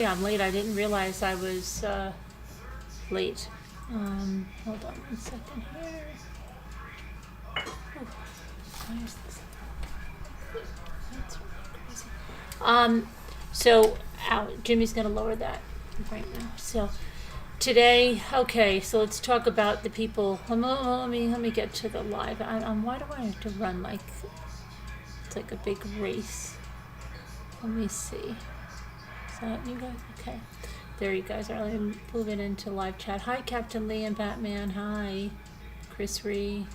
Yeah, I'm late. I didn't realize I was late. Hold on 1 second here. Oh, why is this? That's really crazy. So Jimmy's gonna lower that right now. So today, okay. So let's talk about the people. Let me get to the live. Why do I have to run like it's like a big race? Let me see. Is that you guys? Okay. There you guys are. Let me move it into live chat. Hi, Captain Lee and Batman. Hi, Chris Ree.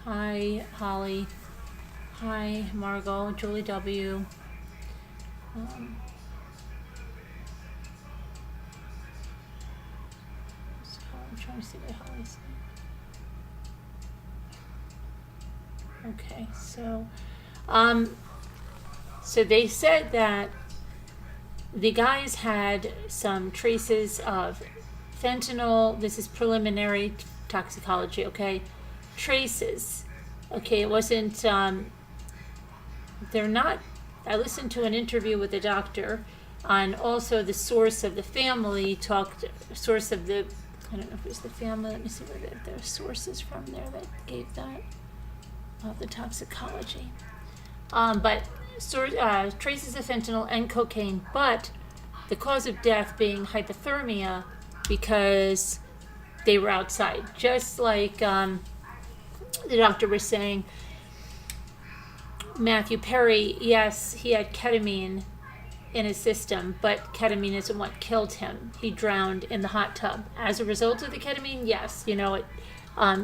Hi, Holly. Hi, Margot. Julie W. I'm trying to see what Holly's saying. Okay, so they said that the guys had some traces of fentanyl. This is preliminary toxicology, okay? Traces. Okay, it wasn't, they're not, I listened to an interview with a doctor on also the source of the family, source of the, I don't know if it was the family, let me see where their sources from there that gave that, of the toxicology. But traces of fentanyl and cocaine, but the cause of death being hypothermia because they were outside. Just like the doctor was saying, Matthew Perry, yes, he had ketamine in his system, but ketamine isn't what killed him. He drowned in the hot tub. As a result of the ketamine, yes,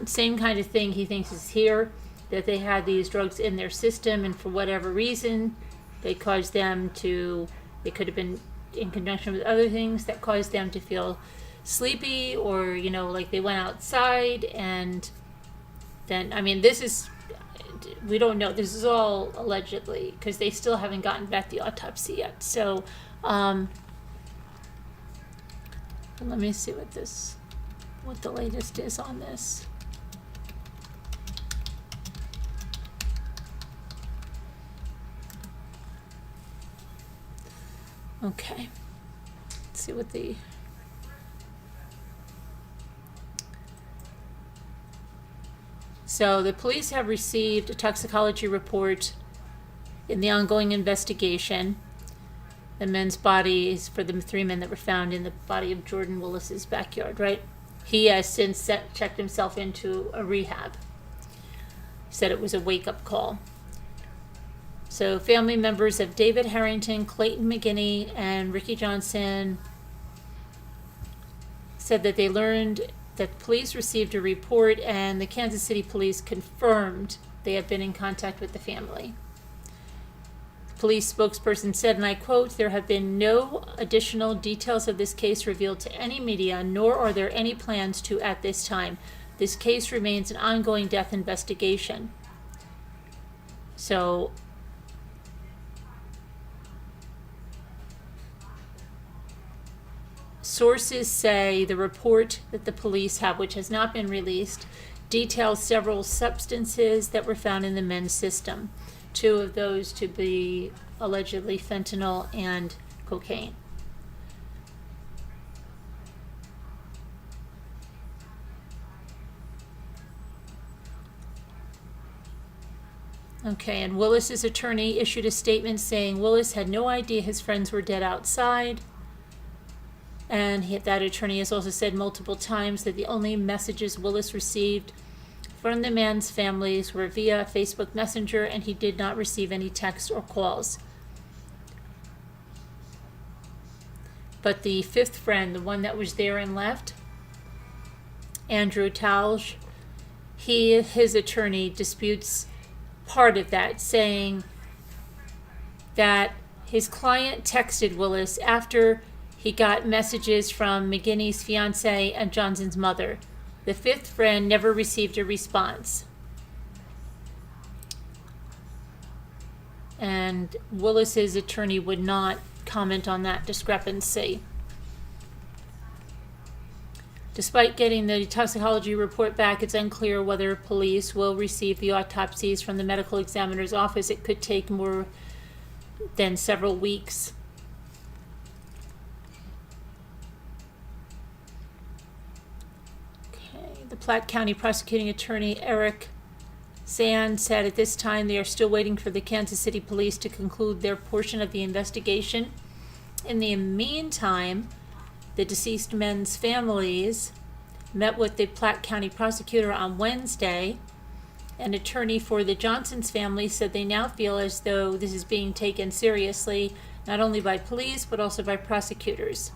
same kind of thing he thinks is here, that they had these drugs in their system, and for whatever reason, they caused them to, they could have been in conjunction with other things that caused them to feel sleepy, or, like they went outside, and then, this is, we don't know, this is all allegedly, because they still haven't gotten back the autopsy yet. So, let me see what the latest is on this. Okay, let's see what So the police have received a toxicology report in the ongoing investigation. The men's bodies, for the 3 men that were found in the body of Jordan Willis's backyard, right? He has since checked himself into a rehab. He said it was a wake-up call. So family members of David Harrington, Clayton McGinney, and Ricky Johnson said that they learned that police received a report, and the Kansas City police confirmed they had been in contact with the family. The police spokesperson said, and I quote, "There have been no additional details of this case revealed to any media, nor are there any plans to at this time. This case remains an ongoing death investigation." So sources say the report that the police have, which has not been released, details several substances that were found in the men's system. 2 of those to be allegedly fentanyl and cocaine. Okay, and Willis's attorney issued a statement saying Willis had no idea his friends were dead outside. And that attorney has also said multiple times that the only messages Willis received from the men's families were via Facebook Messenger, and he did not receive any texts or calls. But the 5th friend, the one that was there and left, Andrew Talge, his attorney disputes part of that, saying that his client texted Willis after he got messages from McGinney's fiance and Johnson's mother. The 5th friend never received a response. And Willis's attorney would not comment on that discrepancy. Despite getting the toxicology report back, it's unclear whether police will receive the autopsies from the medical examiner's office. It could take more than several weeks. The Platte County prosecuting attorney Eric Zand said at this time they are still waiting for the Kansas City police to conclude their portion of the investigation. In the meantime, the deceased men's families met with the Platte County prosecutor on Wednesday. An attorney for the Johnson's family said they now feel as though this is being taken seriously, not only by police, but also by prosecutors.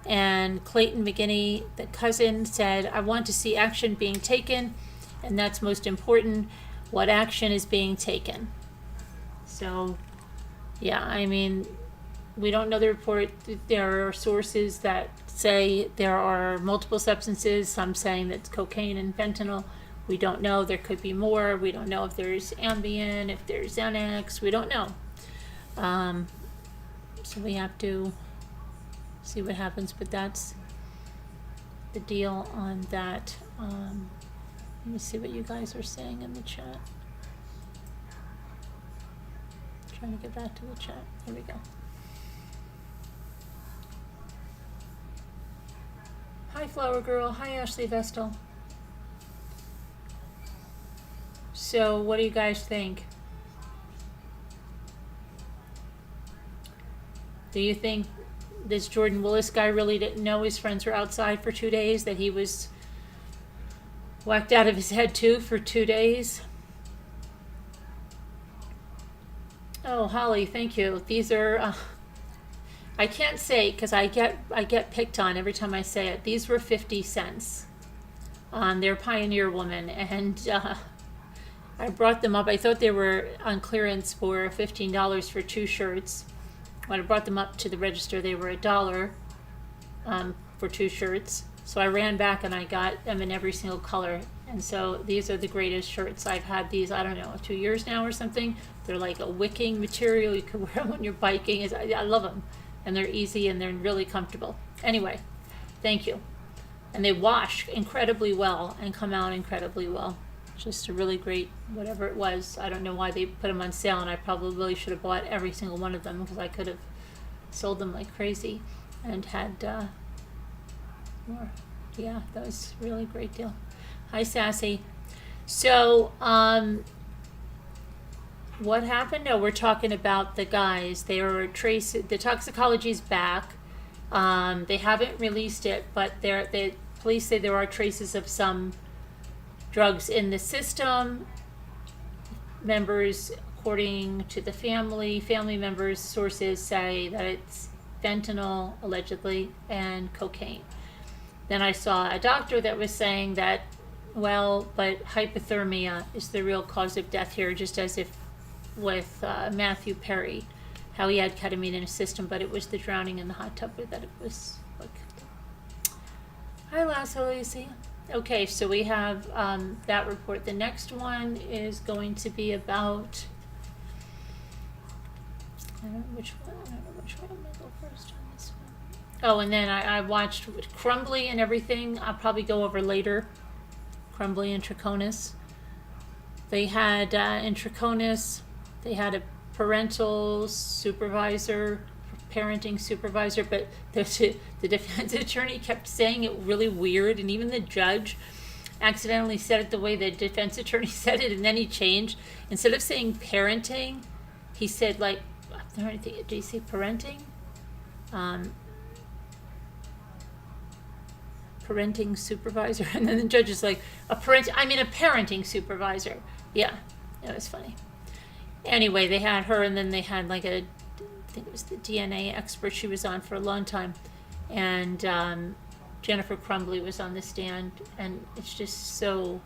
And Clayton McGinney, the cousin, said, I want to see action being taken, and that's most important, what action is being taken. So, yeah, I mean, we don't know the report. There are sources that say there are multiple substances, some saying that's cocaine and fentanyl. We don't know. There could be more. We don't know if there's Ambien, if there's Xanax. We don't know. So we have to see what happens. But that's the deal on that. Let me see what you guys are saying in the chat. Trying to get back to the chat. Here we go. Hi, Flower Girl. Hi, Ashley Vestal. So, what do you guys think? Do you think this Jordan Willis guy really didn't know his friends were outside for 2 days? That he was whacked out of his head too for 2 days? Oh, Holly, thank you. These are, I can't say because I get picked on every time I say it. These were 50 cents. They're Pioneer Woman, and I brought them up. I thought they were on clearance for $15 for 2 shirts. When I brought them up to the register, they were $1 for 2 shirts. So I ran back and I got them in every single color. And so these are the greatest shirts. I've had these, I don't know, 2 years now or something. They're like a wicking material. You can wear them when you're biking. I love them. And they're easy and they're really comfortable. Anyway, thank you. And they wash incredibly well and come out incredibly well. Just a really great, whatever it was. I don't know why they put them on sale, and I probably should have bought every single one of them because I could have sold them like crazy and had more. Yeah, that was a really great deal. Hi, Sassy. So, what happened? No, we're talking about the guys. They are the toxicology's back. They haven't released it, but the police say there are traces of some drugs in the system. Members, according to the family members, sources say that it's fentanyl, allegedly, and cocaine. Then I saw a doctor that was saying that, well, but hypothermia is the real cause of death here, just as if with Matthew Perry, how he had ketamine in his system, but it was the drowning in the hot tub that it was what killed him. Hi, Lasso Lucy. Okay, so we have that report. The next one is going to be about, I don't know which one I'm going to go first on this one. Oh, and then I watched Crumbley and everything. I'll probably go over later. Crumbley and Troconis. They had, in Troconis, they had a parental supervisor, parenting supervisor, but the defense attorney kept saying it really weird, and even the judge accidentally said it the way the defense attorney said it, and then he changed. Instead of saying parenting, he said, like, did he say parenting? Parenting supervisor, and then the judge is like, a parenting supervisor. Yeah, it was funny. Anyway, they had her, and then they had like I think it was the DNA expert she was on for a long time, and Jennifer Crumbley was on the stand, and it's just so,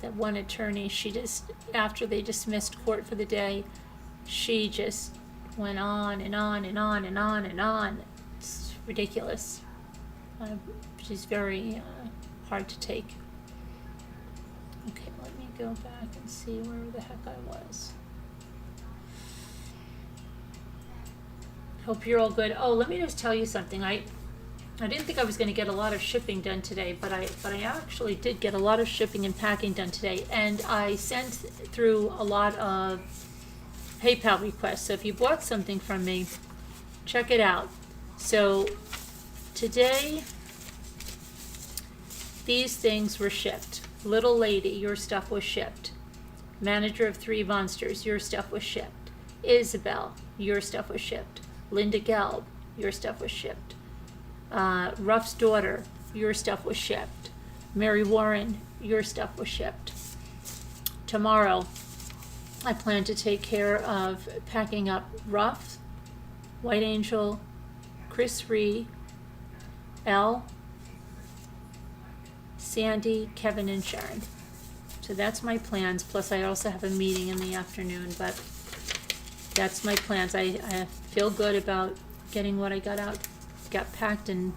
that one attorney, she just, after they dismissed court for the day, she just went on and on and on and on and on. It's ridiculous. She's very hard to take. Okay, let me go back and see where the heck I was. Hope you're all good. Oh, let me just tell you something. I didn't think I was going to get a lot of shipping done today, but I actually did get a lot of shipping and packing done today, and I sent through a lot of PayPal requests. So if you bought something from me, check it out. So today, These things were shipped. Little lady, your stuff was shipped. Manager of 3 Monsters, your stuff was shipped. Isabel, your stuff was shipped. Linda Gelb, your stuff was shipped. Ruff's daughter, your stuff was shipped. Mary Warren, your stuff was shipped. Tomorrow, I plan to take care of packing up Ruff, White Angel, Chris Ree, Elle, Sandy, Kevin, and Sharon. So that's my plans. Plus, I also have a meeting in the afternoon, but that's my plans. I feel good about getting what I got packed and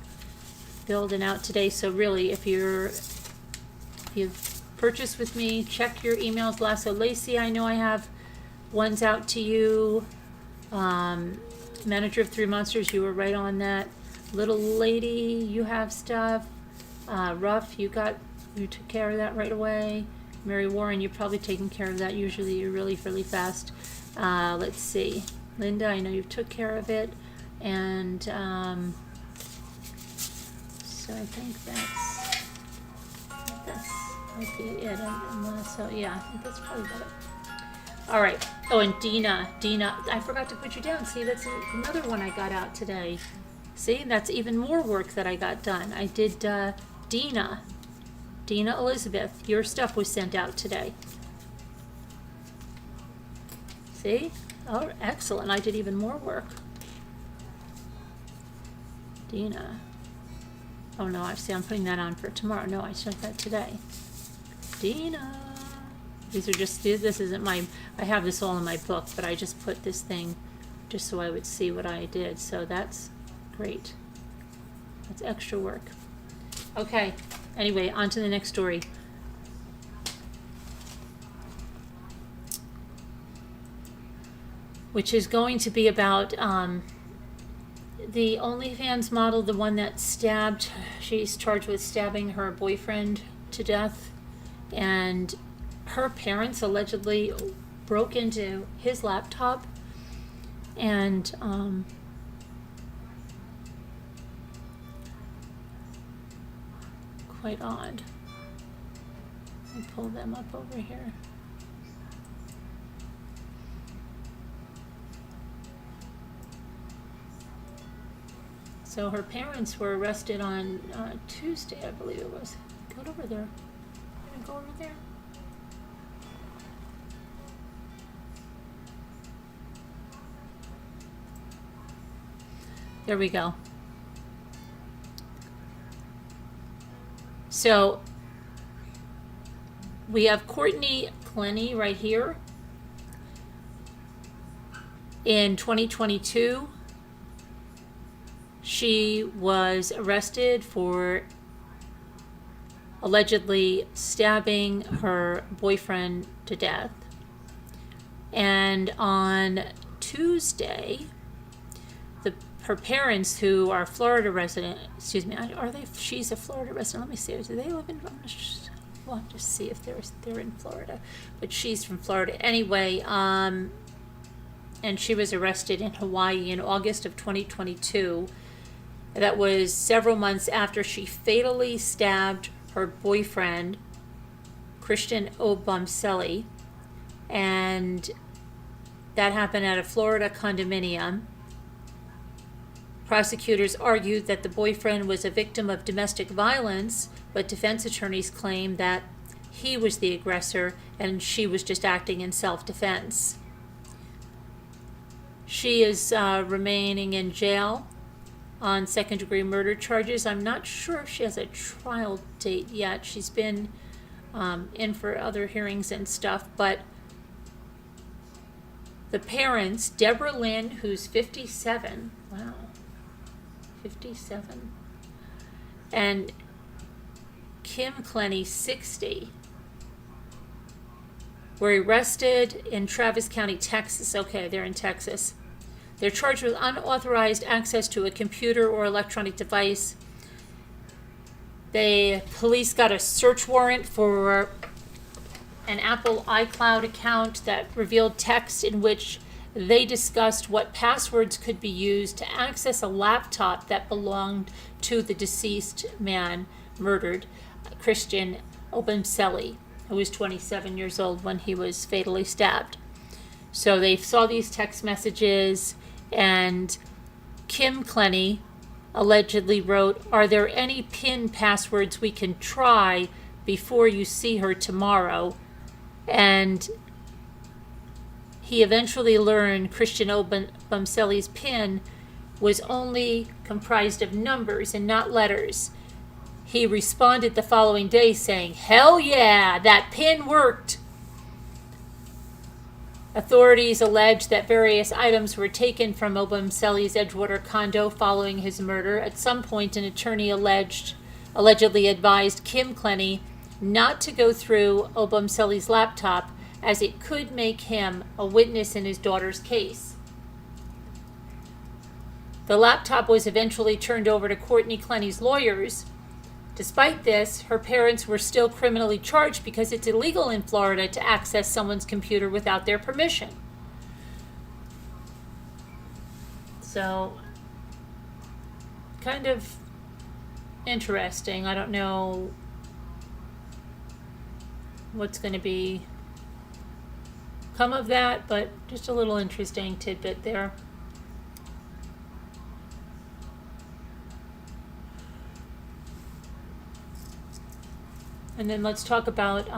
building out today. So really, if you've purchased with me, check your emails. Lasso Lacey, I know I have ones out to you. Manager of 3 Monsters, you were right on that. Little lady, you have stuff. Ruff, you took care of that right away. Mary Warren, you're probably taking care of that. Usually you're really fast. Let's see. Linda, I know you took care of it. And so I think that might be it. So yeah, I think that's probably about it. All right. Oh, and Dina, I forgot to put you down. See, that's another one I got out today. See, that's even more work that I got done. I did Dina Elizabeth, your stuff was sent out today. See? Oh, excellent. I did even more work. Dina. Oh no, I'm putting that on for tomorrow. No, I sent that today. Dina. These are just, this isn't my, I have this all in my book, but I just put this thing just so I would see what I did. So that's great. That's extra work. Okay, anyway, on to the next story. Which is going to be about the OnlyFans model, the one that stabbed, she's charged with stabbing her boyfriend to death. And her parents allegedly broke into his laptop and quite odd. I'll pull them up over here. So her parents were arrested on Tuesday, I believe it was. Go over there. Go over there. There we go. So we have Courtney Clenny right here. In 2022, she was arrested for allegedly stabbing her boyfriend to death. And on Tuesday, her parents, who are Florida resident, she's a Florida resident. Let me see, do they live in, we'll have to see if they're in Florida, but she's from Florida. Anyway, and she was arrested in Hawaii in August of 2022. That was several months after she fatally stabbed her boyfriend, Christian Obumseli, and that happened at a Florida condominium. Prosecutors argued that the boyfriend was a victim of domestic violence, but defense attorneys claimed that he was the aggressor and she was just acting in self-defense. She is remaining in jail on second-degree murder charges. I'm not sure if she has a trial date yet. She's been in for other hearings and stuff, but the parents, Deborah Lynn, who's 57, wow, 57, and Kim Clenny, 60, were arrested in Travis County, Texas. Okay, they're in Texas. They're charged with unauthorized access to a computer or electronic device. Police got a search warrant for an Apple iCloud account that revealed text in which they discussed what passwords could be used to access a laptop that belonged to the deceased man murdered. Christian Obumseli, who was 27 years old when he was fatally stabbed. So they saw these text messages, and Kim Clenny allegedly wrote, "Are there any PIN passwords we can try before you see her tomorrow?" And he eventually learned Christian Obumseli's PIN was only comprised of numbers and not letters. He responded the following day saying, "Hell yeah, that PIN worked." Authorities allege that various items were taken from Obumseli's Edgewater condo following his murder. At some point, an attorney allegedly advised Kim Clenny not to go through Obumseli's laptop, as it could make him a witness in his daughter's case. The laptop was eventually turned over to Courtney Clenny's lawyers. Despite this, her parents were still criminally charged because it's illegal in Florida to access someone's computer without their permission. So, kind of interesting. I don't know what's going to come of that, but just a little interesting tidbit there. And then let's talk about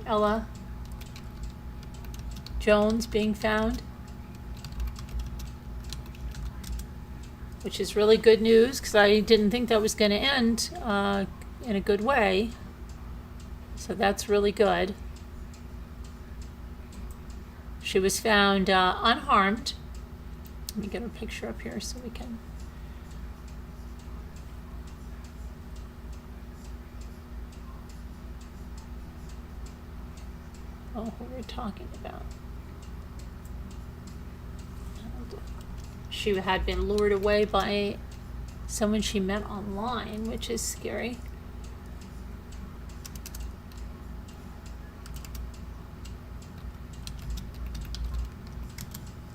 Ella Jones being found, which is really good news because I didn't think that was going to end in a good way. So that's really good. She was found unharmed. Let me get her picture up here so we can. Oh, who we're talking about. She had been lured away by someone she met online, which is scary.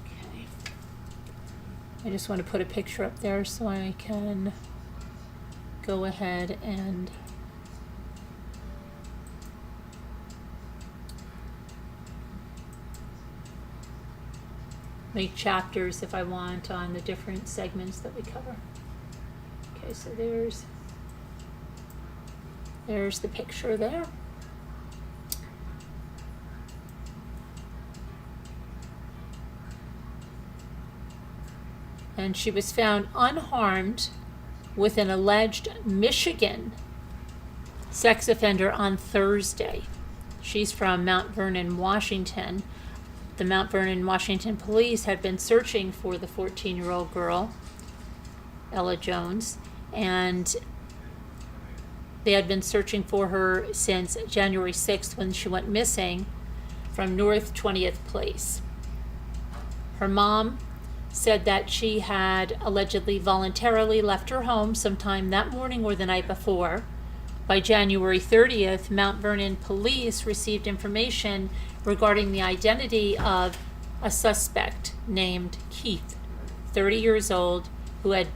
Okay. I just want to put a picture up there so I can go ahead and make chapters if I want on the different segments that we cover. Okay, so there's the picture there. And she was found unharmed with an alleged Michigan sex offender on Thursday. She's from Mount Vernon, Washington. The Mount Vernon, Washington police had been searching for the 14-year-old girl, Ella Jones, and they had been searching for her since January 6th when she went missing from North 20th Place. Her mom said that she had allegedly voluntarily left her home sometime that morning or the night before. By January 30th, Mount Vernon police received information regarding the identity of a suspect named Keith, 30 years old, who had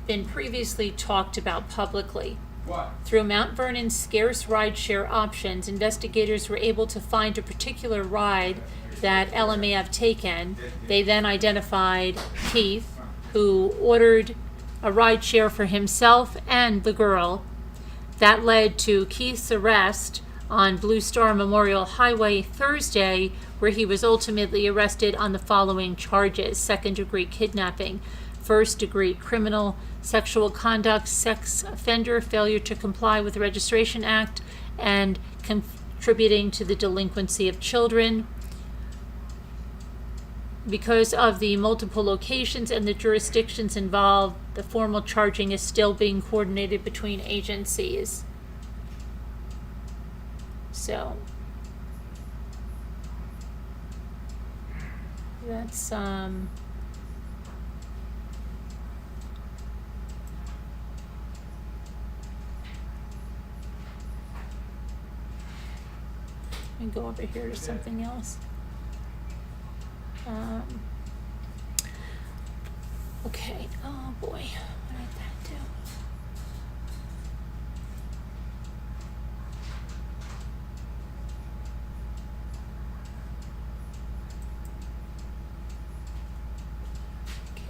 been previously talked about publicly. What? Through Mount Vernon's scarce rideshare options, investigators were able to find a particular ride that Ella may have taken. They then identified Keith, who ordered a rideshare for himself and the girl. That led to Keith's arrest on Blue Star Memorial Highway Thursday, where he was ultimately arrested on the following charges: second-degree kidnapping, first-degree criminal sexual conduct, sex offender, failure to comply with the Registration Act, and contributing to the delinquency of children. Because of the multiple locations and the jurisdictions involved, the formal charging is still being coordinated between agencies. So that's let me go over here to something else. Okay, oh boy, what did that do?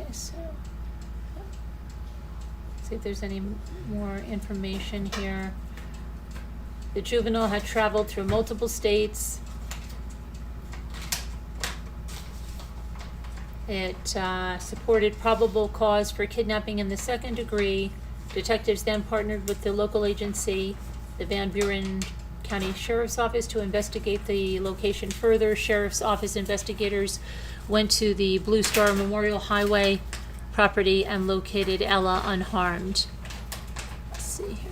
Okay, so, see if there's any more information here. The juvenile had traveled through multiple states. It supported probable cause for kidnapping in the second degree. Detectives then partnered with the local agency, the Van Buren County Sheriff's Office, to investigate the location further. Sheriff's Office investigators went to the Blue Star Memorial Highway property and located Ella unharmed. Let's see here.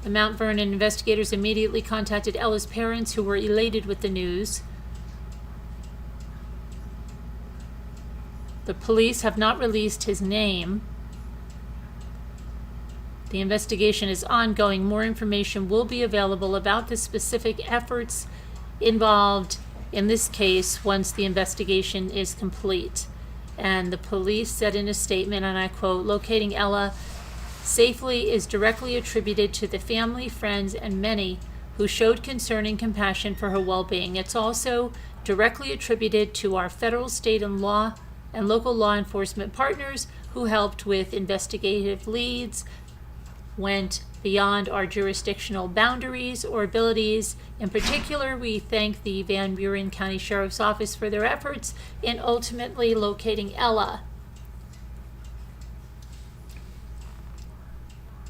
The Mount Vernon investigators immediately contacted Ella's parents, who were elated with the news. The police have not released his name. The investigation is ongoing. More information will be available about the specific efforts involved in this case once the investigation is complete. And the police said in a statement, and I quote, "Locating Ella safely is directly attributed to the family, friends, and many who showed concern and compassion for her well-being. It's also directly attributed to our federal, state, and local law enforcement partners who helped with investigative leads, went beyond our jurisdictional boundaries or abilities. In particular, we thank the Van Buren County Sheriff's Office for their efforts in ultimately locating Ella."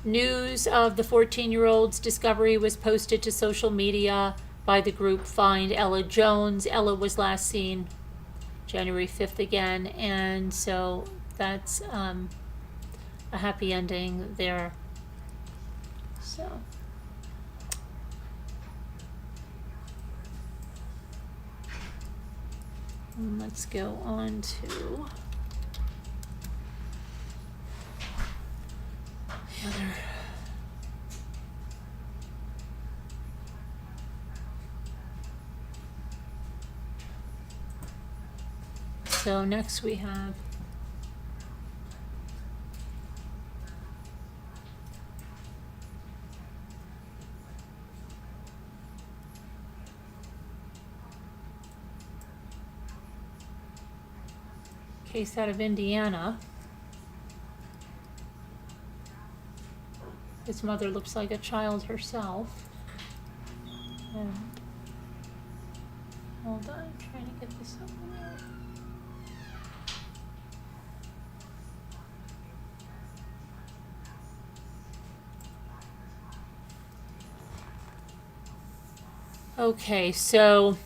News of the 14-year-old's discovery was posted to social media by the group Find Ella Jones. Ella was last seen January 5th again, and so that's a happy ending there. So let's go on to the other. So next we have case out of Indiana. His mother looks like a child herself. And hold on, I'm trying to get this over there. Okay, so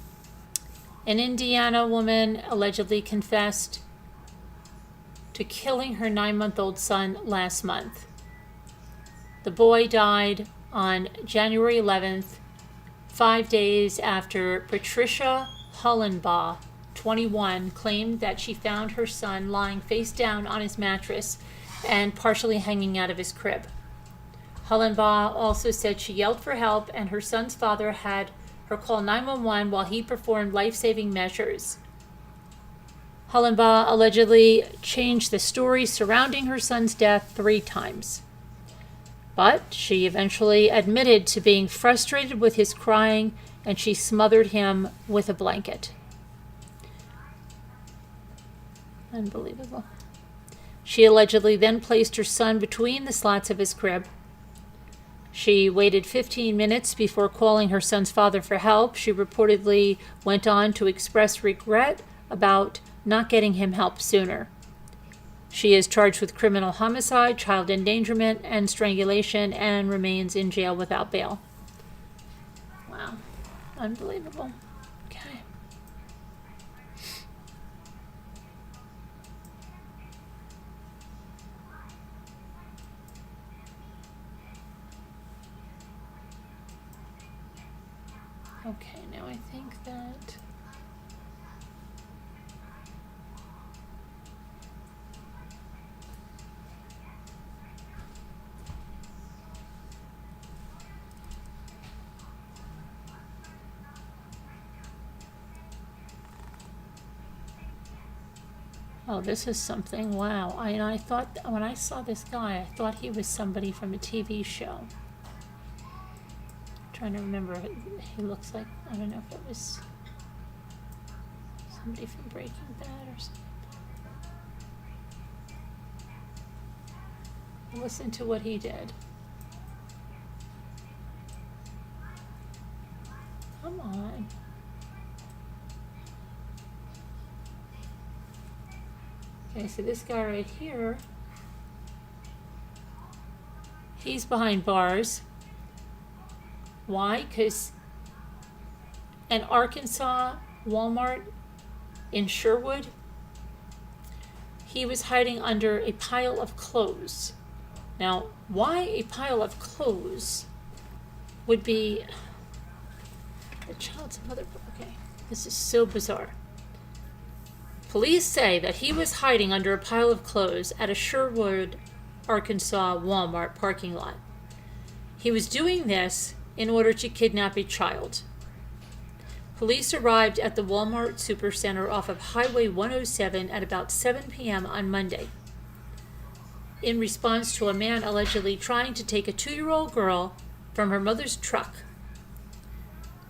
an Indiana woman allegedly confessed to killing her 9-month-old son last month. The boy died on January 11th, 5 days after Patricia Hollenbaugh, 21, claimed that she found her son lying face down on his mattress and partially hanging out of his crib. Hollenbaugh also said she yelled for help and her son's father had her call 911 while he performed life-saving measures. Hollenbaugh allegedly changed the story surrounding her son's death 3 times. But she eventually admitted to being frustrated with his crying, and she smothered him with a blanket. Unbelievable. She allegedly then placed her son between the slats of his crib. She waited 15 minutes before calling her son's father for help. She reportedly went on to express regret about not getting him help sooner. She is charged with criminal homicide, child endangerment, and strangulation, and remains in jail without bail. Wow. Unbelievable. Okay. Okay, now I think that Oh, this is something. Wow. I thought, when I saw this guy, I thought he was somebody from a TV show. I'm trying to remember. He looks like, I don't know if it was somebody from Breaking Bad or something. Listen to what he did. Come on. Okay, so this guy right here, he's behind bars. Why? Because an Arkansas Walmart in Sherwood, he was hiding under a pile of clothes. Now, why a pile of clothes would be the child's mother? Okay, this is so bizarre. Police say that he was hiding under a pile of clothes at a Sherwood, Arkansas Walmart parking lot. He was doing this in order to kidnap a child. Police arrived at the Walmart Supercenter off of Highway 107 at about 7 p.m. on Monday, in response to a man allegedly trying to take a 2-year-old girl from her mother's truck.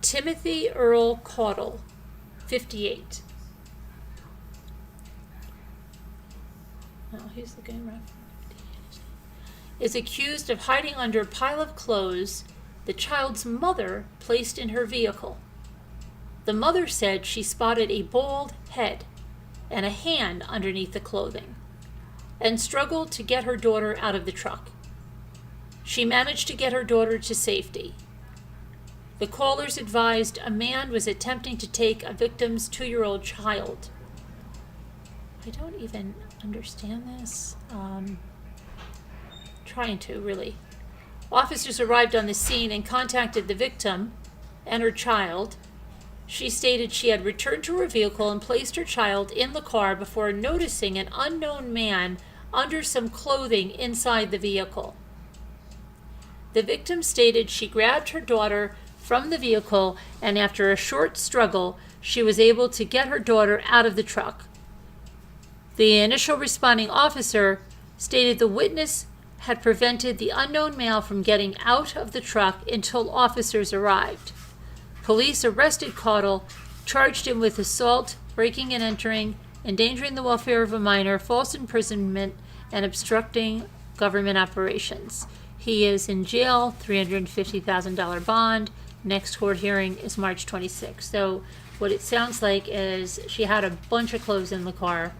Timothy Earl Caudle, 58. Oh, he's looking around. Is accused of hiding under a pile of clothes the child's mother placed in her vehicle. The mother said she spotted a bald head and a hand underneath the clothing, and struggled to get her daughter out of the truck. She managed to get her daughter to safety. The callers advised a man was attempting to take a victim's 2-year-old child. I don't even understand this. Trying to, really. Officers arrived on the scene and contacted the victim and her child. She stated she had returned to her vehicle and placed her child in the car before noticing an unknown man under some clothing inside the vehicle. The victim stated she grabbed her daughter from the vehicle, and after a short struggle, she was able to get her daughter out of the truck. The initial responding officer stated the witness had prevented the unknown male from getting out of the truck until officers arrived. Police arrested Caudle, charged him with assault, breaking and entering, endangering the welfare of a minor, false imprisonment, and obstructing government operations. He is in jail, $350,000 bond. Next court hearing is March 26th. So what it sounds like is she had a bunch of clothes in the car.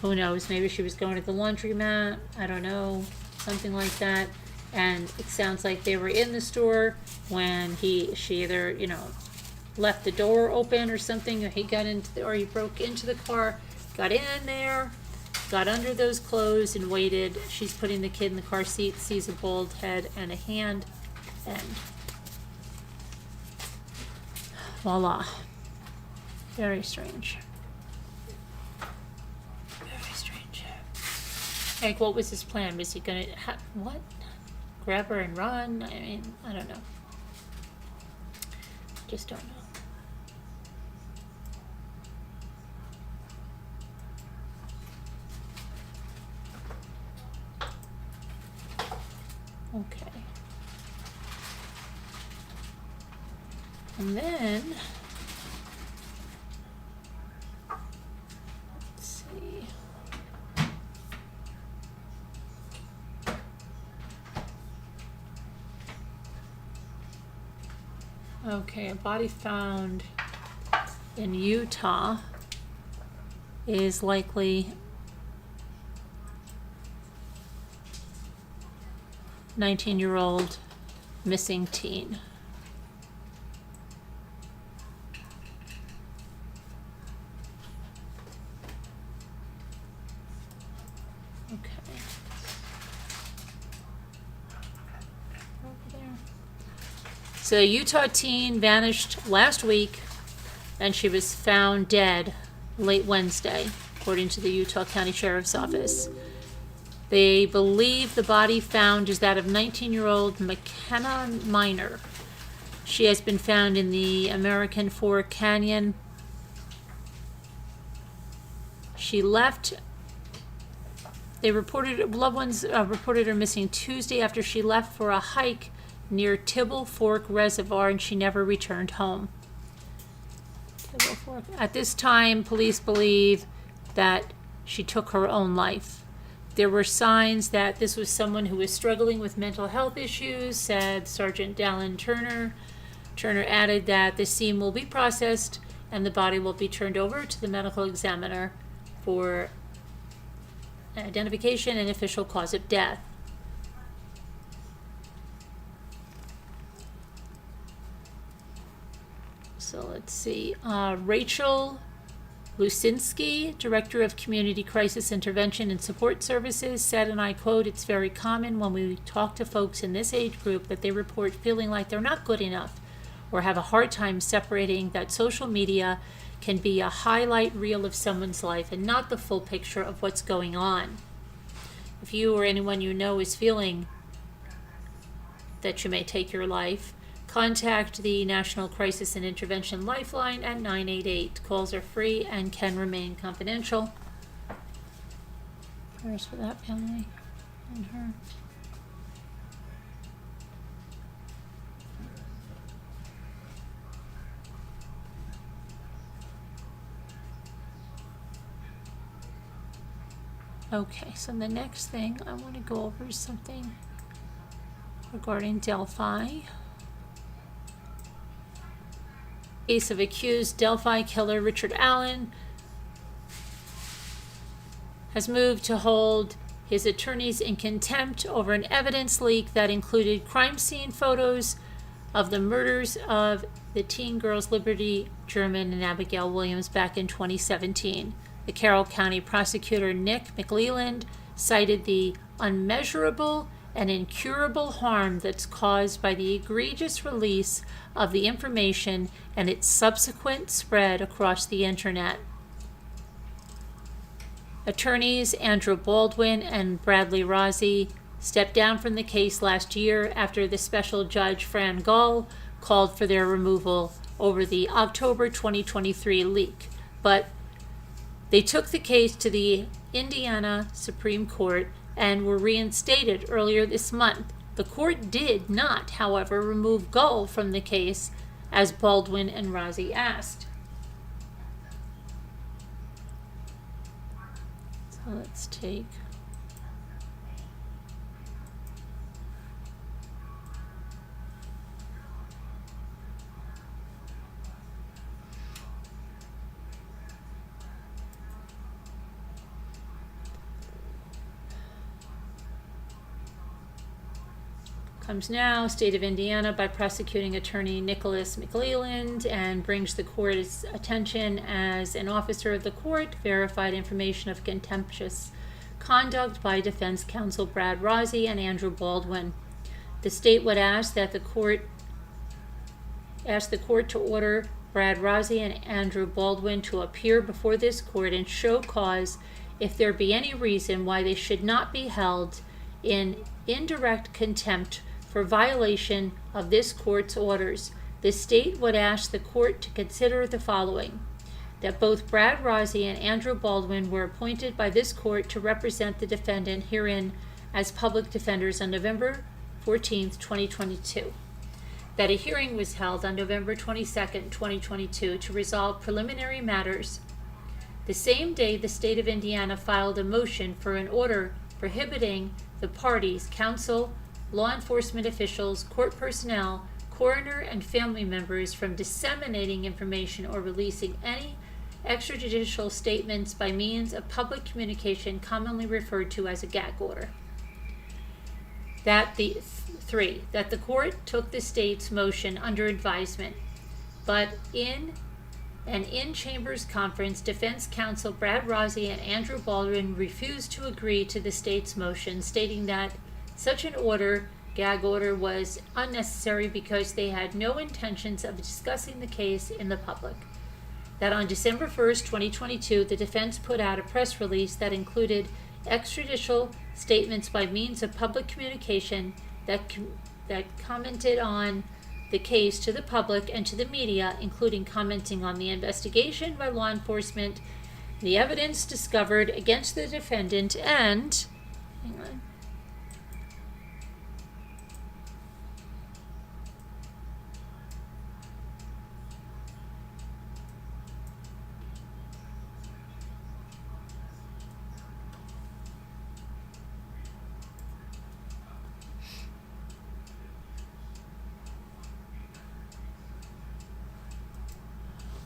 Who knows? Maybe she was going to the laundromat. I don't know. Something like that. And it sounds like they were in the store when she either, left the door open or something, or he broke into the car, got in there, got under those clothes and waited. She's putting the kid in the car seat, sees a bald head and a hand, and voila. Very strange. Very strange. Like, what was his plan? Was he gonna what? Grab her and run? I mean, I don't know. Just don't know. Okay. And then, let's see. Okay, a body found in Utah is likely 19-year-old missing teen. Okay. Over there. So a Utah teen vanished last week, and she was found dead late Wednesday, according to the Utah County Sheriff's Office. They believe the body found is that of 19-year-old McKenna Minor. She has been found in the American Fork Canyon. She left. Loved ones reported her missing Tuesday after she left for a hike near Tibble Fork Reservoir, and she never returned home. Tibble Fork. At this time, police believe that she took her own life. There were signs that this was someone who was struggling with mental health issues, said Sergeant Dallin Turner. Turner added that the scene will be processed and the body will be turned over to the medical examiner for identification and official cause of death. So let's see. Rachel Lusinski, Director of Community Crisis Intervention and Support Services, said, and I quote, "It's very common when we talk to folks in this age group that they report feeling like they're not good enough or have a hard time separating that social media can be a highlight reel of someone's life and not the full picture of what's going on. If you or anyone you know is feeling that you may take your life, contact the National Crisis and Intervention Lifeline at 988. Calls are free and can remain confidential." Prayers for that family and her. Okay, so the next thing I want to go over is something regarding Delphi. Case of accused Delphi killer Richard Allen has moved to hold his attorneys in contempt over an evidence leak that included crime scene photos of the murders of the teen girls Liberty German and Abigail Williams back in 2017. The Carroll County prosecutor Nick McLeland cited the unmeasurable and incurable harm that's caused by the egregious release of the information and its subsequent spread across the internet. Attorneys Andrew Baldwin and Bradley Rossi stepped down from the case last year after the special judge Fran Gall called for their removal over the October 2023 leak, but they took the case to the Indiana Supreme Court and were reinstated earlier this month. The court did not, however, remove Gull from the case, as Baldwin and Rossi asked. So let's take... Comes now, State of Indiana, by prosecuting attorney Nicholas McLeland, and brings the court's attention as an officer of the court verified information of contemptuous conduct by defense counsel Brad Rossi and Andrew Baldwin. The state would ask the court to order Brad Rossi and Andrew Baldwin to appear before this court and show cause if there be any reason why they should not be held in indirect contempt for violation of this court's orders. The state would ask the court to consider the following: that both Brad Rossi and Andrew Baldwin were appointed by this court to represent the defendant herein as public defenders on November 14th, 2022. That a hearing was held on November 22nd, 2022 to resolve preliminary matters. The same day, the state of Indiana filed a motion for an order prohibiting the parties, counsel, law enforcement officials, court personnel, coroner, and family members from disseminating information or releasing any extrajudicial statements by means of public communication commonly referred to as a gag order. That the court took the state's motion under advisement, but in an in-chambers conference, defense counsel Brad Rossi and Andrew Baldwin refused to agree to the state's motion, stating that such an order, gag order, was unnecessary because they had no intentions of discussing the case in the public. That on December 1st, 2022, the defense put out a press release that included extrajudicial statements by means of public communication that commented on the case to the public and to the media, including commenting on the investigation by law enforcement the evidence discovered against the defendant and, hang on,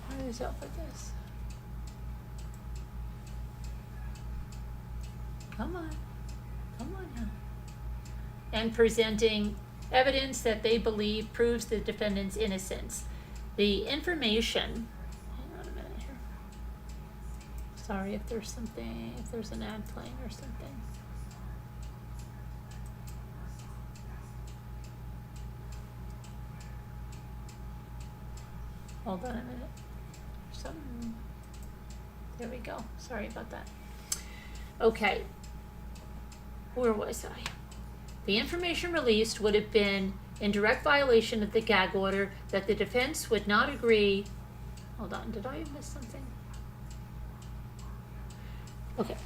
what is up with this? Come on now. And presenting evidence that they believe proves the defendant's innocence. The information, hang on a minute here. Sorry if there's an ad playing or something. Hold on a minute. There we go. Sorry about that. Okay. Where was I? The information released would have been in direct violation of the gag order that the defense would not agree. Hold on, did I miss something? Okay.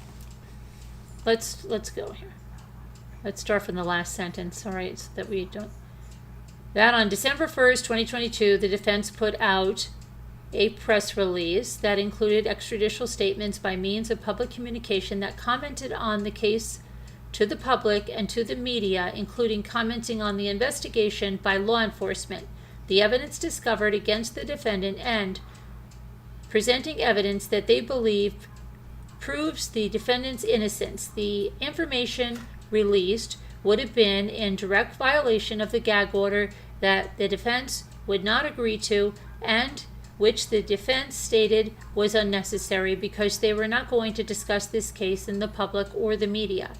Let's go here. Let's start from the last sentence, all right, so that we don't. That on December 1st, 2022, the defense put out a press release that included extrajudicial statements by means of public communication that commented on the case to the public and to the media, including commenting on the investigation by law enforcement, the evidence discovered against the defendant, and presenting evidence that they believe proves the defendant's innocence. The information released would have been in direct violation of the gag order that the defense would not agree to, and which the defense stated was unnecessary because they were not going to discuss this case in the public or the media.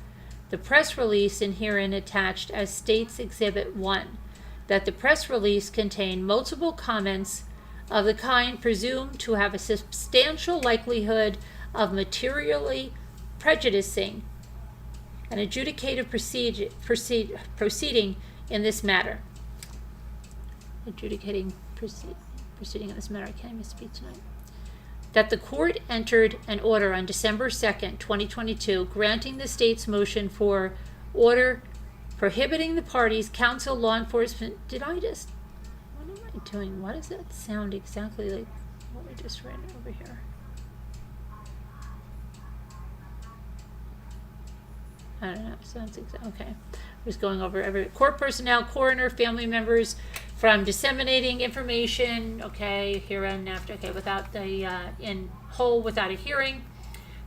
The press release in herein attached as states Exhibit 1, that the press release contained multiple comments of the kind presumed to have a substantial likelihood of materially prejudicing an adjudicative proceeding in this matter. Proceeding in this matter, I can't even speak tonight. That the court entered an order on December 2nd, 2022, granting the state's motion for order prohibiting the parties, counsel, law enforcement. What am I doing? What does that sound exactly like what we just read over here? I don't know. Sounds okay. Was going over every court personnel, coroner, family members from disseminating information. Okay, here and after. Okay, without the in whole without a hearing.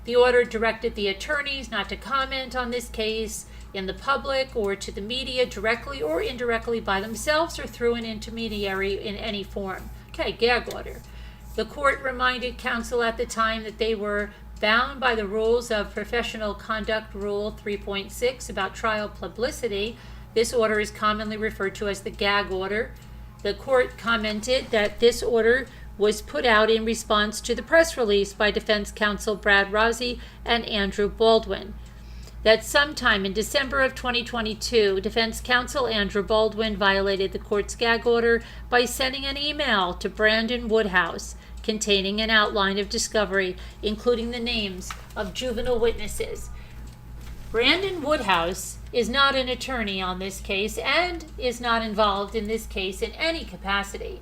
The order directed the attorneys not to comment on this case in the public or to the media directly or indirectly by themselves or through an intermediary in any form. Okay, gag order. The court reminded counsel at the time that they were bound by the rules of Professional Conduct Rule 3.6 about trial publicity. This order is commonly referred to as the gag order. The court commented that this order was put out in response to the press release by defense counsel Brad Rossi and Andrew Baldwin. That sometime in December of 2022, defense counsel Andrew Baldwin violated the court's gag order by sending an email to Brandon Woodhouse containing an outline of discovery, including the names of juvenile witnesses. Brandon Woodhouse is not an attorney on this case and is not involved in this case in any capacity.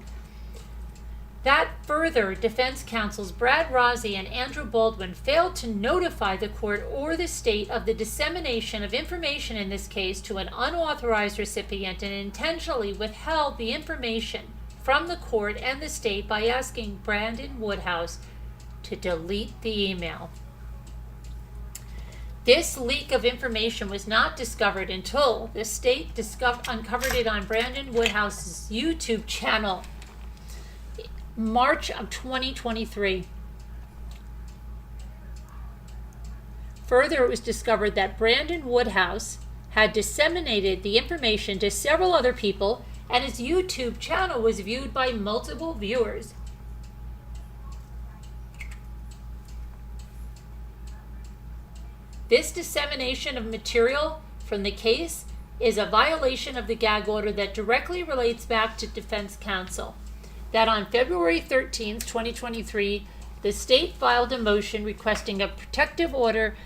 That further, defense counsels Brad Rossi and Andrew Baldwin failed to notify the court or the state of the dissemination of information in this case to an unauthorized recipient and intentionally withheld the information from the court and the state by asking Brandon Woodhouse to delete the email. This leak of information was not discovered until the state uncovered it on Brandon Woodhouse's YouTube channel, March of 2023. Further, it was discovered that Brandon Woodhouse had disseminated the information to several other people, and his YouTube channel was viewed by multiple viewers. This dissemination of material from the case is a violation of the gag order that directly relates back to defense counsel. That on February 13th, 2023, the state filed a motion requesting a protective order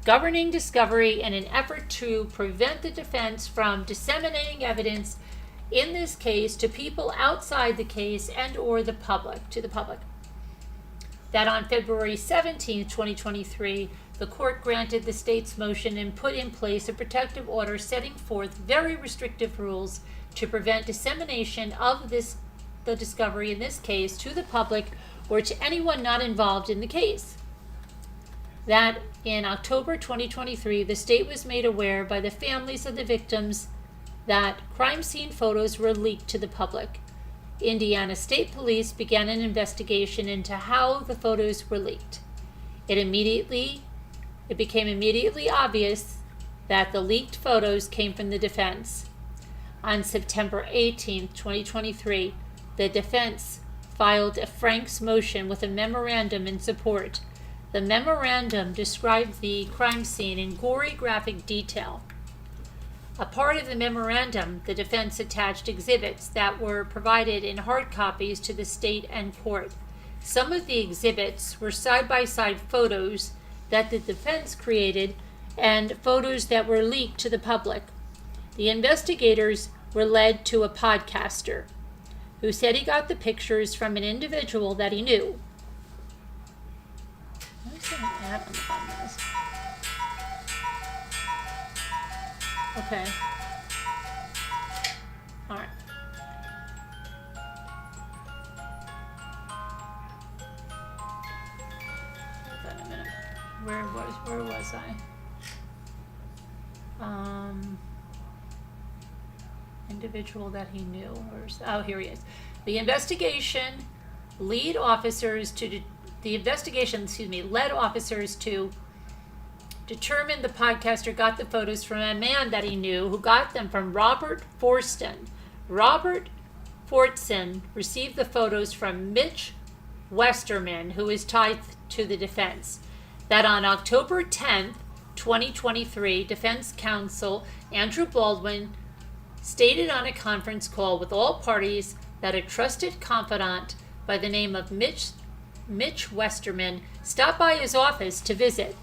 governing discovery in an effort to prevent the defense from disseminating evidence in this case to people outside the case and or the public, That on February 17, 2023, the court granted the state's motion and put in place a protective order setting forth very restrictive rules to prevent dissemination of the discovery in this case to the public or to anyone not involved in the case. That in October 2023, the state was made aware by the families of the victims that crime scene photos were leaked to the public. Indiana State Police began an investigation into how the photos were leaked. It became immediately obvious that the leaked photos came from the defense. On September 18, 2023, the defense filed a Frank's motion with a memorandum in support. The memorandum described the crime scene in gory graphic detail. A part of the memorandum, the defense attached exhibits that were provided in hard copies to the state and court. Some of the exhibits were side-by-side photos that the defense created and photos that were leaked to the public. The investigators were led to a podcaster who said he got the pictures from an individual that he knew. Where's that at on the bottom of this? Okay. All right. Hold on a minute. Where was I? Individual that he knew. Here he is. The investigation led officers to determine the podcaster got the photos from a man that he knew who got them from Robert Forston. Robert Forston received the photos from Mitch Westerman, who is tied to the defense. That on October 10th, 2023, defense counsel Andrew Baldwin stated on a conference call with all parties that a trusted confidant by the name of Mitch Westerman stopped by his office to visit,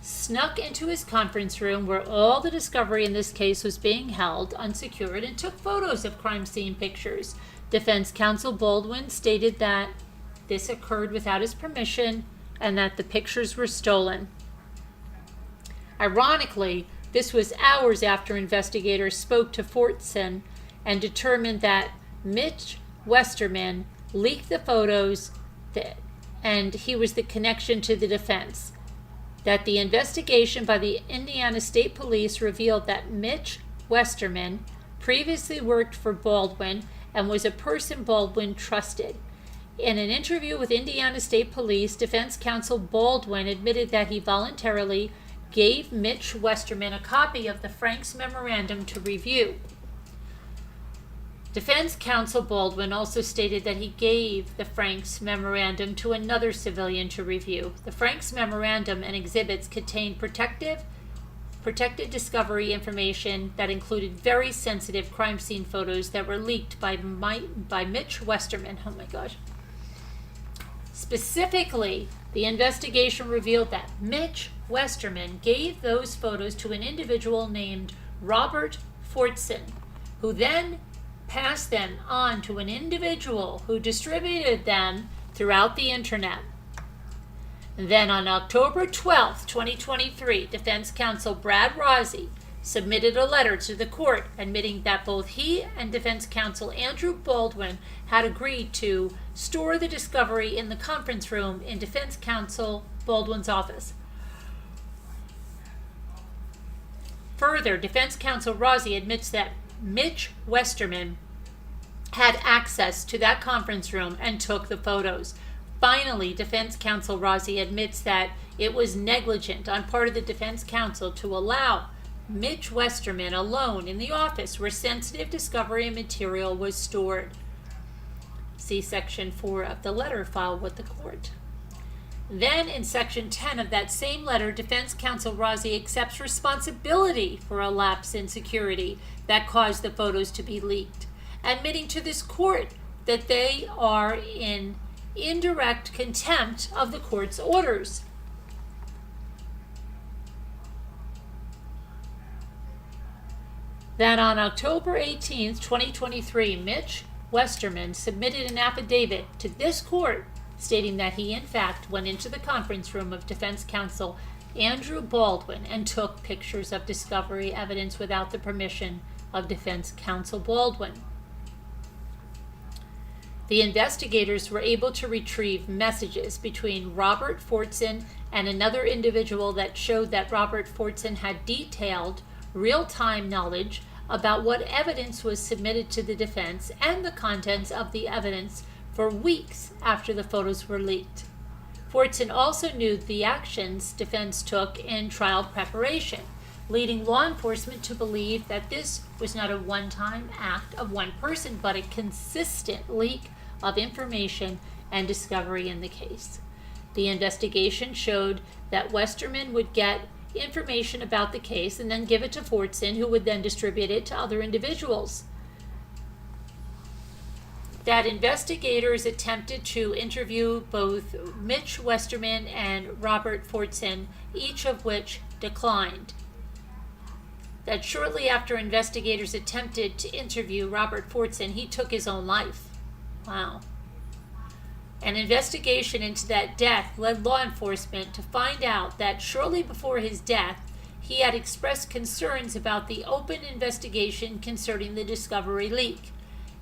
snuck into his conference room where all the discovery in this case was being held unsecured, and took photos of crime scene pictures. Defense counsel Baldwin stated that this occurred without his permission and that the pictures were stolen. Ironically, this was hours after investigators spoke to Forston and determined that Mitch Westerman leaked the photos and he was the connection to the defense. That the investigation by the Indiana State Police revealed that Mitch Westerman previously worked for Baldwin and was a person Baldwin trusted. In an interview with Indiana State Police, defense counsel Baldwin admitted that he voluntarily gave Mitch Westerman a copy of the Frank's memorandum to review. Defense counsel Baldwin also stated that he gave the Frank's memorandum to another civilian to review. The Frank's memorandum and exhibits contained protected discovery information that included very sensitive crime scene photos that were leaked by Mitch Westerman. Oh my gosh. Specifically, the investigation revealed that Mitch Westerman gave those photos to an individual named Robert Forston, who then passed them on to an individual who distributed them throughout the internet. And then on October 12, 2023, defense counsel Brad Rossi submitted a letter to the court admitting that both he and defense counsel Andrew Baldwin had agreed to store the discovery in the conference room in defense counsel Baldwin's office. Further, defense counsel Rossi admits that Mitch Westerman had access to that conference room and took the photos. Finally, defense counsel Rossi admits that it was negligent on part of the defense counsel to allow Mitch Westerman alone in the office where sensitive discovery material was stored. See Section 4 of the letter filed with the court. Then in Section 10 of that same letter, defense counsel Rossi accepts responsibility for a lapse in security that caused the photos to be leaked, admitting to this court that they are in indirect contempt of the court's orders. That on October 18, 2023, Mitch Westerman submitted an affidavit to this court stating that he, in fact, went into the conference room of defense counsel Andrew Baldwin and took pictures of discovery evidence without the permission of defense counsel Baldwin. The investigators were able to retrieve messages between Robert Fortson and another individual that showed that Robert Fortson had detailed real-time knowledge about what evidence was submitted to the defense and the contents of the evidence for weeks after the photos were leaked. Fortson also knew the actions defense took in trial preparation, leading law enforcement to believe that this was not a one-time act of one person, but a consistent leak of information and discovery in the case. The investigation showed that Westerman would get information about the case and then give it to Fortson, who would then distribute it to other individuals. That investigators attempted to interview both Mitch Westerman and Robert Fortson, each of which declined. That shortly after investigators attempted to interview Robert Fortson, he took his own life. Wow. An investigation into that death led law enforcement to find out that shortly before his death, he had expressed concerns about the open investigation concerning the discovery leak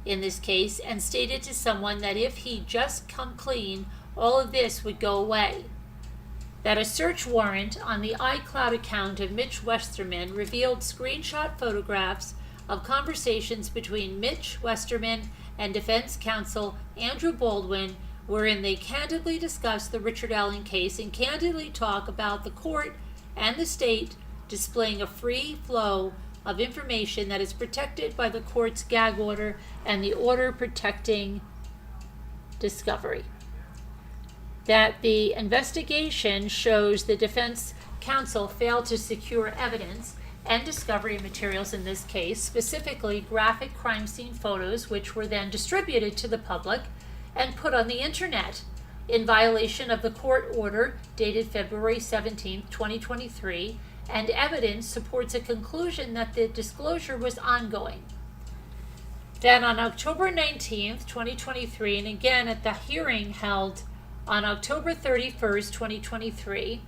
in this case, and stated to someone that if he just come clean, all of this would go away. That a search warrant on the iCloud account of Mitch Westerman revealed screenshot photographs of conversations between Mitch Westerman and defense counsel Andrew Baldwin, wherein they candidly discuss the Richard Allen case and candidly talk about the court and the state displaying a free flow of information that is protected by the court's gag order and the order protecting discovery. That the investigation shows the defense counsel failed to secure evidence and discovery materials in this case, specifically graphic crime scene photos, which were then distributed to the public and put on the internet in violation of the court order dated February 17, 2023, and evidence supports a conclusion that the disclosure was ongoing. Then on October 19, 2023, and again at the hearing held on October 31st, 2023,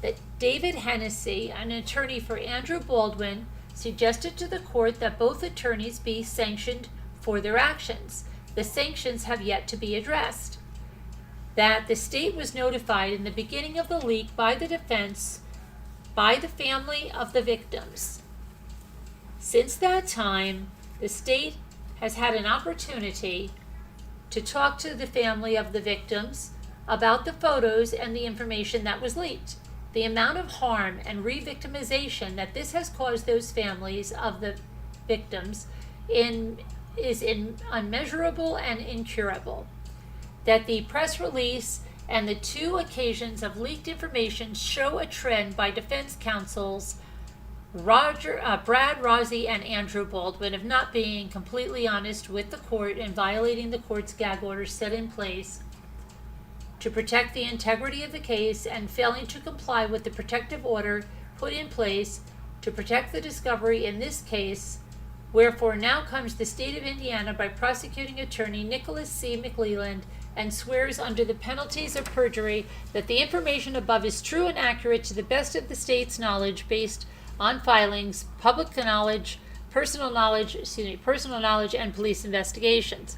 that David Hennessy, an attorney for Andrew Baldwin, suggested to the court that both attorneys be sanctioned for their actions. The sanctions have yet to be addressed. That the state was notified in the beginning of the leak by the defense by the family of the victims. Since that time, the state has had an opportunity to talk to the family of the victims about the photos and the information that was leaked. The amount of harm and re-victimization that this has caused those families of the victims is unmeasurable and incurable. That the press release and the two occasions of leaked information show a trend by defense counsels Brad Rossi and Andrew Baldwin of not being completely honest with the court and violating the court's gag orders set in place to protect the integrity of the case and failing to comply with the protective order put in place to protect the discovery in this case. Wherefore now comes the state of Indiana by prosecuting attorney Nicholas C. McLeland and swears under the penalties of perjury that the information above is true and accurate to the best of the state's knowledge based on filings, public knowledge, personal knowledge, and police investigations.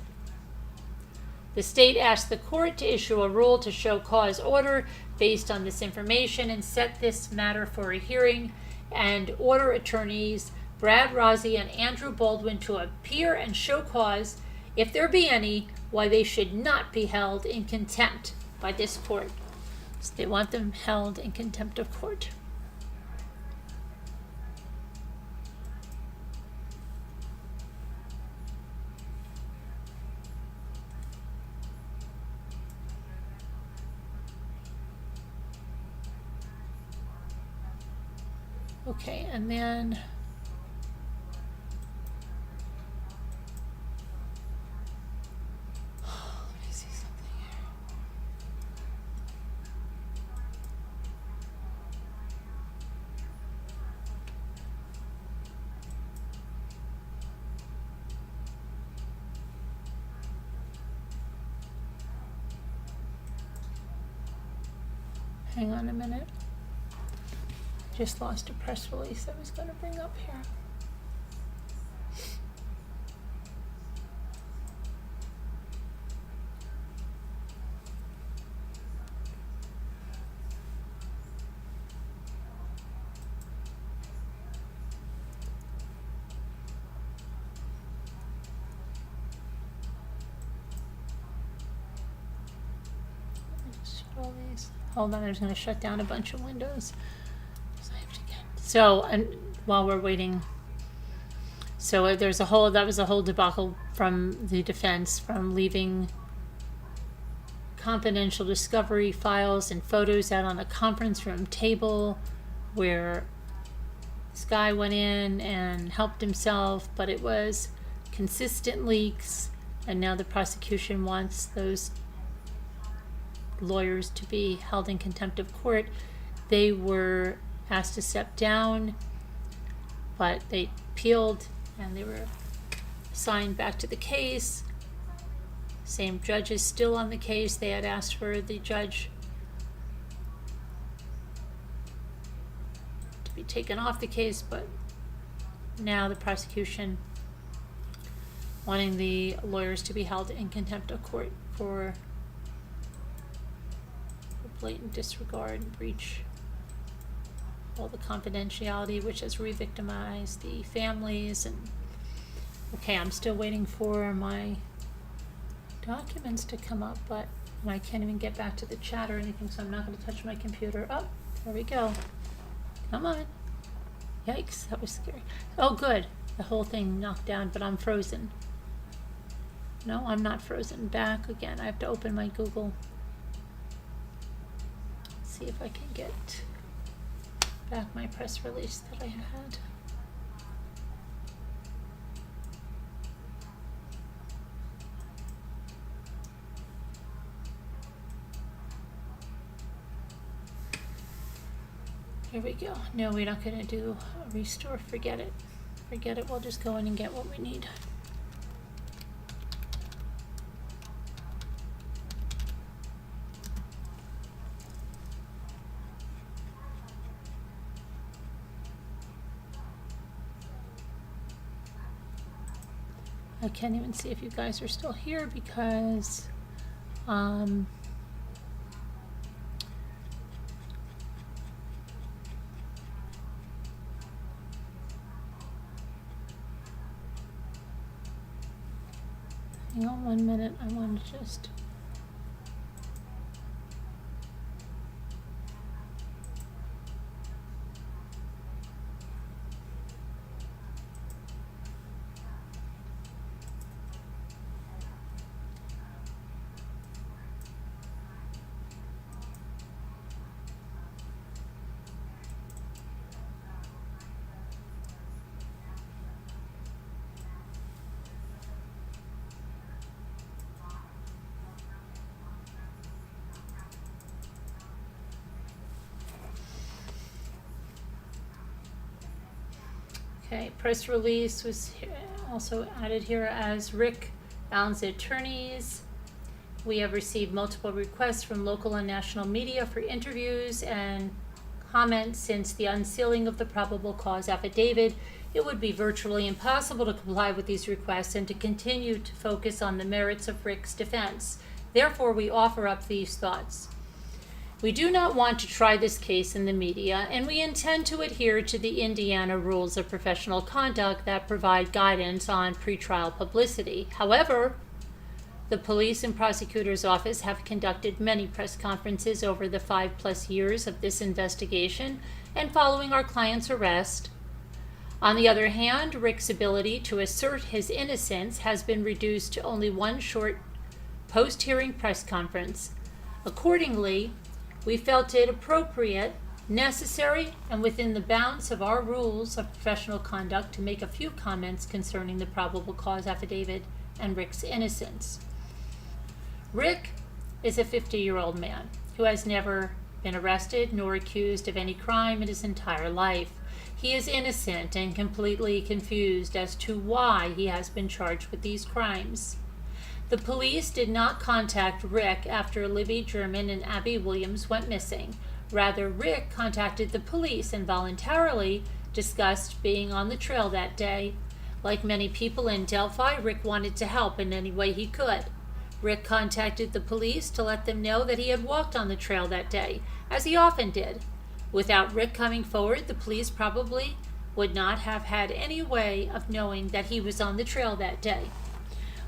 The state asked the court to issue a rule to show cause order based on this information and set this matter for a hearing and order attorneys Brad Rossi and Andrew Baldwin to appear and show cause, if there be any, why they should not be held in contempt by this court. So they want them held in contempt of court. Okay, and then let me see something here. Hang on a minute. Just lost a press release I was going to bring up here. Hold on, I'm just going to shut down a bunch of windows. So, and while we're waiting, so that was a whole debacle from the defense, from leaving confidential discovery files and photos out on a conference room table where this guy went in and helped himself, but it was consistent leaks, and now the prosecution wants those lawyers to be held in contempt of court. They were asked to step down, but they appealed and they were assigned back to the case. Same judge is still on the case. They had asked for the judge to be taken off the case, but now the prosecution wanting the lawyers to be held in contempt of court for blatant disregard and breach all the confidentiality, which has re-victimized the families. And okay, I'm still waiting for my documents to come up, but I can't even get back to the chat or anything, so I'm not going to touch my computer. Oh, there we go. Come on. Yikes, that was scary. Oh, good. The whole thing knocked down, but I'm frozen. No, I'm not frozen. Back again. I have to open my Google. See if I can get back my press release that I had. Here we go. No, we're not going to do a restore. Forget it. Forget it. We'll just go in and get what we need. I can't even see if you guys are still here because hang on 1 minute, I want to just okay, press release was also added here as Rick Allen's attorneys. We have received multiple requests from local and national media for interviews and comments since the unsealing of the probable cause affidavit. It would be virtually impossible to comply with these requests and to continue to focus on the merits of Rick's defense. Therefore, we offer up these thoughts. We do not want to try this case in the media, and we intend to adhere to the Indiana rules of professional conduct that provide guidance on pretrial publicity. However, the police and prosecutor's office have conducted many press conferences over the 5+ years of this investigation and following our client's arrest. On the other hand, Rick's ability to assert his innocence has been reduced to only one short post-hearing press conference. Accordingly, we felt it appropriate, necessary, and within the bounds of our rules of professional conduct to make a few comments concerning the probable cause affidavit and Rick's innocence. Rick is a 50-year-old man who has never been arrested nor accused of any crime in his entire life. He is innocent and completely confused as to why he has been charged with these crimes. The police did not contact Rick after Libby German and Abby Williams went missing. Rather, Rick contacted the police and voluntarily discussed being on the trail that day. Like many people in Delphi, Rick wanted to help in any way he could. Rick contacted the police to let them know that he had walked on the trail that day, as he often did. Without Rick coming forward, the police probably would not have had any way of knowing that he was on the trail that day.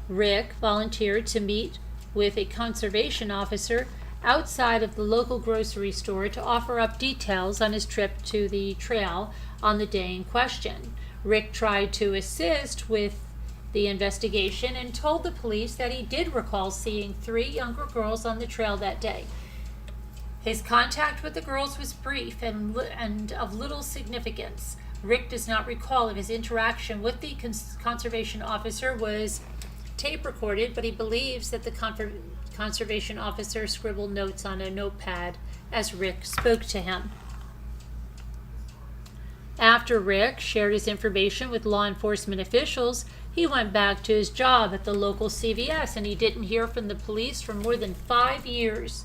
Rick volunteered to meet with a conservation officer outside of the local grocery store to offer up details on his trip to the trail on the day in question. Rick tried to assist with the investigation and told the police that he did recall seeing 3 younger girls on the trail that day. His contact with the girls was brief and of little significance. Rick does not recall if his interaction with the conservation officer was tape recorded, but he believes that the conservation officer scribbled notes on a notepad as Rick spoke to him. After Rick shared his information with law enforcement officials, he went back to his job at the local CVS, and he didn't hear from the police for more than 5 years.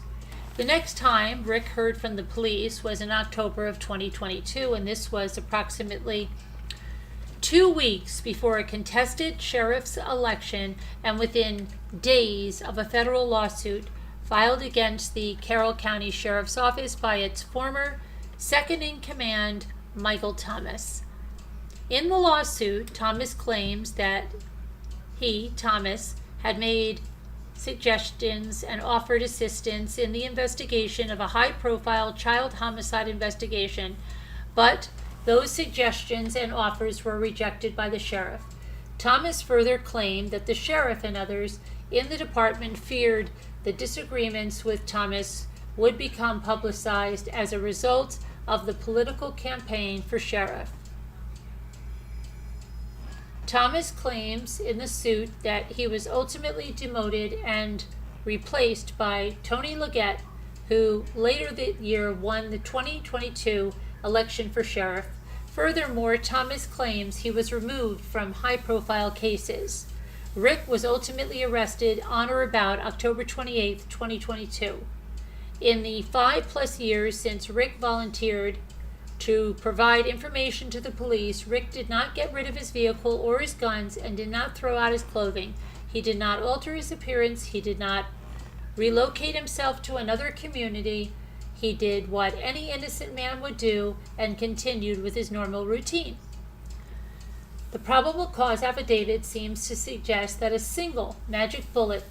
The next time Rick heard from the police was in October of 2022, and this was approximately 2 weeks before a contested sheriff's election and within days of a federal lawsuit filed against the Carroll County Sheriff's Office by its former second-in-command, Michael Thomas. In the lawsuit, Thomas claims that he, Thomas, had made suggestions and offered assistance in the investigation of a high-profile child homicide investigation, but those suggestions and offers were rejected by the sheriff. Thomas further claimed that the sheriff and others in the department feared the disagreements with Thomas would become publicized as a result of the political campaign for sheriff. Thomas claims in the suit that he was ultimately demoted and replaced by Tony Leggett, who later that year won the 2022 election for sheriff. Furthermore, Thomas claims he was removed from high-profile cases. Rick was ultimately arrested on or about October 28, 2022. In the 5+ years since Rick volunteered to provide information to the police, Rick did not get rid of his vehicle or his guns and did not throw out his clothing. He did not alter his appearance. He did not relocate himself to another community. He did what any innocent man would do and continued with his normal routine. The probable cause affidavit seems to suggest that a single magic bullet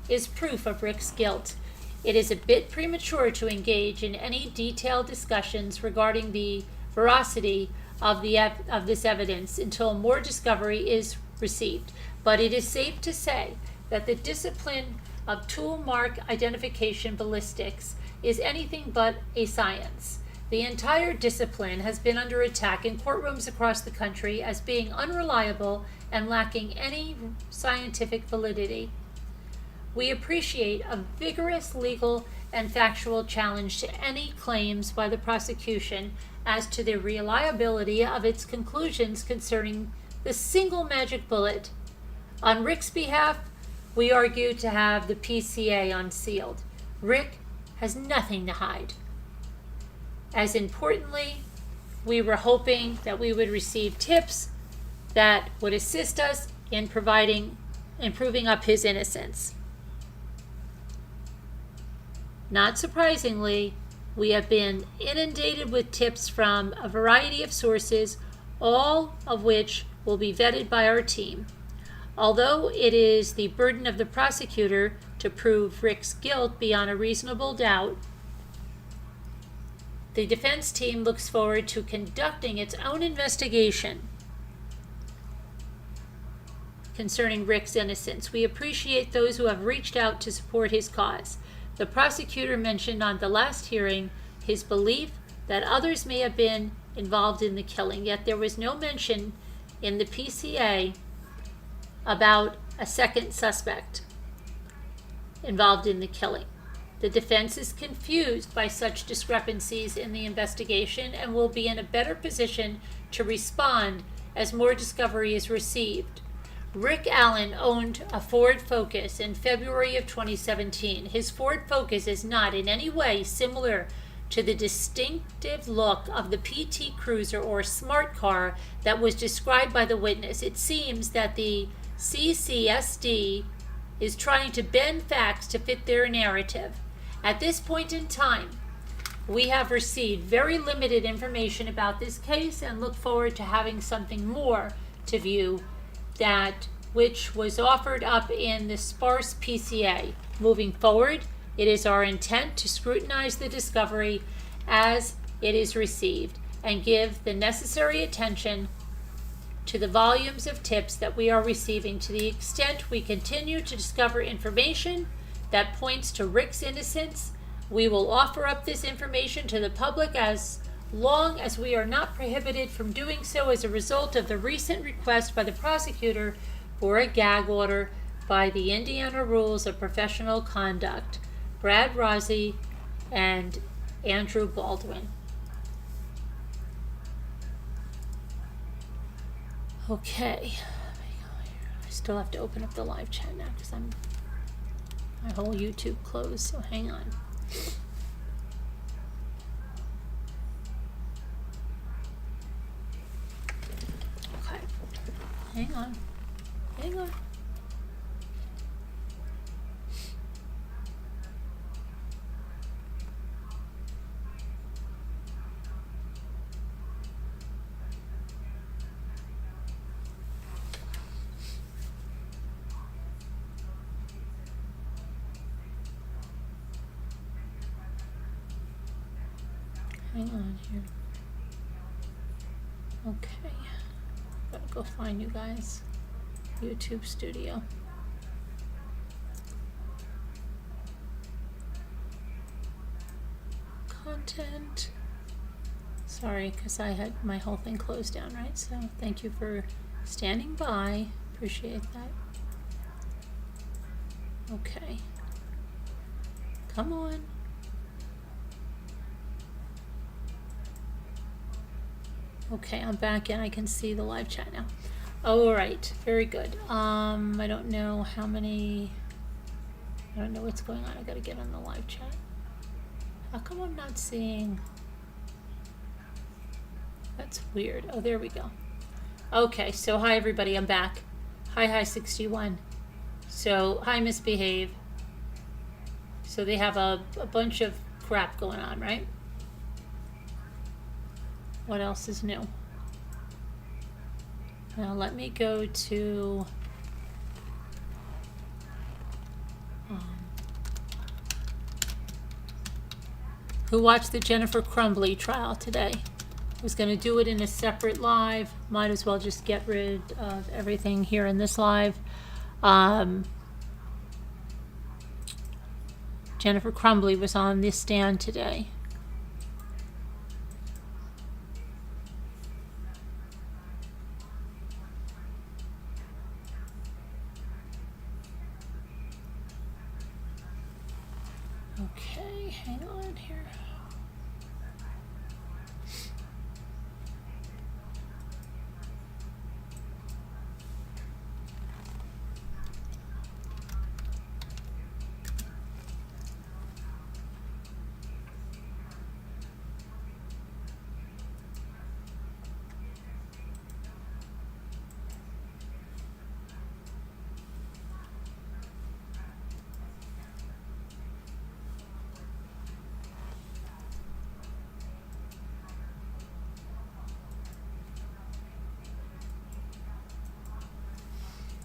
is proof of Rick's guilt. It is a bit premature to engage in any detailed discussions regarding the veracity of this evidence until more discovery is received, but it is safe to say that the discipline of tool mark identification ballistics is anything but a science. The entire discipline has been under attack in courtrooms across the country as being unreliable and lacking any scientific validity. We appreciate a vigorous legal and factual challenge to any claims by the prosecution as to the reliability of its conclusions concerning the single magic bullet. On Rick's behalf, we argue to have the PCA unsealed. Rick has nothing to hide. As importantly, we were hoping that we would receive tips that would assist us in proving up his innocence. Not surprisingly, we have been inundated with tips from a variety of sources, all of which will be vetted by our team. Although it is the burden of the prosecutor to prove Rick's guilt beyond a reasonable doubt, the defense team looks forward to conducting its own investigation concerning Rick's innocence. We appreciate those who have reached out to support his cause. The prosecutor mentioned on the last hearing his belief that others may have been involved in the killing, yet there was no mention in the PCA about a second suspect involved in the killing. The defense is confused by such discrepancies in the investigation and will be in a better position to respond as more discovery is received. Rick Allen owned a Ford Focus in February of 2017. His Ford Focus is not in any way similar to the distinctive look of the PT Cruiser or smart car that was described by the witness. It seems that the CCSD is trying to bend facts to fit their narrative. At this point in time, we have received very limited information about this case and look forward to having something more to view, that which was offered up in the sparse PCA. Moving forward, it is our intent to scrutinize the discovery as it is received and give the necessary attention to the volumes of tips that we are receiving. To the extent we continue to discover information that points to Rick's innocence, we will offer up this information to the public as long as we are not prohibited from doing so as a result of the recent request by the prosecutor for a gag order by the Indiana Rules of Professional Conduct. Brad Rossi and Andrew Baldwin. Okay, I still have to open up the live chat now because my whole YouTube closed, so hang on. Okay, hang on. Hang on here. Okay. Gotta go find you guys. YouTube Studio. Content. Sorry, because I had my whole thing closed down, right? So thank you for standing by. Appreciate that. Okay. Come on. Okay, I'm back in. I can see the live chat now. All right, very good. I don't know how many. I don't know what's going on. I gotta get on the live chat. How come I'm not seeing? That's weird. Oh, there we go. Okay, so hi everybody. I'm back. Hi 61. So hi Misbehave. So they have a bunch of crap going on, right? What else is new? Now let me go to who watched the Jennifer Crumbley trial today. I was going to do it in a separate live. Might as well just get rid of everything here in this live. Jennifer Crumbley was on this stand today. Okay, hang on here.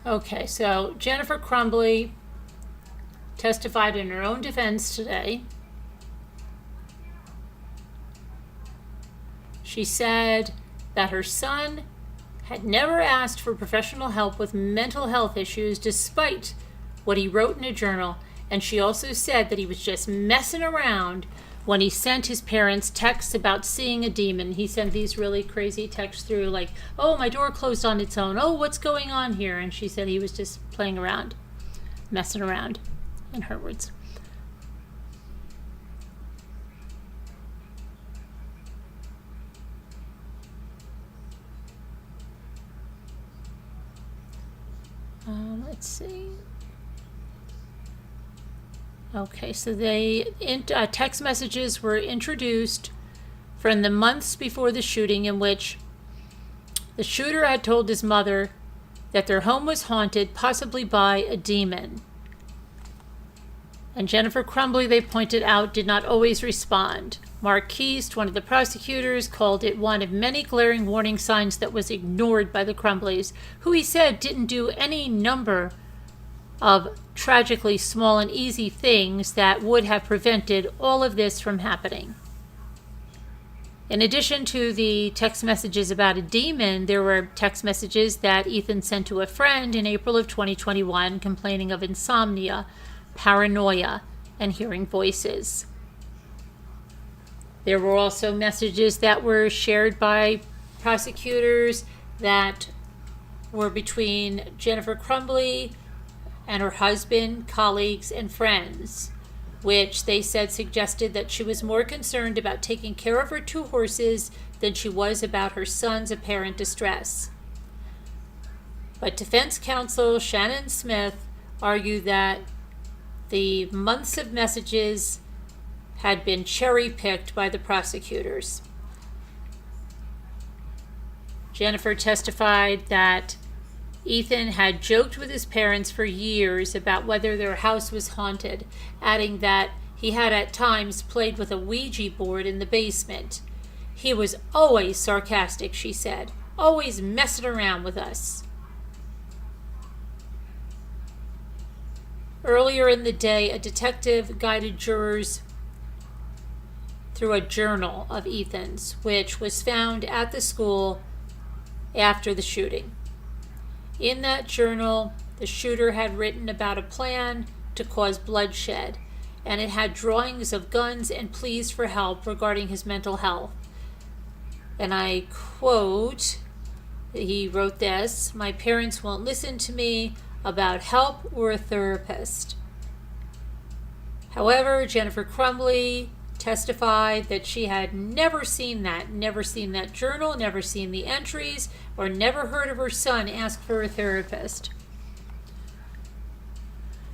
Okay, so Jennifer Crumbley testified in her own defense today. She said that her son had never asked for professional help with mental health issues despite what he wrote in a journal, and she also said that he was just messing around when he sent his parents texts about seeing a demon. He sent these really crazy texts through like, oh, my door closed on its own. Oh, what's going on here? And she said he was just playing around, messing around, in her words. Let's see. Okay, so text messages were introduced from the months before the shooting in which the shooter had told his mother that their home was haunted, possibly by a demon. And Jennifer Crumbley, they pointed out, did not always respond. Mark Keast, one of the prosecutors, called it one of many glaring warning signs that was ignored by the Crumbleys, who he said didn't do any number of tragically small and easy things that would have prevented all of this from happening. In addition to the text messages about a demon, there were text messages that Ethan sent to a friend in April of 2021 complaining of insomnia, paranoia, and hearing voices. There were also messages that were shared by prosecutors that were between Jennifer Crumbley and her husband, colleagues, and friends, which they said suggested that she was more concerned about taking care of her 2 horses than she was about her son's apparent distress. But defense counsel Shannon Smith argued that the months of messages had been cherry-picked by the prosecutors. Jennifer testified that Ethan had joked with his parents for years about whether their house was haunted, adding that he had at times played with a Ouija board in the basement. He was always sarcastic, she said, always messing around with us. Earlier in the day, a detective guided jurors through a journal of Ethan's, which was found at the school after the shooting. In that journal, the shooter had written about a plan to cause bloodshed, and it had drawings of guns and pleas for help regarding his mental health. And I quote, he wrote this, "My parents won't listen to me about help or a therapist." However, Jennifer Crumbley testified that she had never seen that journal, never seen the entries, or never heard of her son ask for a therapist.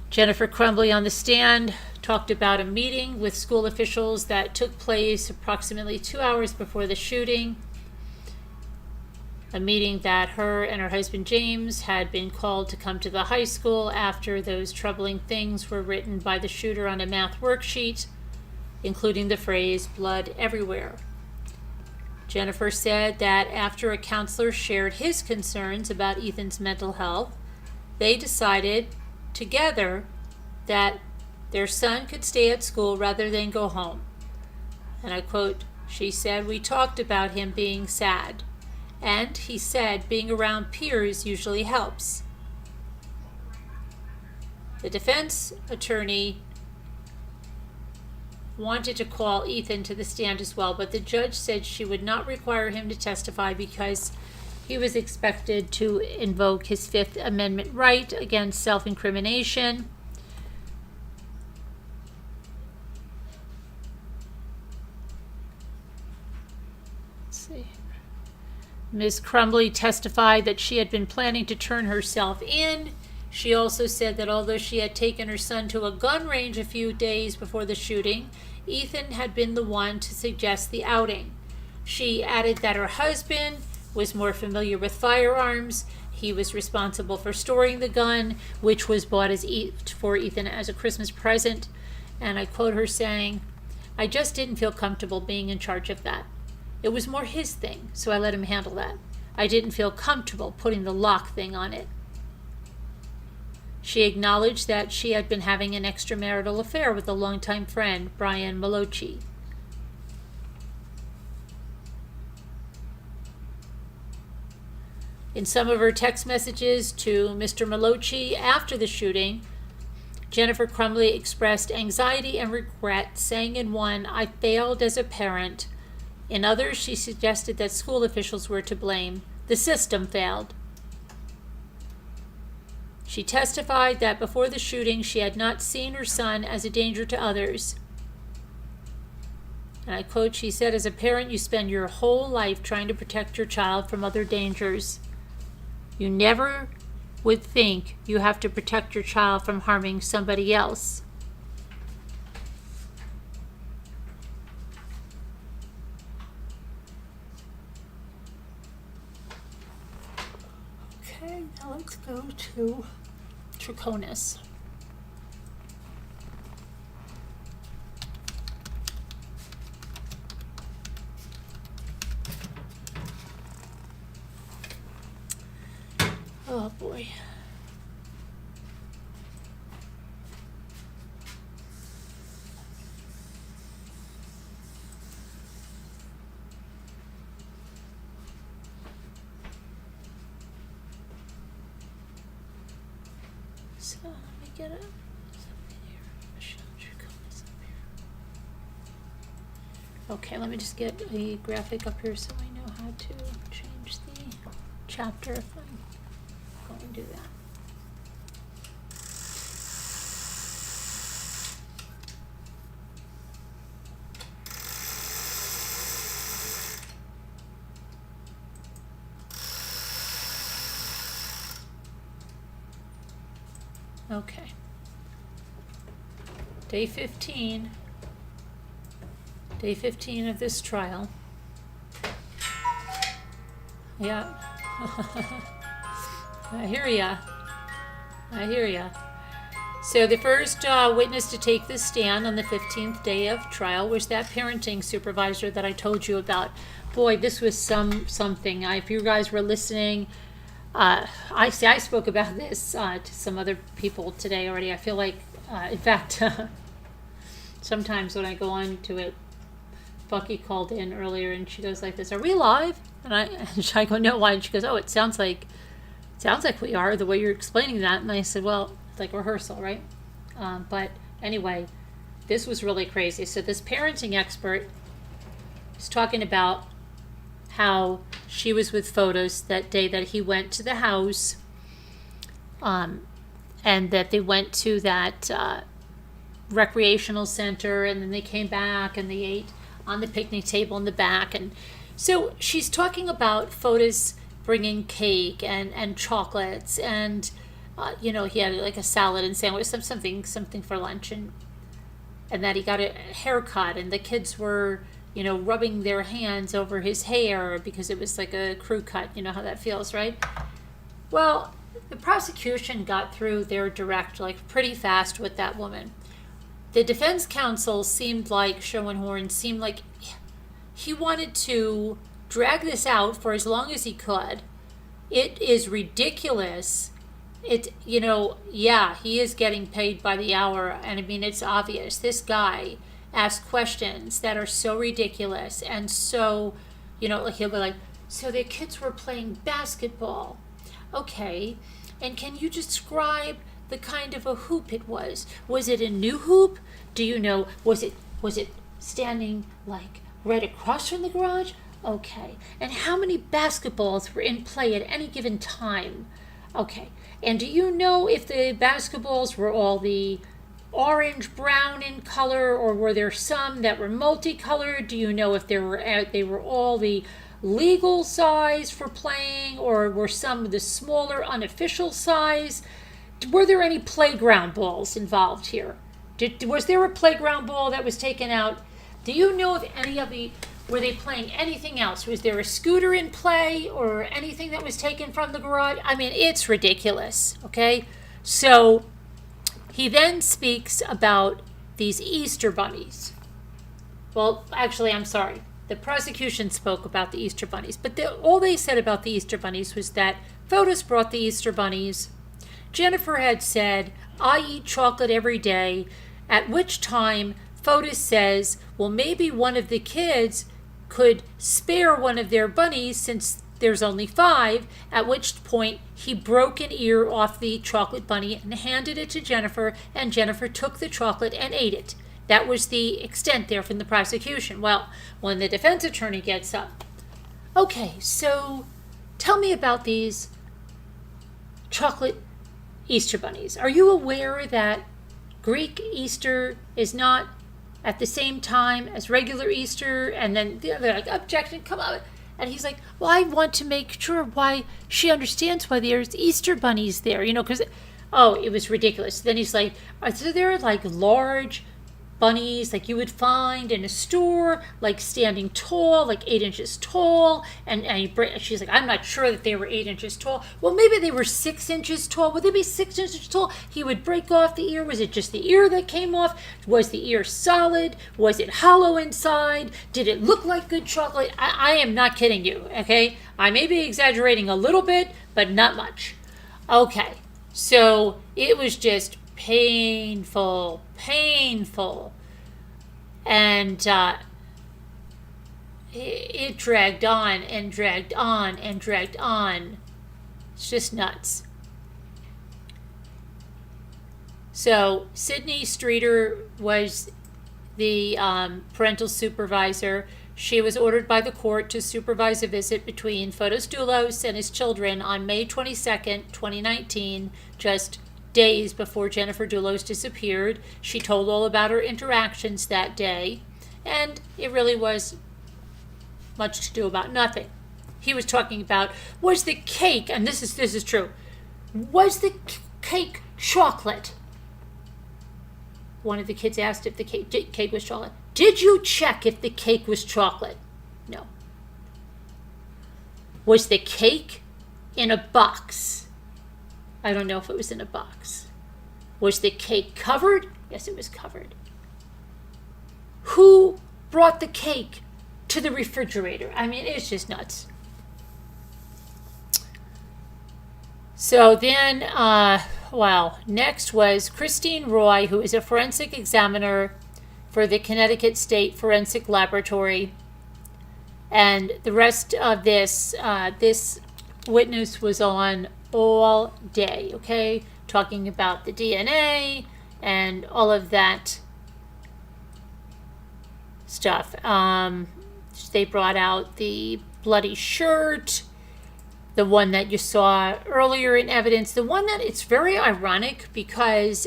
Jennifer Crumbley on the stand talked about a meeting with school officials that took place approximately 2 hours before the shooting, a meeting that her and her husband James had been called to come to the high school after those troubling things were written by the shooter on a math worksheet, including the phrase "blood everywhere." Jennifer said that after a counselor shared his concerns about Ethan's mental health, they decided together that their son could stay at school rather than go home. And I quote, she said, "We talked about him being sad, and he said being around peers usually helps." The defense attorney wanted to call Ethan to the stand as well, but the judge said she would not require him to testify because he was expected to invoke his Fifth Amendment right against self-incrimination. Let's see. Ms. Crumbley testified that she had been planning to turn herself in. She also said that although she had taken her son to a gun range a few days before the shooting, Ethan had been the one to suggest the outing. She added that her husband was more familiar with firearms. He was responsible for storing the gun, which was bought for Ethan as a Christmas present. And I quote her saying, "I just didn't feel comfortable being in charge of that. It was more his thing, so I let him handle that. I didn't feel comfortable putting the lock thing on it." She acknowledged that she had been having an extramarital affair with a longtime friend, Brian Malocci. In some of her text messages to Mr. Malocci after the shooting, Jennifer Crumbley expressed anxiety and regret, saying in one, "I failed as a parent." In others, she suggested that school officials were to blame. The system failed. She testified that before the shooting, she had not seen her son as a danger to others. And I quote, she said, "As a parent, you spend your whole life trying to protect your child from other dangers. You never would think you have to protect your child from harming somebody else." let's go to trichonis. Oh boy. So let me get it. Okay, let me just get a graphic up here so I know how to change the chapter if I'm going to do that. Okay. Day 15. Day 15 of this trial. Yeah. I hear ya. I hear ya. So the first witness to take the stand on the 15th day of trial was that parenting supervisor that I told you about. Boy, this was something. If you guys were listening, I spoke about this to some other people today already. I feel like, in fact, sometimes when I go on to it, Bucky called in earlier and she goes like this, "Are we live?" And I go, "No, why?" And she goes, "Oh, it sounds like we are, the way you're explaining that." And I said, "Well, it's like rehearsal, right?" But anyway, this was really crazy. So this parenting expert is talking about how she was with photos that day that he went to the house, and that they went to that recreational center, and then they came back and they ate on the picnic table in the back. And so she's talking about photos bringing cake and chocolates, and he had like a salad and sandwich, something for lunch, and that he got a haircut, and the kids were rubbing their hands over his hair because it was like a crew cut. You know how that feels, right? Well, the prosecution got through their direct like pretty fast with that woman. The defense counsel seemed like he wanted to drag this out for as long as he could. It is ridiculous. He is getting paid by the hour, and I mean, it's obvious. This guy asks questions that are so ridiculous, and so, like he'll be like, "So the kids were playing basketball. Okay, and can you describe the kind of a hoop it was? Was it a new hoop? Do you know, was it standing like right across from the garage? Okay. And how many basketballs were in play at any given time? Okay. And do you know if the basketballs were all the orange brown in color, or were there some that were multicolored? Do you know if they were all the legal size for playing, or were some of the smaller unofficial size? Were there any playground balls involved here? Was there a playground ball that was taken out? Do you know if were they playing anything else? Was there a scooter in play or anything that was taken from the garage? I mean, it's ridiculous, okay? So he then speaks about these Easter bunnies. Well, actually, I'm sorry. The prosecution spoke about the Easter bunnies, but all they said about the Easter bunnies was that Fotis brought the Easter bunnies. Jennifer had said, "I eat chocolate every day," at which time Fotis says, well, maybe one of the kids could spare one of their bunnies since there's only 5, at which point he broke an ear off the chocolate bunny and handed it to Jennifer, and Jennifer took the chocolate and ate it. That was the extent there from the prosecution. Well, when the defense attorney gets up, "Okay, so tell me about these chocolate Easter bunnies. Are you aware that Greek Easter is not at the same time as regular Easter?" And then they're like, "Objection, come on." And he's like, "Well, I want to make sure why she understands why there's Easter bunnies there, because, it was ridiculous." Then he's like, "So they're like large bunnies like you would find in a store, like standing tall, like 8 inches tall. And she's like, I'm not sure that they were 8 inches tall. Well, maybe they were 6 inches tall. Would they be 6 inches tall? He would break off the ear. Was it just the ear that came off? Was the ear solid? Was it hollow inside? Did it look like good chocolate? I am not kidding you, okay? I may be exaggerating a little bit, but not much. Okay, so it was just painful. And it dragged on and dragged on and dragged on. It's just nuts. So Sydney Streeter was the parental supervisor. She was ordered by the court to supervise a visit between Fotis Dulos and his children on May 22nd, 2019, just days before Jennifer Dulos disappeared. She told all about her interactions that day, and it really was much to do about nothing. He was talking about, was the cake, and this is true, was the cake chocolate? One of the kids asked if the cake was chocolate. Did you check if the cake was chocolate? No. Was the cake in a box? I don't know if it was in a box. Was the cake covered? Yes, it was covered. Who brought the cake to the refrigerator? I mean, it's just nuts. So then, next was Christine Roy, who is a forensic examiner for the Connecticut State Forensic Laboratory. And the rest of this witness was on all day, okay? Talking about the DNA and all of that stuff. They brought out the bloody shirt, the one that you saw earlier in evidence, the one that it's very ironic because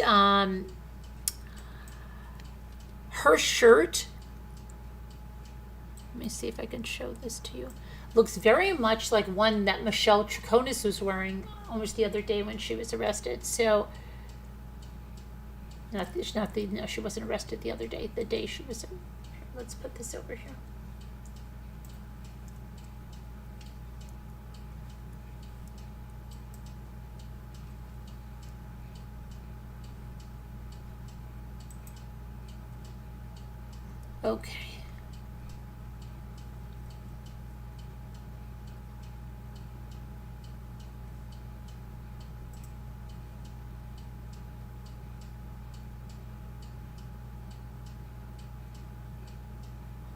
her shirt, let me see if I can show this to you, looks very much like one that Michelle Troconis was wearing almost the other day when she was arrested. So, she wasn't arrested the other day, the day she was, let's put this over here. Okay.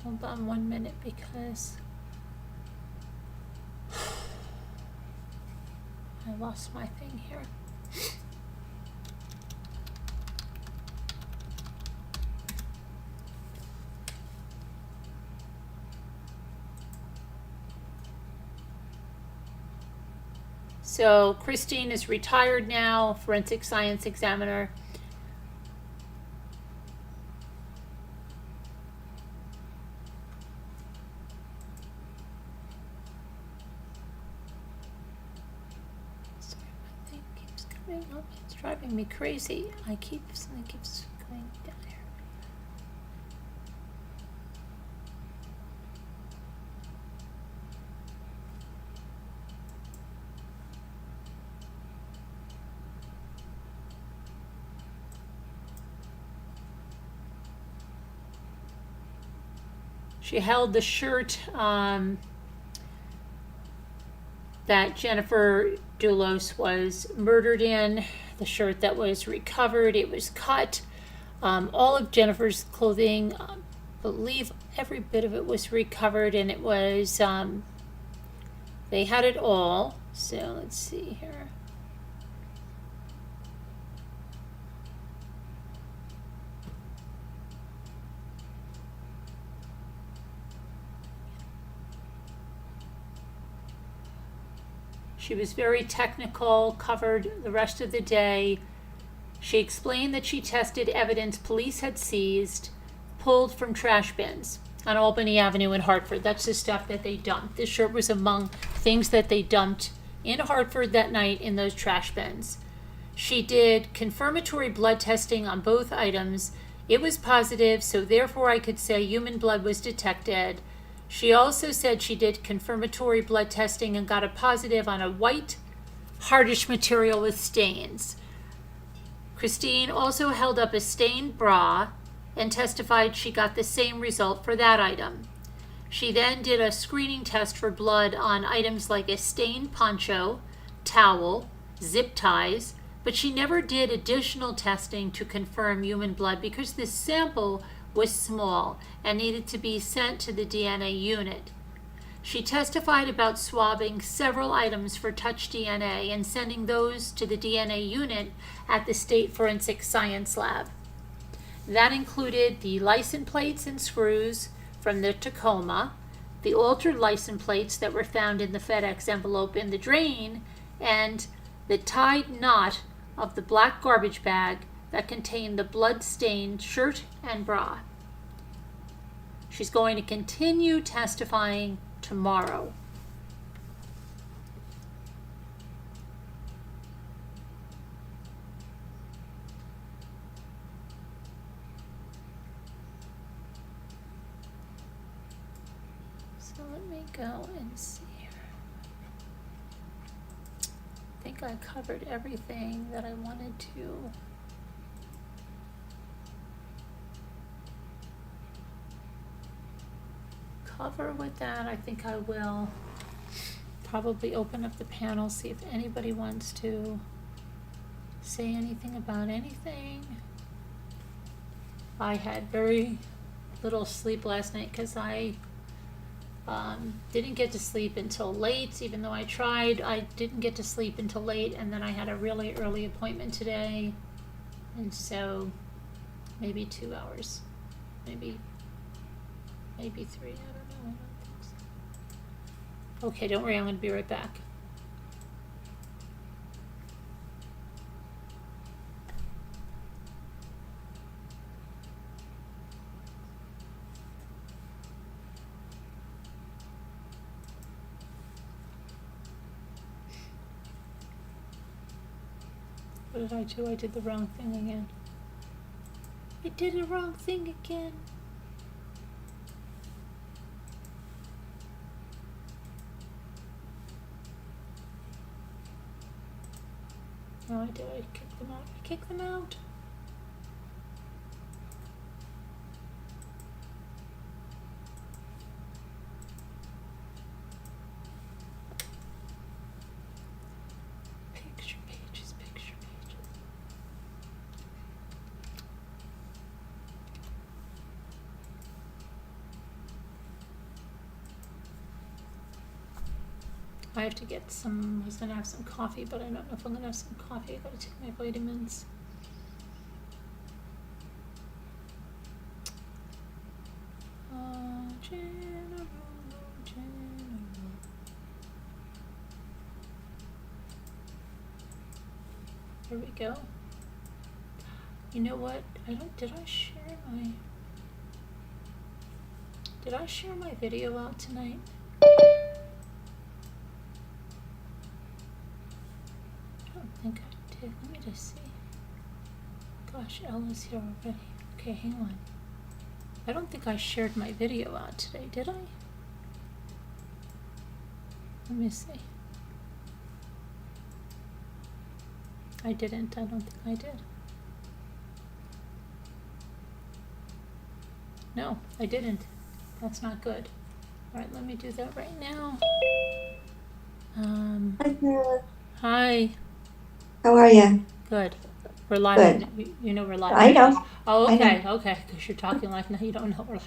Hold on 1 minute because I lost my thing here. So Christine is retired now, forensic science examiner. Sorry, my thing keeps coming up. It's driving me crazy. Something keeps going down here. She held the shirt that Jennifer Dulos was murdered in, the shirt that was recovered. It was cut. All of Jennifer's clothing, I believe every bit of it was recovered, and it was, they had it all. So let's see here. She was very technical, covered the rest of the day. She explained that she tested evidence police had seized, pulled from trash bins on Albany Avenue in Hartford. That's the stuff that they dumped. This shirt was among things that they dumped in Hartford that night in those trash bins. She did confirmatory blood testing on both items It was positive, so therefore I could say human blood was detected. She also said she did confirmatory blood testing and got a positive on a white, hardish material with stains. Christine also held up a stained bra and testified she got the same result for that item. She then did a screening test for blood on items like a stained poncho, towel, zip ties, but she never did additional testing to confirm human blood because this sample was small and needed to be sent to the DNA unit. She testified about swabbing several items for touch DNA and sending those to the DNA unit at the State Forensic Science Lab. That included the license plates and screws from the Tacoma, the altered license plates that were found in the FedEx envelope in the drain, and the tied knot of the black garbage bag that contained the blood-stained shirt and bra. She's going to continue testifying tomorrow. So let me go and see. I think I covered everything that I wanted to. Cover with that. I think I will probably open up the panel, see if anybody wants to say anything about anything. I had very little sleep last night because I didn't get to sleep until late. Even though I tried, I didn't get to sleep until late, and then I had a really early appointment today, and so maybe 2 hours, maybe 3. I don't know. I don't think so. Okay, don't worry. I'm going to be right back. What did I do? I did the wrong thing again. I did the wrong thing again. No, I did. I kicked them out. I kicked them out. Picture pages, picture pages. I have to get some, I was going to have some coffee, but I don't know if I'm going to have some coffee. I got to take my vitamins. General. Here we go. You know what? Did I share my video out tonight? I think I did. Let me just see. Gosh, Ella's here already. Okay, hang on. I don't think I shared my video out today, did I? Let me see. I didn't. I don't think I did. No, I didn't. That's not good. All right, let me do that right now. Hi, Sarah. Hi. How are you? Good. We're live. Good. You know we're live. I know. Oh, I okay, know. okay. Because you're talking like now you don't know we're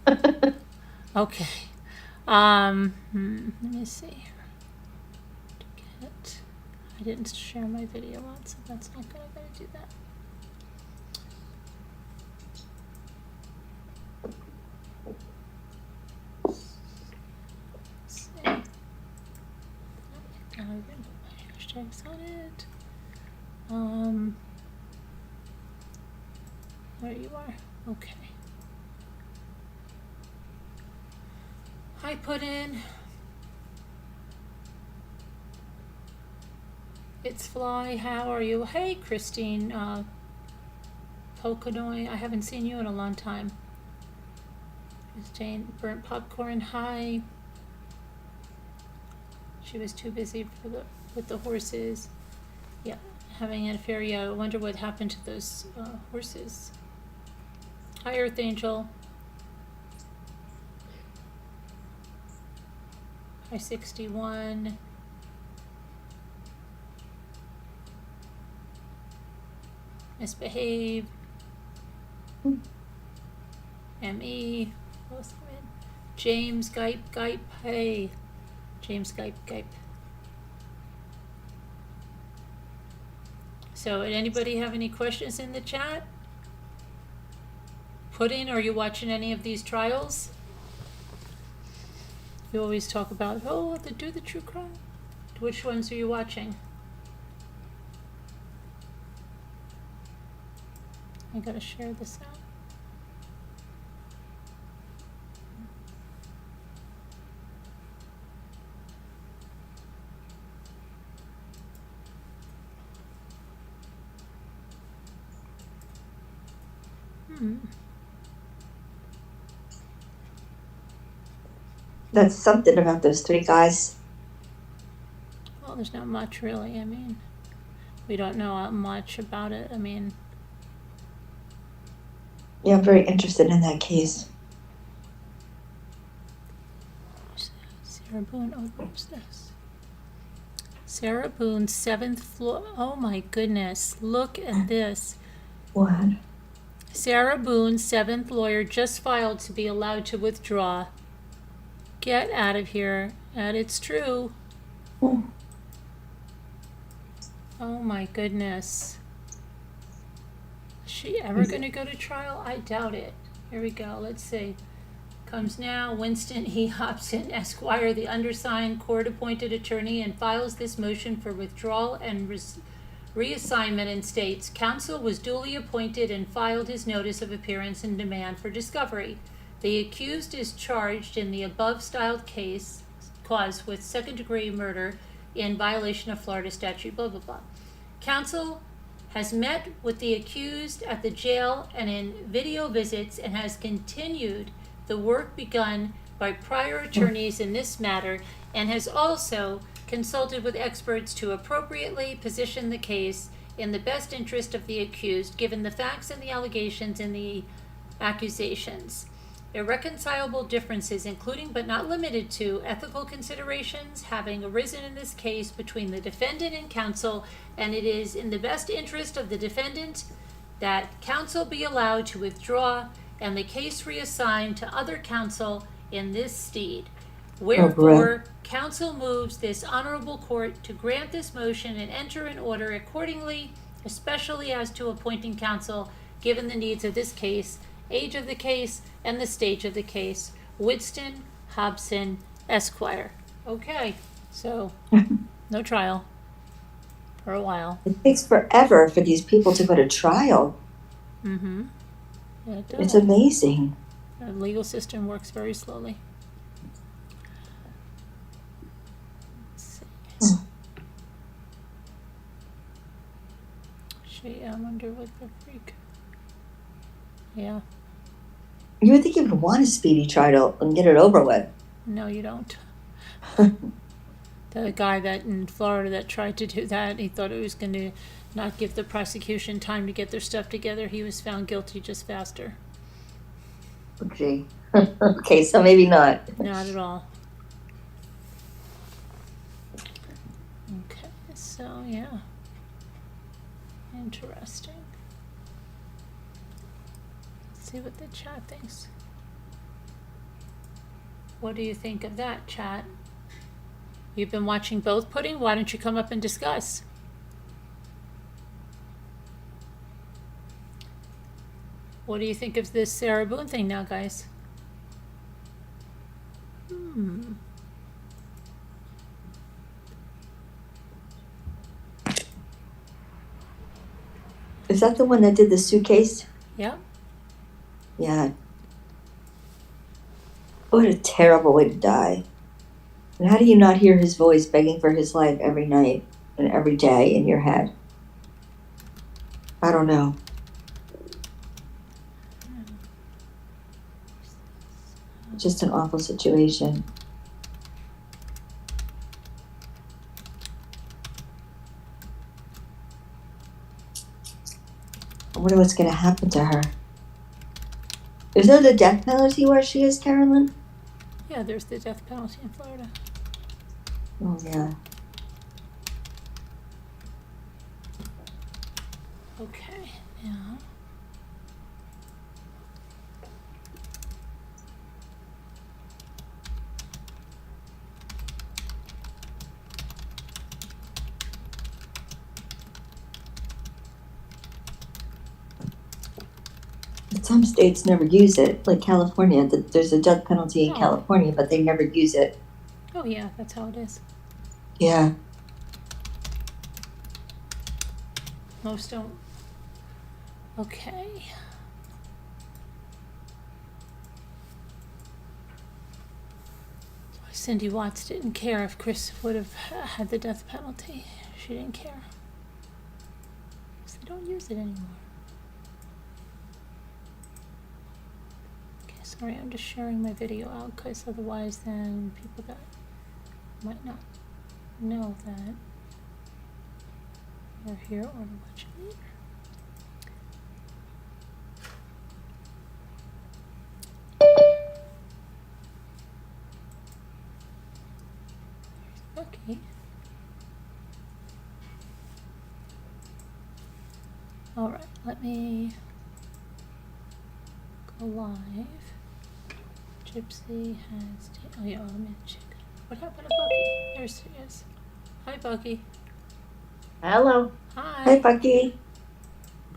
live. Okay. Let me see. I didn't share my video out, so that's not good. I gotta do that. Let's see. Now I'm gonna put my hashtags on it. There you are. Okay. I put in. It's Fly. How are you? Hey, Christine. Coconut, I haven't seen you in a long time. Miss Jane, burnt popcorn, hi. She was too busy with the horses. Yeah, having an affair. Yeah, I wonder what happened to those horses. Hi, Earth Angel. Hi, 61. Misbehave. M.E. James Gipe. Hey. James Gipe. So, did anybody have any questions in the chat? Pudding, are you watching any of these trials? You always talk about, do the true crime. Which ones are you watching? I gotta share this out. That's something about those three guys. Well, there's not much really. I mean, we don't know much about it. I mean, Yeah, I'm very interested in that case. Sarah Boone, what's this? Sarah Boone, 7th floor. Oh my goodness, look at this. What? Sarah Boone, 7th lawyer, just filed to be allowed to withdraw. Get out of here. And it's true. Oh my goodness. Is she ever going to go to trial? I doubt it. Here we go. Let's see. Comes now. Winston E. Hobson, Esquire, the undersigned court-appointed attorney, and files this motion for withdrawal and reassignment and states, counsel was duly appointed and filed his notice of appearance and demand for discovery. The accused is charged in the above-styled cause with second-degree murder in violation of Florida statute, blah, blah, blah. Counsel has met with the accused at the jail and in video visits and has continued the work begun by prior attorneys in this matter and has also consulted with experts to appropriately position the case in the best interest of the accused, given the facts and the allegations in the accusations. Irreconcilable differences, including but not limited to ethical considerations, having arisen in this case between the defendant and counsel, and it is in the best interest of the defendant that counsel be allowed to withdraw and the case reassigned to other counsel in this stead. Wherefore, counsel moves this honorable court to grant this motion and enter an order accordingly, especially as to appointing counsel, given the needs of this case, age of the case, and the stage of the case. Winston Hobson, Esquire. Okay, so no trial for a while. It takes forever for these people to go to trial. Mm-hmm. Yeah, it does. It's amazing. The legal system works very slowly. I wonder what the freak. Yeah. You would think you would want a speedy trial and get it over with. No, you don't. The guy that in Florida that tried to do that, he thought it was going to not give the prosecution time to get their stuff together. He was found guilty just faster. Okay. Okay, so maybe not. Not at all. Okay, so yeah. Interesting. Let's see what the chat thinks. What do you think of that, chat? You've been watching both Pudding? Why don't you come up and discuss? What do you think of this Sarah Boone thing now, guys? Is that the one that did the suitcase? Yeah. Yeah. What a terrible way to die. And how do you not hear his voice begging for his life every night and every day in your head? I don't know. Just an awful situation. I wonder what's going to happen to her. Is there the death penalty where she is, Carolyn? Yeah, there's the death penalty in Florida. Oh, yeah. Okay, now. But some states never use it, like California. There's a death penalty in Oh. California, but they never use it. Oh yeah, that's how it is. Yeah. Most don't. Okay. Cindy Watts didn't care if Chris would have had the death penalty. She didn't care. Because they don't use it anymore. Okay, sorry, I'm just sharing my video out because otherwise then people that might not know that we're here or to watch it later. Okay. All right, let me go live. Gypsy has. Oh yeah, let me check. What happened to Bucky? There she is. Hi, Bucky. Hello. Hi. Hi, Bucky.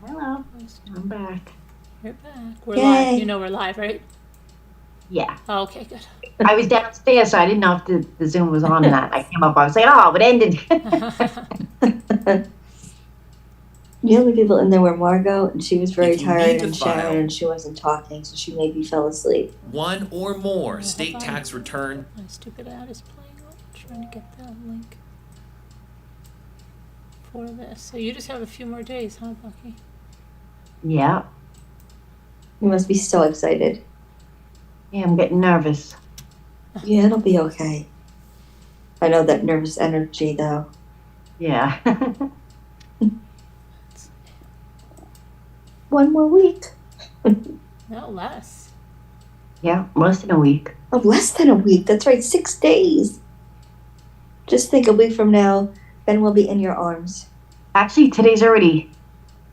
Hello. I'm back. You're back. We're Yay. live. You know we're live, right? Yeah. Oh, okay, good. I was downstairs, so I didn't know if the Zoom was on or not. I came up, I was like, oh, it ended. The only people in there were Margot, and she was very If you tired, need to and file- Sharon, and she wasn't talking, so she maybe fell asleep. One or more Oh, state hold on. tax return. My stupid ad is playing. I'm trying to get that link for this. So you just have a few more days, huh, Bucky? Yeah. You must be so excited. Yeah, I'm getting nervous. Yeah, it'll be okay. I know that nervous energy, though. Yeah. One more week. No, less. Yeah, less than a week. Oh, less than a week. That's right, 6 days. Just think, a week from now, Ben will be in your arms. Actually, today's already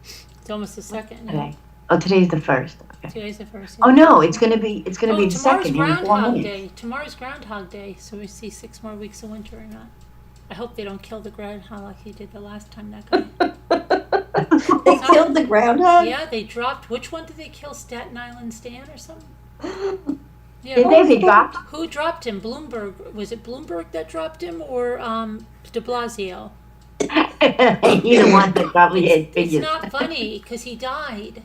It's almost the second. Yeah. today. Oh, today's the first. Okay. Today's the first. Oh no, it's gonna be the tomorrow's second in 4 Groundhog minutes. Day. Tomorrow's Groundhog Day, so we see 6 more weeks of winter or not. I hope they don't kill the groundhog like he did the last time that guy. They killed the groundhog? Yeah, they dropped. Which one did they kill? Staten Island Stan or something? Yeah. Did they dropped? Who dropped him? Bloomberg. Was it Bloomberg that dropped him or de Blasio? Either one that probably had It's figures. not funny because he died.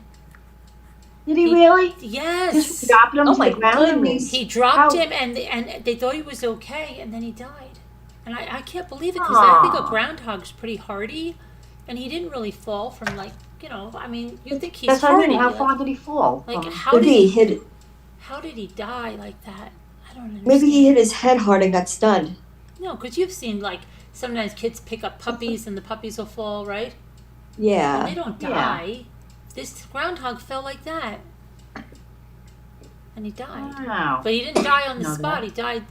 Did he really? Yes. Just dropped him Oh to my the ground? goodness. He dropped How- him and they thought he was okay and then he died. And I can't believe it because I think a Aw. groundhog's pretty hardy and he didn't really fall from I mean, you think he's That's what I hardy. mean. How like- far did he fall? Like, from? how Maybe did he die like that? I don't understand. maybe he hit his head hard and got stunned. No, because you've seen sometimes kids pick up puppies and the puppies will fall, right? And Yeah. they don't Yeah. die. This groundhog fell like that, and he died. Wow. But he didn't die on the Know spot. that. He died.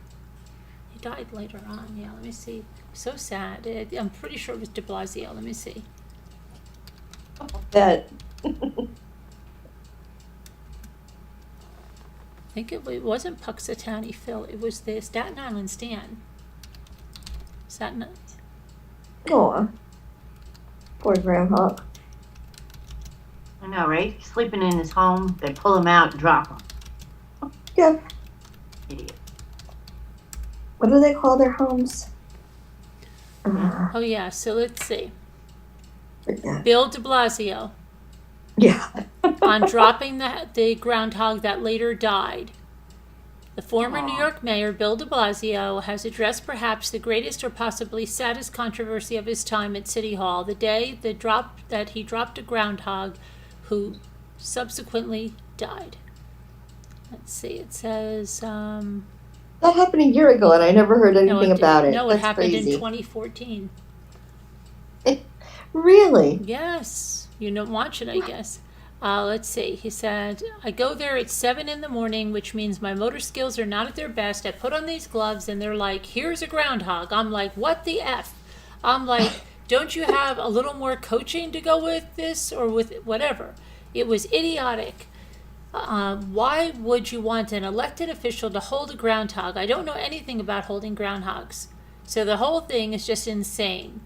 He died later on. Yeah, let me see. So sad. I'm pretty sure it was De Blasio. Let me see. That. I think it wasn't Puxatawny Phil. It was the Staten Island Stan. Staten. Aw. Poor groundhog. I know, right? He's sleeping in his home. They pull him out, drop him. Yeah. Idiot. What do they call their homes? Oh yeah. So let's see. Yeah. Bill De Blasio. Yeah. On dropping the groundhog that later died. The former New Aw. York mayor, Bill de Blasio, has addressed perhaps the greatest or possibly saddest controversy of his time at City Hall, the day that he dropped a groundhog who subsequently died. Let's see, it says, That happened a year ago, and I never heard anything about it. No, it That's happened crazy. in 2014. Really? Yes, you don't watch it, I guess. Let's see. He said, I go there at 7 in the morning, which means my motor skills are not at their best. I put on these gloves and they're like, here's a groundhog. I'm like, what the F? I'm like, don't you have a little more coaching to go with this or with whatever? It was idiotic. Why would you want an elected official to hold a groundhog? I don't know anything about holding groundhogs. So the whole thing is just insane.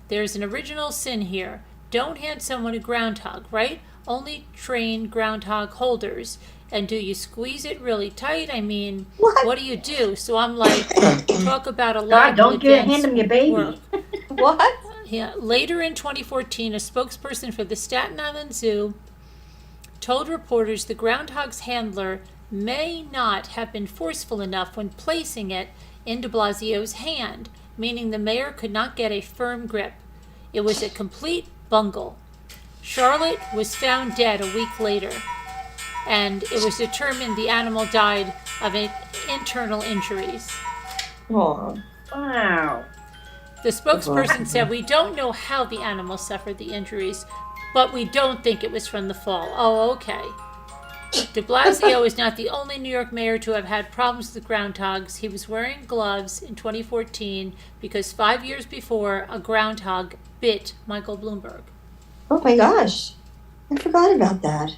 There's an original sin here. Don't hand someone a groundhog, right? Only train groundhog holders. And do you squeeze it really tight? I mean, what do you do? So I'm like, talk about a lack God, of don't you hand him your baby. work. What? Yeah. Later in 2014, a spokesperson for the Staten Island Zoo told reporters the groundhog's handler may not have been forceful enough when placing it in de Blasio's hand, meaning the mayor could not get a firm grip. It was a complete bungle. Charlotte was found dead a week later, and it was determined the animal died of internal injuries. Oh. Wow. The spokesperson said, we don't know how the animal suffered the injuries, but we don't think it was from the fall. Oh, okay. De Blasio is not the only New York mayor to have had problems with groundhogs. He was wearing gloves in 2014 because 5 years before, a groundhog bit Michael Bloomberg. Oh my gosh. I forgot about that.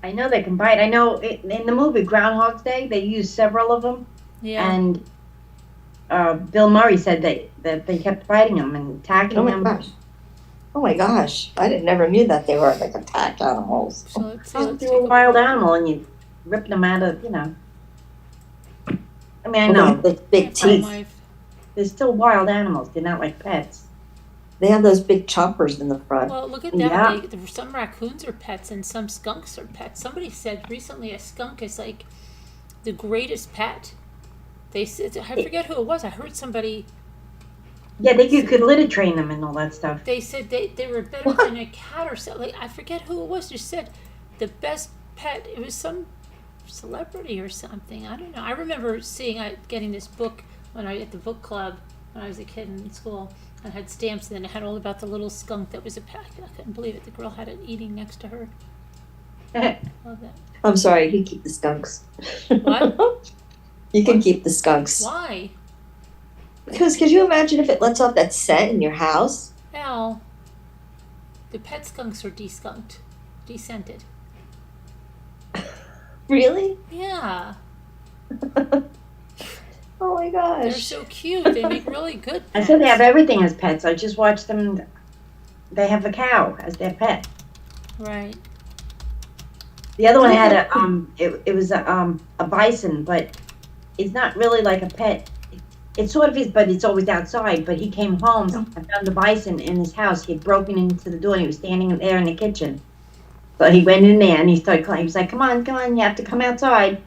I know they can bite. I know in the movie Groundhog's Day, they used several of them. Yeah. And Bill Murray said that they kept biting him and attacking Oh him. my gosh. Oh my gosh. I never knew that they were like attack animals. So let's see. Oh, Let's they were a take wild animal, and you rip them out of, I mean, I They know have those big teeth. they're still wild animals. They're not like pets. They have those big choppers in the front. Well, look at them. Yeah. Some raccoons are pets and some skunks are pets. Somebody said recently a skunk is like the greatest pet. They said, I forget who it was. I heard somebody. Yeah, you could litter train them and all that stuff. They said they were better than a cat or something. Like, I forget who it was. Just said the best pet. It was some celebrity or something. I don't know. I remember getting this book at the book club when I was a kid in school. I had stamps, and then it had all about the little skunk that was a pet. I couldn't believe it. The girl had it eating next to her. Love that. I'm sorry, you keep the skunks. What? You can keep the skunks. Why? Because could you imagine if it lets off that scent in your house? Al, the pet skunks are descented. Really? Yeah. Oh my gosh. They're so cute. They make really good I pets. said they have everything as pets. I just watched them. They have a cow as their pet. Right. The other one had it was a bison, but it's not really like a pet. It sort of is, but it's always outside. But he came home and found the bison in his house. He had broken into the door and he was standing there in the kitchen. So he went in there and he started crying. He was like, come on, you have to come outside.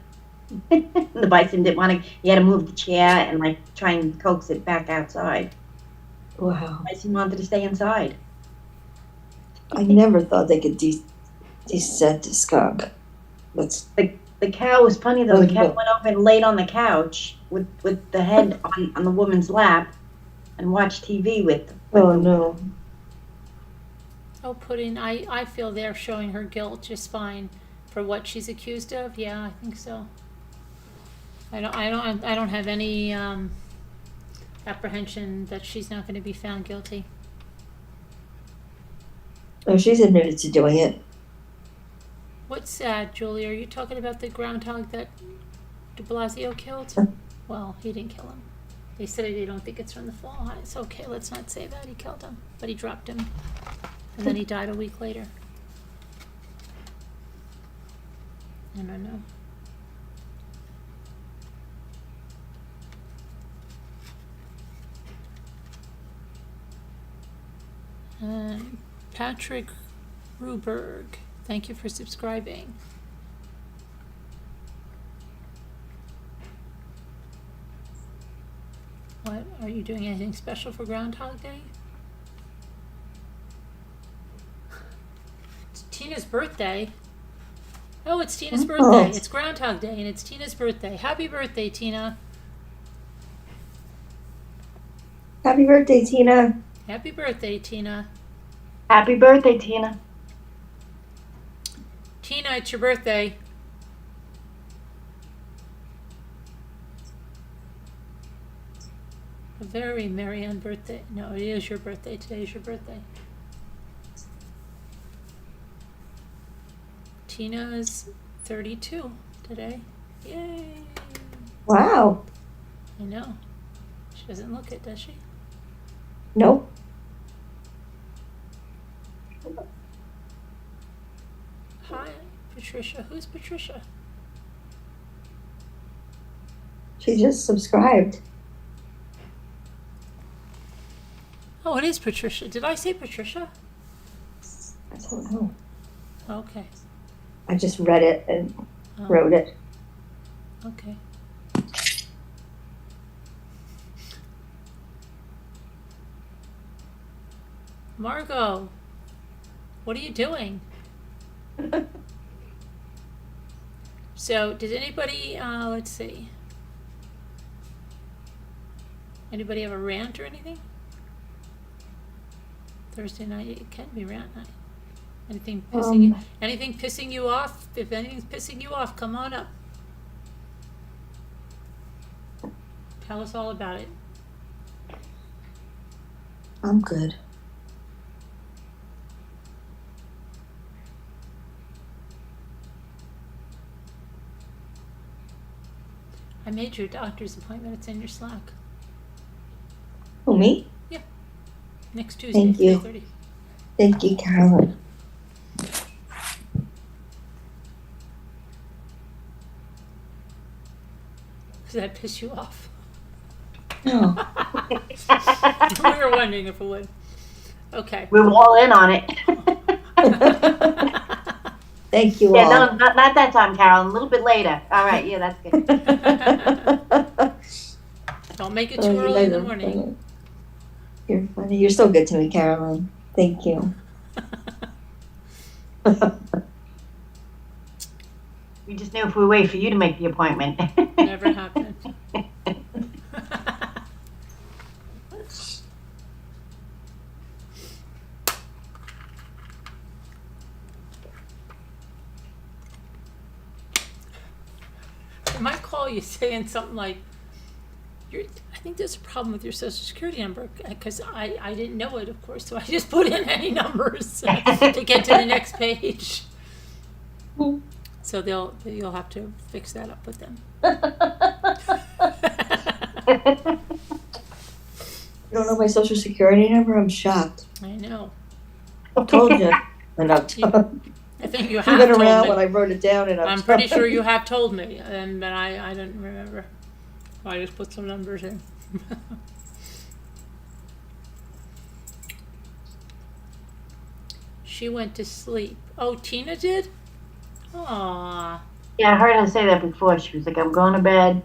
The bison didn't want to. He had to move the chair and like try and coax it back outside. Wow. The bison wanted to stay inside. I never thought they could descent a skunk. That's The cow was funny though. The cow went over and laid on the couch with the head on the woman's lap and watched TV with oh no. Oh, Pudding, I feel they're showing her guilt just fine for what she's accused of. Yeah, I think so. I don't have any apprehension that she's not going to be found guilty. Oh, she's admitted to doing it. What's sad, Julie? Are you talking about the groundhog that de Blasio killed? Well, he didn't kill him. They said they don't think it's from the fall. It's okay, let's not say that. He killed him, but he dropped him. And then he died a week later. I don't know. Patrick Ruberg, thank you for subscribing. What, are you doing anything special for Groundhog Day? Tina's birthday. Oh, it's Tina's Oh. birthday. It's Groundhog Day, and it's Tina's birthday. Happy birthday, Tina. Happy birthday, Tina. Happy birthday, Tina. Happy birthday, Tina. Tina, it's your birthday. A very merry on birthday. No, it is your birthday. Today is your birthday. Tina is 32 today. Yay! Wow. I know. She doesn't look it, does she? Nope. Hi, Patricia. Who's Patricia? She just subscribed. Oh, it is Patricia. Did I say Patricia? I don't know. Okay. I just read it and Oh, wrote it. okay. Margot, what are you doing? So, did anybody, let's see. Anybody have a rant or anything? Thursday night, it can be rant night. Anything pissing you off? If anything's pissing you off, come on up. Tell us all about it. I'm good. I made your doctor's appointment. It's in your Slack. Who, me? Next Tuesday, Thank you. 3:30. Thank you, Carolyn. Does that piss you off? No. We were wondering if it would. Okay. We were all in on it. Thank you Yeah, all. no, not that time, Carol. A little bit later. All right, yeah, that's good. Don't make it Oh, too you early guys in the are morning. funny. You're funny. You're so good to me, Carolyn. Thank you. We just knew if we wait for you to make the appointment. Never happened. They might call you saying something like, I think there's a problem with your social security number, because I didn't know it, of course, so I just put in any numbers to get to the next page. So you'll have to fix that up with them. You don't know my social security number? I'm shocked. I know. I told you. And I'm I think you You've have been told around me. when I wrote it down, and I'm pretty sure you have told me, but I didn't remember. I just put some numbers in. She went to sleep. Oh, Tina did? Aww. Yeah, I heard her say that before. She was like, I'm going to bed.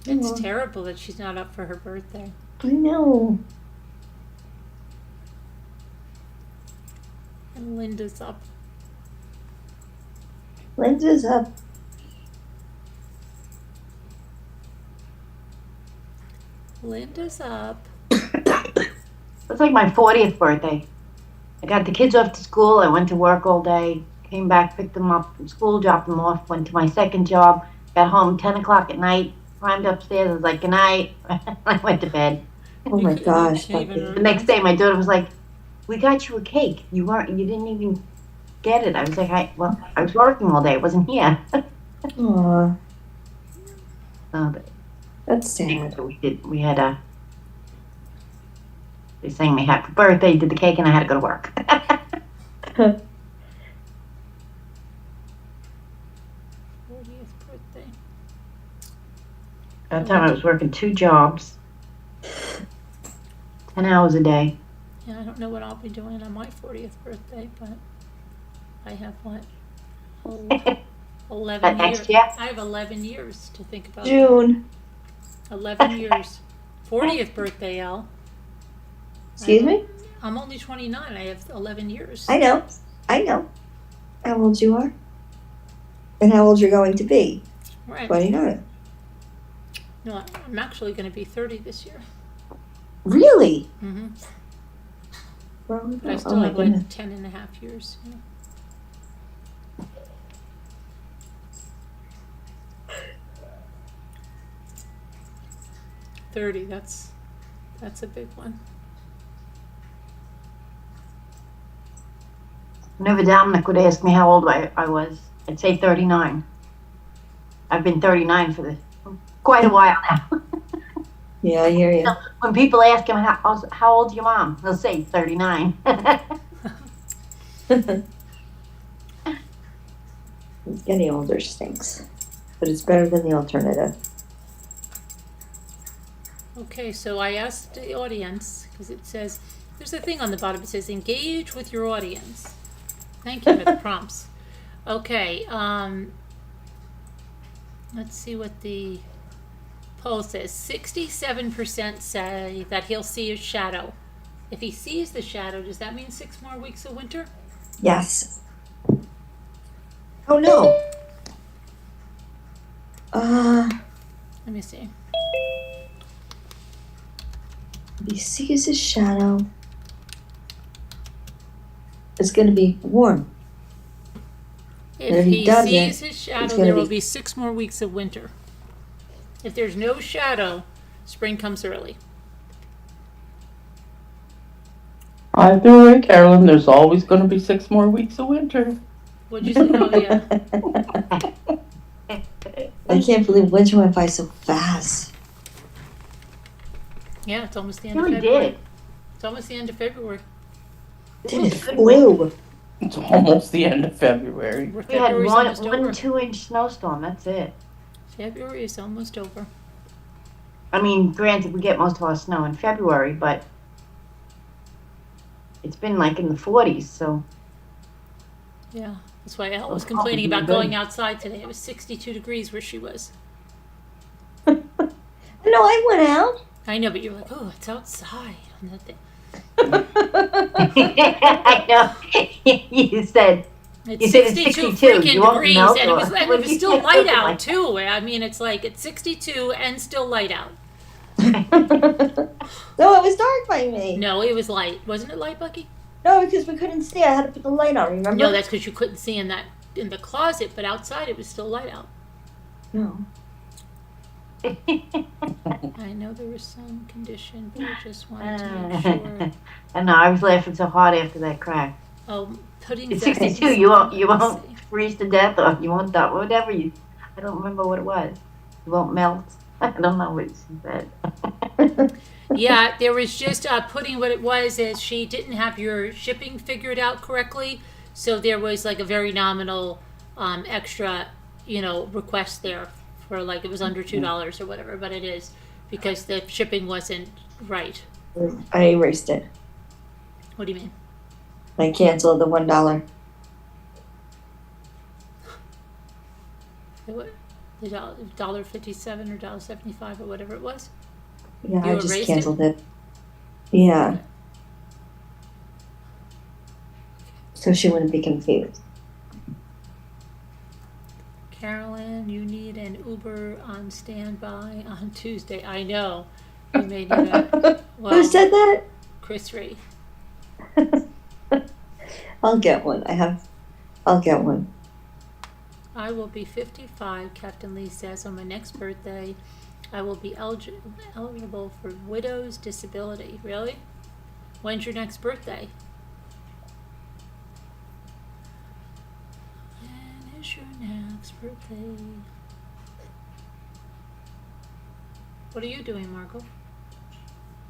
It's Aw. terrible that she's not up for her birthday. I know. And Linda's up. Linda's up. Linda's up. It's like my 40th birthday. I got the kids off to school. I went to work all day. Came back, picked them up from school, dropped them off. Went to my second job. Got home 10 o'clock at night. Climbed upstairs. I was like, good night. I went to bed. Oh my gosh. Can't even Bucky. The next day, my daughter was like, we got you a cake. You didn't even get it. I was like, I was working all day. I wasn't here. Aw, But that's sad. we had a, they sang me happy birthday, did the cake, and I had to go to work. 40th birthday. That time I was working 2 jobs, 10 hours a day. Yeah, I don't know what I'll be doing on my 40th birthday, but I have what? 11 That years. next year? I have 11 years to think about. June. 11 years. 40th birthday, Al. Excuse me? I'm only 29. I have 11 years. I know. how old you are and how old you're going to be. Right. 29. No, I'm actually going to be 30 this year. Really? Mm-hmm. Well, But I oh still my have goodness. like 10 and a half years. Yeah. $30, that's a big one. Whenever Dominic would ask me how old I was, I'd say 39. I've been 39 for quite a while now. Yeah, I hear you. When people ask him, how old's your mom? They'll say 39. Getting older stinks, but it's better than the alternative. Okay, so I asked the audience, because it says, there's a thing on the bottom, it says engage with your audience. Thank you for the prompts. Okay, let's see what the poll says. 67% say that he'll see a shadow. If he sees the shadow, does that mean 6 more weeks of winter? Yes. Oh no. Let me see. If he sees his shadow, it's going to be warm. If he doesn't, sees his shadow, gonna there will be- be 6 more weeks of winter. If there's no shadow, spring comes early. Either way, Carolyn, there's always going to be 6 more weeks of winter. What'd you say? Oh, yeah. I can't believe winter went by so fast. Yeah, it's almost the It end of really February. did. It's almost the end of February. Then it was a good winter. flew. It's almost the end of February. We had February's one almost over. 2-inch snowstorm. That's it. February is almost over. I mean, granted, we get most of our snow in February, but it's been like in the 40s, so. Yeah, that's why Elle was Oh, complaining you're about good. going outside today. It was 62 degrees where she was. No, I went out. I know, but you're like, oh, it's outside on that thing. I know. You said It's said it's 62 62. freaking You won't degrees, melt and it was, or- and what it was did you still say? light out Like- too. I mean, it's like it's 62 and still light out. No, it was dark by me. No, it was light. Wasn't it light, Bucky? No, because we couldn't see. I had to put the light on, remember? No, that's because you couldn't see in the closet, but outside it was still light out. No. I know there was some condition, but I just wanted to make sure. I know. I was laughing so hard after that crack. Oh, putting It's that- 62. You Let's won't see. freeze to death, or you won't die. Whatever you. I don't remember what it was. You won't melt. I don't know what she said. Yeah, there was just putting what it was is she didn't have your shipping figured out correctly, so there was like a very nominal extra, request there for like it was under $2 or whatever, but it is because the shipping wasn't right. I erased it. What do you mean? I canceled the $1. The $1.57 or $1.75 or whatever it was. Yeah, You I just erased canceled it. Yeah. So she wouldn't be confused. Carolyn, you need an Uber on standby on Tuesday. I know. You may need a Who said that? Chris Ray. I'll get one. I'll get one. I will be 55, Captain Lee says, on my next birthday. I will be eligible for widow's disability. Really? When's your next birthday? When is your next birthday? What are you doing, Margot?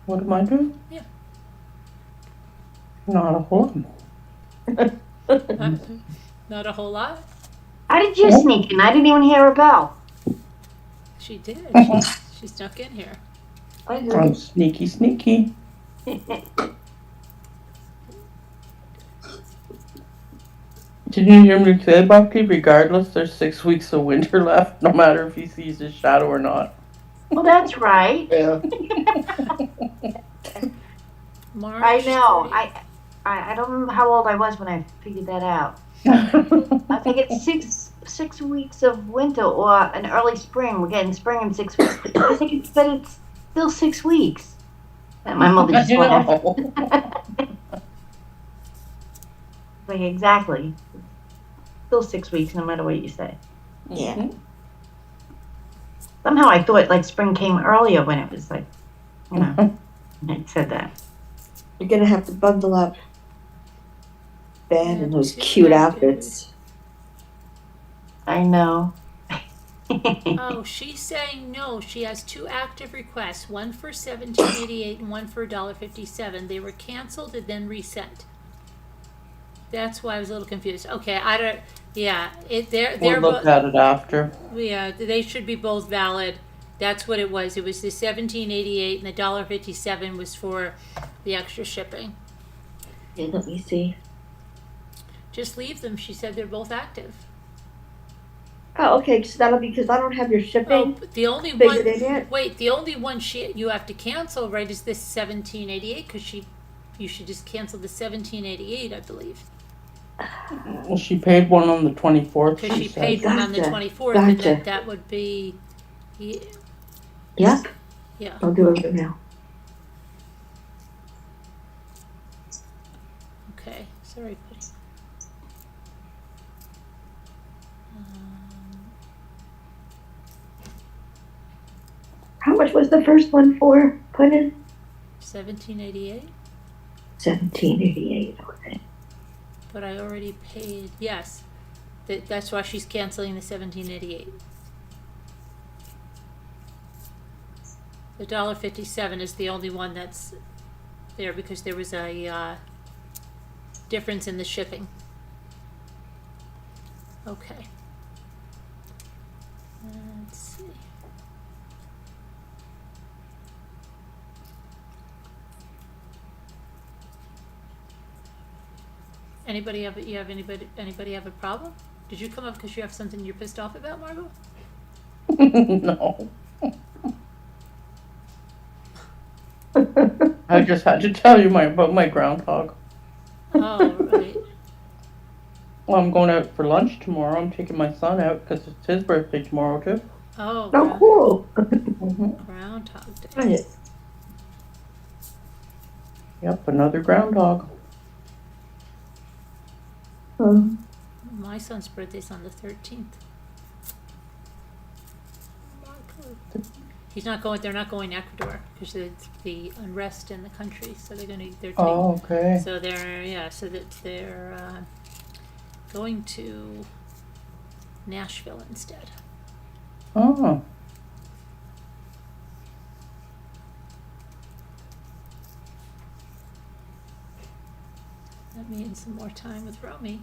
What am I doing? Yeah. Not a whole lot. Not a whole lot? How did you sneak in? I didn't even hear a bell. She did. She snuck in here. I heard I'm sneaky, sneaky. Did you hear me say, Bucky? Regardless, there's 6 weeks of winter left, no matter if he sees his shadow or not. Well, that's right. Yeah. March I know. 30th. I don't remember how old I was when I figured that out. I think it's six weeks of winter or an early spring. We're getting spring in 6 weeks. I think it's still 6 weeks. And my mother just I laughed. know. Like exactly. Still 6 weeks, no matter what you say. Yeah. Mhm. Somehow I thought like spring came earlier when it was like, it said that. You're gonna have to bundle up. Ben and those Two cute active. outfits. I know. Oh, she's saying no. She has 2 active requests, one for $17.88 and one for $1.57. They were canceled and then resent. That's why I was a little confused. Okay, I don't. Yeah, they're We'll look both. at it after. Yeah, they should be both valid. That's what it was. It was the $17.88 and the $1.57 was for the extra shipping. Yeah, let me see. Just leave them. She said they're both active. Oh, okay, so that'll be because I don't have your Oh, shipping the only figured one. in yet. Wait, the only one you have to cancel, right? Is this $17.88? Because you should just cancel the $17.88, I believe. Well, she paid one on the 24th. Because she said. paid one on the Gotcha. 24th, and Gotcha. that would be. Yep, Yeah. I'll do it right now. Okay. Sorry, buddy. How much was the first one for? Put in $17.88. $17.88. Okay. But I already paid. Yes. That's why she's canceling the $17.88. The $1.57 is the only one that's there because there was a difference in the shipping. Okay. Let's see. Anybody have a problem? Did you come up because you have something you're pissed off about, Margot? No. I just had to tell you about my groundhog. Oh, right. Well, I'm going out for lunch tomorrow. I'm taking my son out because it's his birthday tomorrow too. Oh, Oh, cool. Groundhog Day. Right. Yep, another groundhog. My son's birthday's on the 13th. He's not going. They're not going to Ecuador because it's the unrest in the country. So they're going to. Oh, okay. So they're going to Nashville instead. Oh. That means some more time with Romy.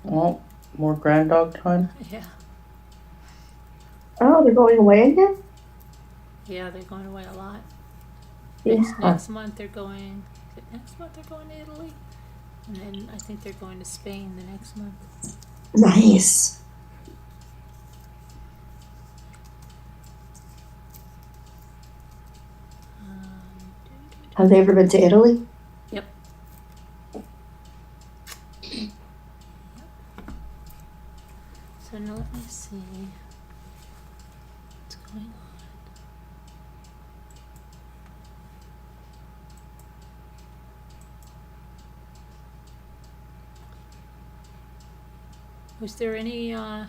Well, more grand dog time. Yeah. Oh, they're going away again? Yeah, they're going away a lot. Yeah. Next month they're going. Next month they're going to Italy, and then I think they're going to Spain the next month. Nice. Have they ever been to Italy? Yep. So now let me see what's going on. Was there any, well,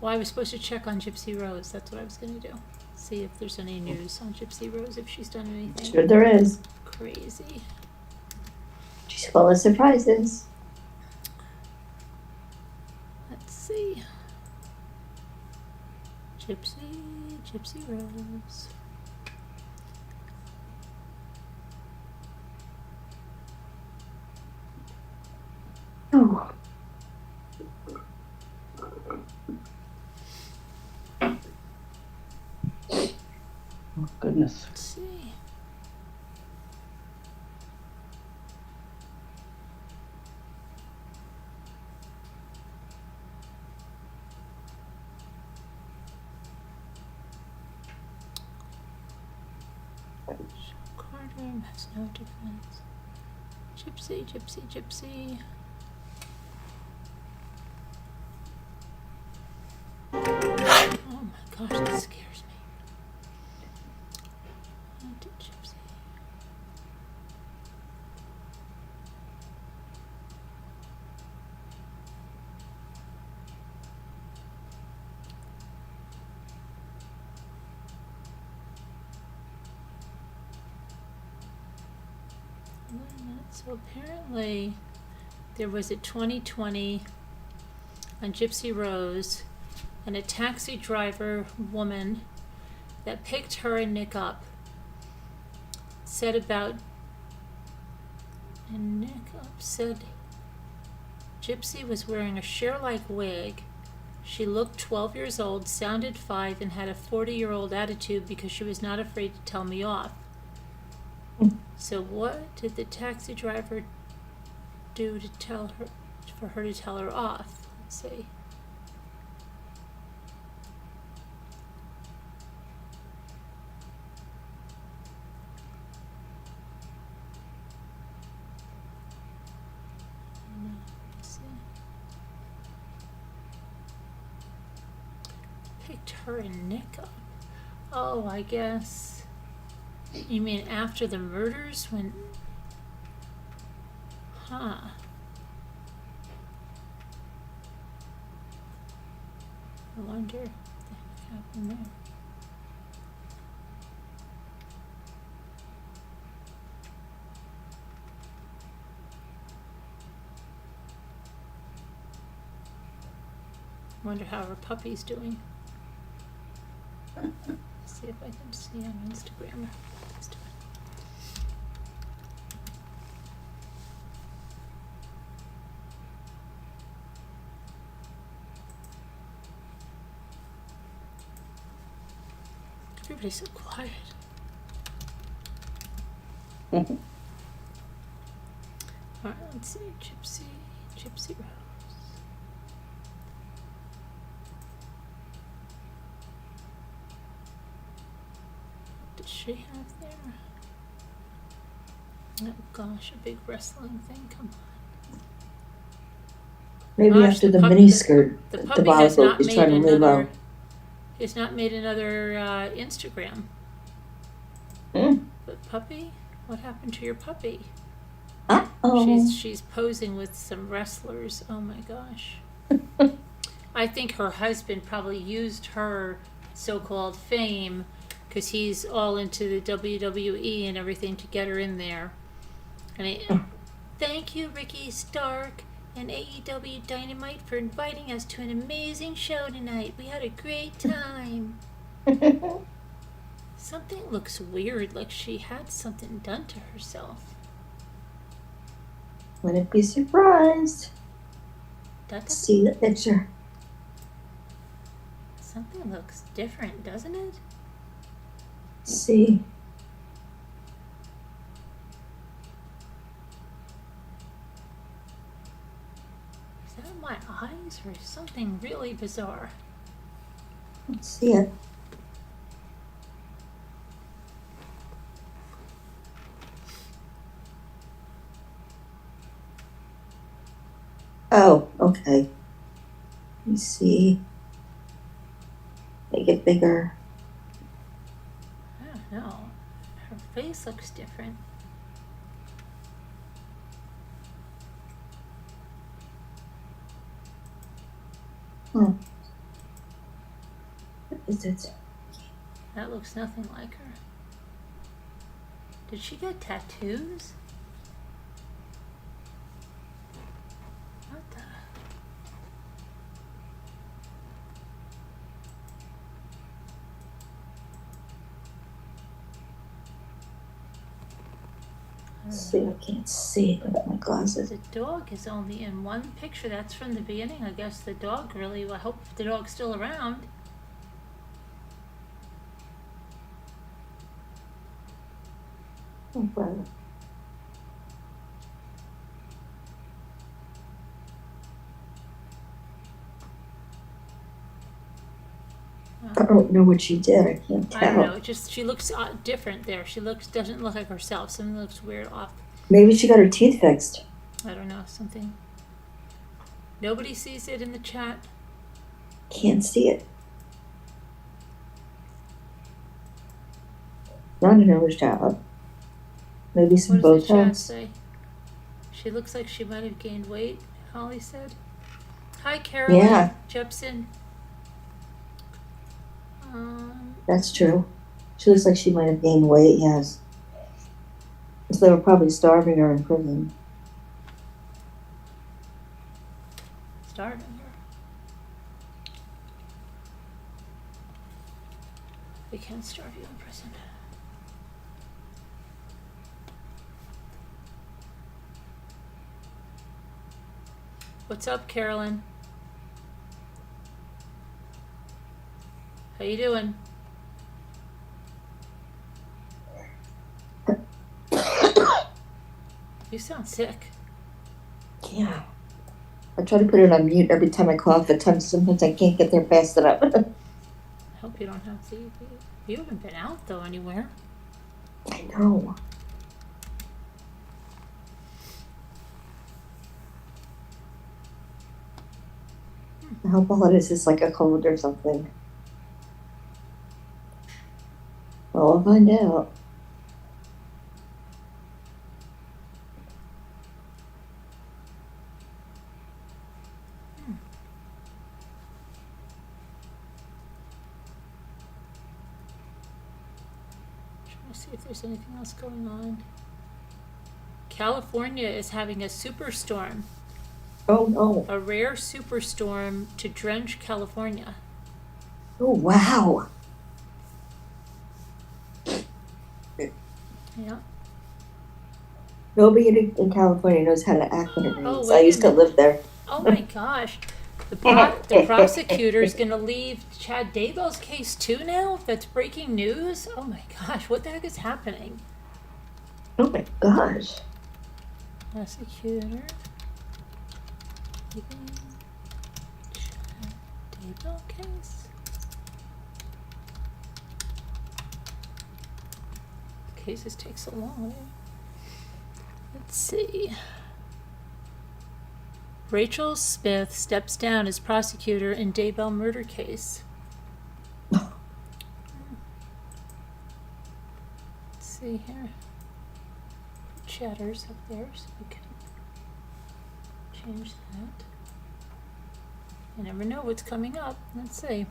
I was supposed to check on Gypsy Rose. That's what I was going to do. See if there's any news on Gypsy Rose, if she's done anything Sure there is. crazy. She's full of surprises. Let's see. Gypsy Rose. Oh. Oh, goodness. Let's see. Carter has no defense. Gypsy, gypsy, gypsy. Oh my gosh, that scares me. Haunted gypsy. So apparently there was a 2020 on Gypsy Rose and a taxi driver woman that picked her and Nick up said Gypsy was wearing a Cher-like wig. She looked 12 years old, sounded 5, and had a 40-year-old attitude because she was not afraid to tell me off. So what did the taxi driver do for her to tell her off? Let's see. Picked her and Nick up. Oh, I guess. You mean after the murders when... Huh. I wonder what happened there. Wonder how her puppy's doing. See if I can see on Instagram. Everybody's so quiet. Mhm. Alright, let's see. Gypsy Rose. What did she have there? Oh gosh, a big wrestling thing. Come on. Maybe Gosh, after the the pup- miniskirt, The the puppy has volleyball not is made trying to live another. out. Has not made another Instagram. Mm. But puppy, what happened to your puppy? Uh-oh. She's posing with some wrestlers. Oh my gosh. I think her husband probably used her so-called fame because he's all into the WWE and everything to get her in there. And thank you, Ricky Stark and AEW Dynamite, for inviting us to an amazing show tonight. We had a great time. Something looks weird, like she had something done to herself. Wouldn't be surprised. That doesn't- See the picture. Something looks different, doesn't it? See. Is that my eyes or something really bizarre? Let's see it. Oh, okay. Let me see. Make it bigger. I don't know. Her face looks different. What is it? That looks nothing like her. Did she get tattoos? What the? Let's see, I can't see it without my glasses. The dog is only in one picture. That's from the beginning. I guess the dog really, I hope the dog's still around. Oh, brother. I don't know what she did. I can't I don't tell. know. Just she looks different there. Doesn't look like herself. Something looks weird off. Maybe she got her teeth fixed. I don't know, something. Nobody sees it in the chat. Can't see it. Not a nose job. Maybe some What does the chat Botox. say? She looks like she might have gained weight, Holly said. Hi, Carolyn Yeah. Jepson. That's true. She looks like she might have gained weight, yes. So they were probably starving her in prison. Starving her. They can't starve you in prison. What's up, Carolyn? How you doing? You sound sick. Yeah. I try to put it on mute every time I cough. At times, sometimes I can't get there fast enough. Hope you don't have to. You haven't been out though anywhere. I know. I hope all it is like a cold or something. Well, I'll find out. Trying to see if there's anything else going on. California is having a superstorm, Oh, no. a rare superstorm to drench California. Oh, wow. Yeah. Nobody in California knows how to act when it rains. Oh, I wait used a to minute. live there. Oh my gosh. The prosecutor is going to leave Chad Daybell's case too now? That's breaking news? Oh my gosh, what the heck is happening? Oh, my gosh. Prosecutor leaving Chad Daybell case? Cases take so long. Let's see. Rachel Smith steps down as prosecutor in Daybell murder case. Let's see here. Chatters up there so we can change that. You never know what's coming up. Let's see.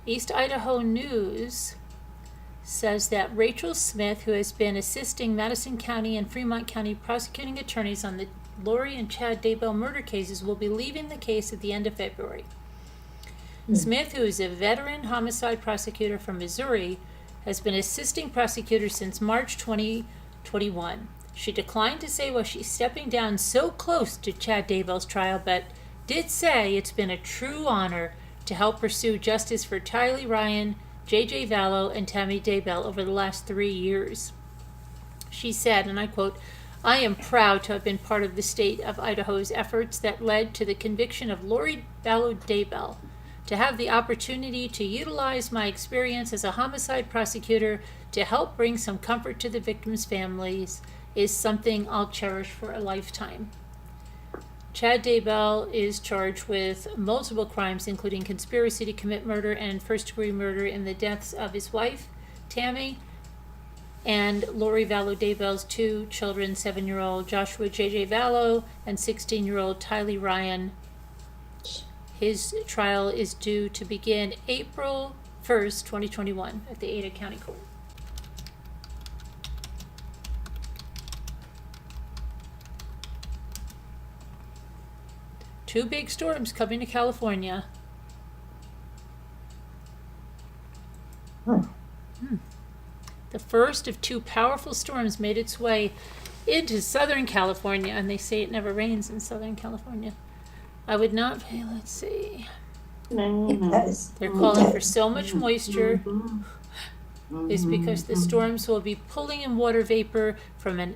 East Idaho News says that Rachel Smith, who has been assisting Madison County and Fremont County prosecuting attorneys on the Lori and Chad Daybell murder cases, will be leaving the case at the end of February. Smith, who is a veteran homicide prosecutor from Missouri, has been assisting prosecutors since March 2021. She declined to say why she's stepping down so close to Chad Daybell's trial, but did say it's been a true honor to help pursue justice for Tylee Ryan, J.J. Vallow, and Tammy Daybell over the last 3 years. She said, and I quote, "I am proud to have been part of the state of Idaho's efforts that led to the conviction of Lori Vallow Daybell. To have the opportunity to utilize my experience as a homicide prosecutor to help bring some comfort to the victims' families is something I'll cherish for a lifetime." Chad Daybell is charged with multiple crimes, including conspiracy to commit murder and first-degree murder in the deaths of his wife, Tammy, and Lori Vallow Daybell's 2 children, 7-year-old Joshua J.J. Vallow and 16-year-old Tylee Ryan. His trial is due to begin April 1st, 2021 at the Ada County Court. Two big storms coming to California. The first of 2 powerful storms made its way into Southern California, and they say it never rains in Southern California. I would not pay, let's see. It does. They're calling for so much moisture is because the storms will be pulling in water vapor from an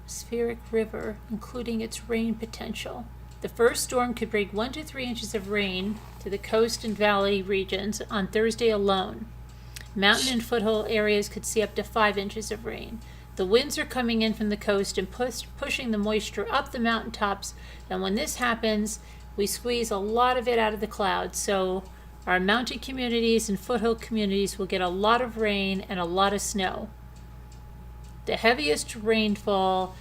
atmospheric river, including its rain potential. The first storm could bring 1 to 3 inches of rain to the coast and valley regions on Thursday alone. Mountain and foothill areas could see up to 5 inches of rain. The winds are coming in from the coast and pushing the moisture up the mountaintops. And when this happens, we squeeze a lot of it out of the clouds. So our mountain communities and foothill communities will get a lot of rain and a lot of snow. The heaviest rainfall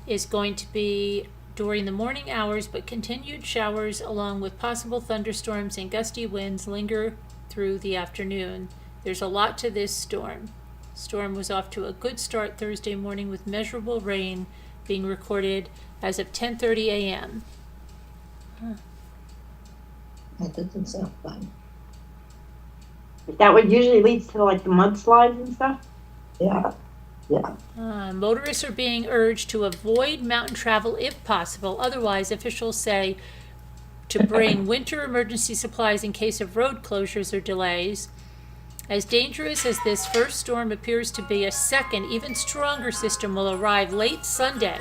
is going to be during the morning hours, but continued showers along with possible thunderstorms and gusty winds linger through the afternoon. There's a lot to this storm. Storm was off to a good start Thursday morning with measurable rain being recorded as of 10:30 a.m. That doesn't sound fun. Is that what usually leads to like the mudslides and stuff? Yeah. Yeah. Motorists are being urged to avoid mountain travel if possible. Otherwise, officials say to bring winter emergency supplies in case of road closures or delays. As dangerous as this first storm appears to be, a second, even stronger system will arrive late Sunday,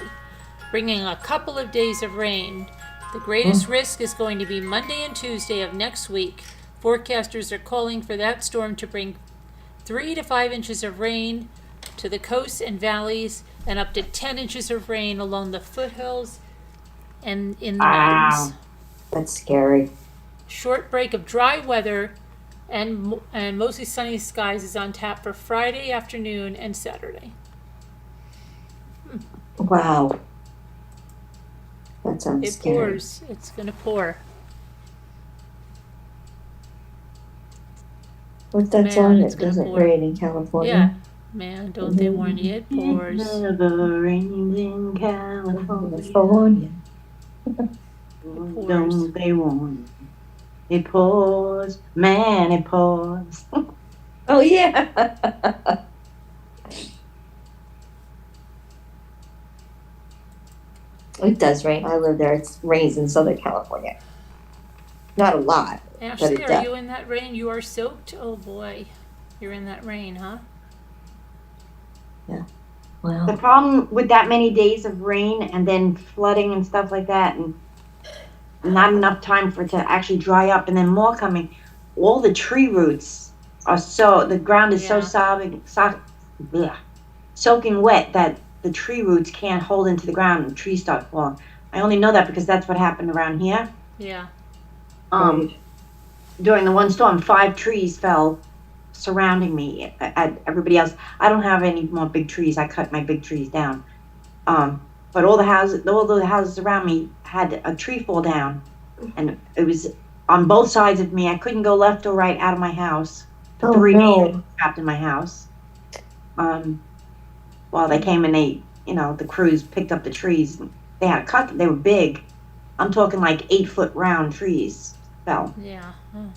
bringing a couple of days of rain. The greatest risk is going to be Monday and Tuesday of next week. Forecasters are calling for that storm to bring 3 to 5 inches of rain to the coasts and valleys, and up to 10 inches of rain along the foothills and in the mountains. That's scary. Short break of dry weather and mostly sunny skies is on tap for Friday afternoon and Saturday. Wow. That sounds It scary. pours. It's going to pour. What's that Man, song it's that gonna doesn't pour. rain in California? Yeah. Man, don't they warn you? It pours. Never rains in California. California. pours. Don't they warn you? It pours, man, it pours. Oh, yeah. It does rain. I live there. It rains in Southern California. Not a lot. but Ashley, it are does. you in that rain? You are soaked? Oh boy. You're in that rain, huh? The Well, problem with that many days of rain and then flooding and stuff like that, and not enough time for it to actually dry up, and then more coming, all the tree roots are the ground is so soaking wet that the tree roots can't hold into the ground and trees start falling. I only know that because that's what happened around here. Yeah. During the one storm, 5 trees fell surrounding me. At everybody else, I don't have any more big trees. I cut my big trees down. But all the houses around me had a tree fall down, and it was on both sides of me. I couldn't go left or right out of my house. oh 3 days no. trapped in my house. While they came and the crews picked up the trees. They had cut. They were big. I'm talking like 8-foot round trees fell. Yeah. Oh. And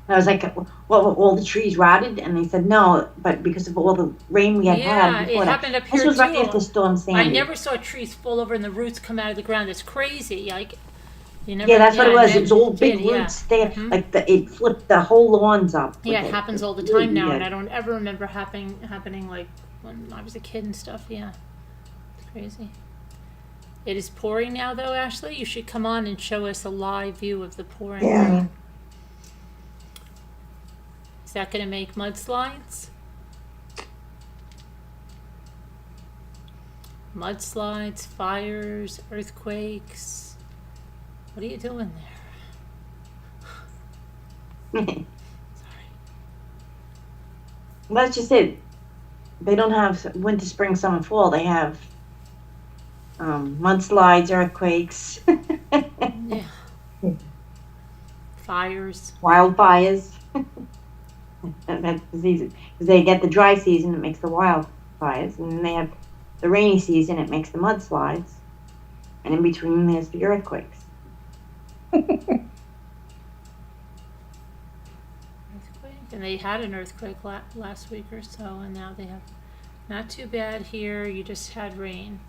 I was like, well, all the trees rotted? And they said, no, but because of all the rain we had Yeah, before it that. happened up here This was right too. after Storm Sandy. I never saw trees fall over and the roots come out of the ground. It's crazy. Like, you never. Yeah, that's what it was. I It was all big did, yeah. roots. They Mhm. like it flipped the whole lawns up. with Yeah, it happens all the time now, and Yeah. I don't ever remember happening like when I was a kid and stuff. Yeah, it's crazy. It is pouring now, though, Ashley. You should come on and show us a live view of the pouring Yeah. rain. Is that going to make mudslides? Mudslides, fires, earthquakes. What are you doing there? Sorry. That's just it. They don't have winter, spring, summer, fall. They have mudslides, earthquakes, Yeah. Fires. wildfires. And that's the season. Because they get the dry season, it makes the wildfires, and then they have the rainy season, it makes the mudslides, and in between there's the earthquakes. Earthquake. And they had an earthquake last week or so, and now they have not too bad here. You just had rain.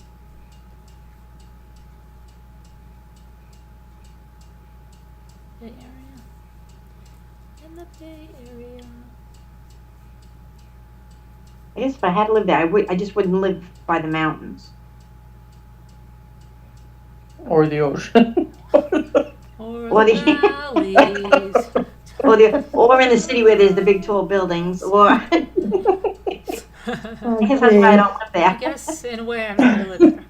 Bay Area. In the Bay Area. I guess if I had to live there, I just wouldn't live by the mountains. Or the ocean. Or Or the the- valleys. Or in the city where there's the big tall buildings, or Oh, I guess that's why I don't live I there. guess in a way I'm ready to live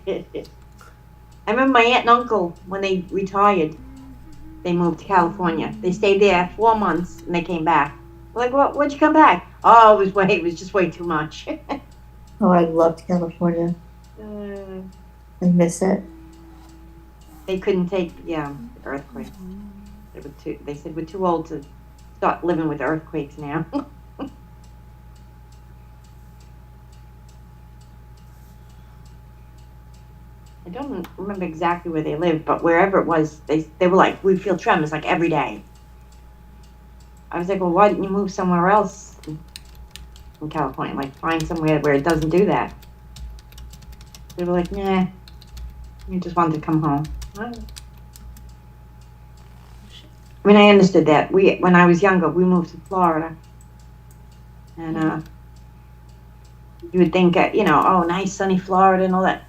there. I remember my aunt and uncle, when they retired, they moved to California. They stayed there 4 months and they came back. We're like, what? What'd you come back? Oh, it was just way too much. oh, I loved California. I miss it. They couldn't take the earthquake. They said we're too old to start living with earthquakes now. I don't remember exactly where they lived, but wherever it was, they were like, we feel tremors like every day. I was like, well, why didn't you move somewhere else in California? Like, find somewhere where it doesn't do that. They were like, nah, we just wanted to come home. I mean, I understood that. When I was younger, we moved to Florida. And you would think, oh, nice sunny Florida and all that.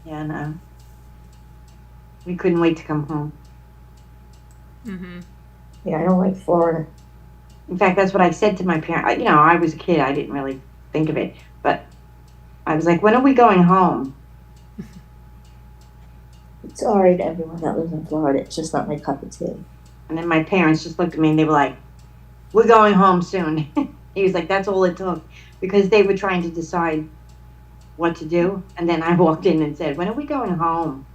Yeah, no. We couldn't wait to come home. Mm-hmm. Yeah, I don't like Florida. In fact, that's what I said to my parents. I was a kid. I didn't really think of it. But I was like, when are we going home? Sorry to everyone that lives in Florida. It's just not my cup of tea. And then my parents just looked at me and they were like, we're going home soon. He was like, that's all it took. Because they were trying to decide what to do. And then I walked in and said, when are we going home?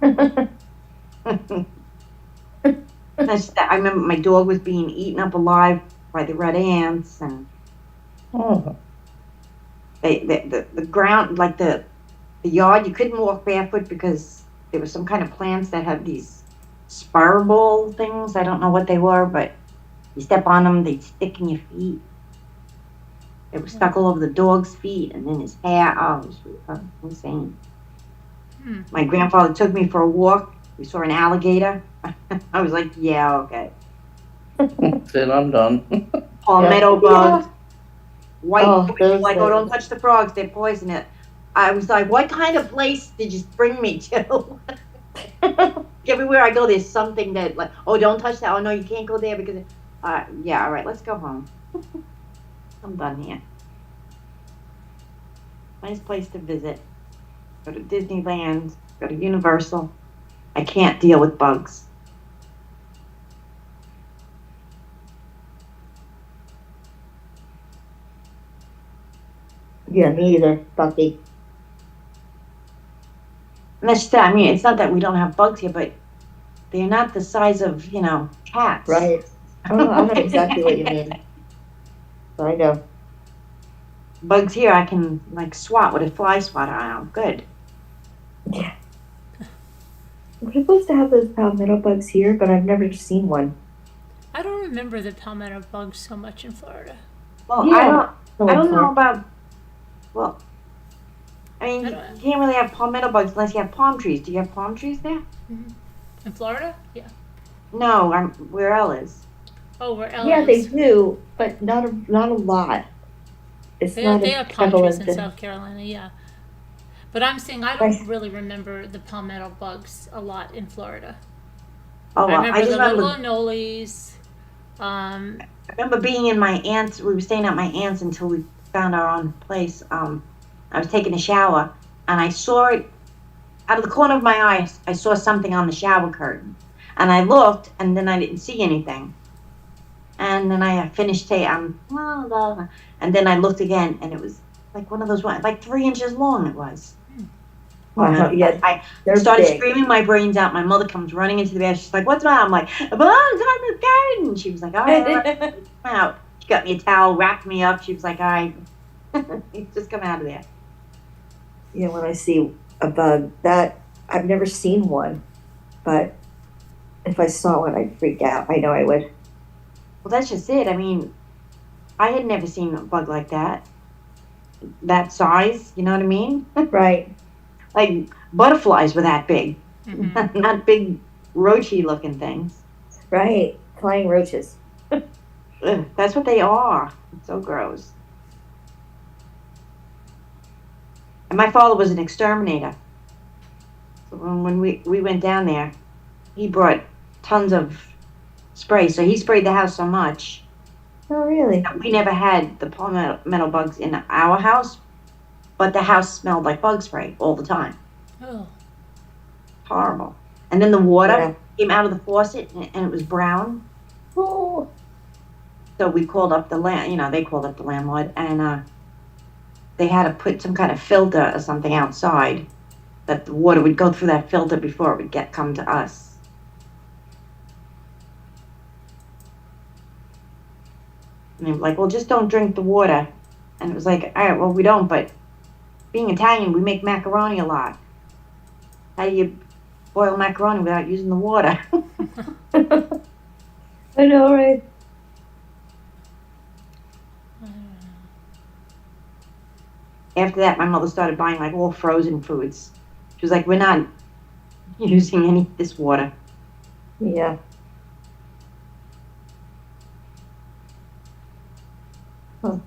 I remember my dog was being eaten up alive by the red ants. And Oh, the ground, like the yard, you couldn't walk barefoot because there was some kind of plants that had these spurable things. I don't know what they were, but you step on them, they'd stick in your feet. It was stuck all over the dog's feet and then his hair. Oh, it was insane. Hmm. My grandfather took me for a walk. We saw an alligator. I was like, yeah, okay. that's it. I'm done. Palmetto bugs. White, those like, things. oh, don't touch the frogs, they're poisonous. I was like, what kind of place did you bring me to? Everywhere I go, there's something that, like, oh, don't touch that. Oh, no, you can't go there because, yeah, all right, let's go home. I'm done here. Nice place to visit. Go to Disneyland, go to Universal. I can't deal with bugs. Yeah, me either, Bucky. And that's just, I mean, it's not that we don't have bugs here, but they're not the size of, cats. Right. I know exactly what you mean. But I know. Bugs here, I can, like, swat with a fly swatter. I'm good. Yeah. We're supposed to have those palmetto bugs here, but I've never seen one. I don't remember the palmetto bugs so much in Florida. Well, Yeah. I don't know about, well, I mean, I you don't know. can't really have palmetto bugs unless you have palm trees. Do you have palm trees there? In Florida? Yeah. No, where Ella's. Oh, we're Ellis. Yeah, they do, but not a lot. It's They not have a palm trees prevalent in thing. South Carolina, yeah. But I'm saying I don't really remember the palmetto bugs a lot in Florida. Oh, I well, remember I just the little remember, anoles. I remember being in my aunt's, we were staying at my aunt's until we found our own place. I was taking a shower and I saw it out of the corner of my eye. I saw something on the shower curtain and I looked and then I didn't see anything. And then I finished and then I looked again and it was like one of those, like 3 inches long it was. Wow, yeah, I they're started big. screaming my brains out. My mother comes running into the bed. She's like, what's the matter? I'm like, a bug's on the garden. She was like, all right, come out. She got me a towel, wrapped me up. She was like, all right, just come out of there. Yeah, when I see a bug, that I've never seen one, but if I saw one, I'd freak out. I know I would. Well, that's just it. I mean, I had never seen a bug like that size. You know what I mean? Right. Like butterflies were that big, Mhm. not big roachy looking things. Right. Flying roaches. Ugh, that's what they are. It's so gross. And my father was an exterminator. So when we went down there, he brought tons of spray. So he sprayed the house so much Oh, really? We never had the palmetto bugs in our house, but the house smelled like bug spray all the time. Oh. Horrible. And then the water Yeah. came out of the faucet and it was brown. Oh, So we called up they called up the landlord, and they had to put some kind of filter or something outside that the water would go through that filter before it would come to us. And they were like, well, just don't drink the water. And it was like, all right, well, we don't, but being Italian, we make macaroni a lot. How do you boil macaroni without using the water? I know, right? After that, my mother started buying like all frozen foods. She was like, we're not using any of this water. Yeah. Hmm.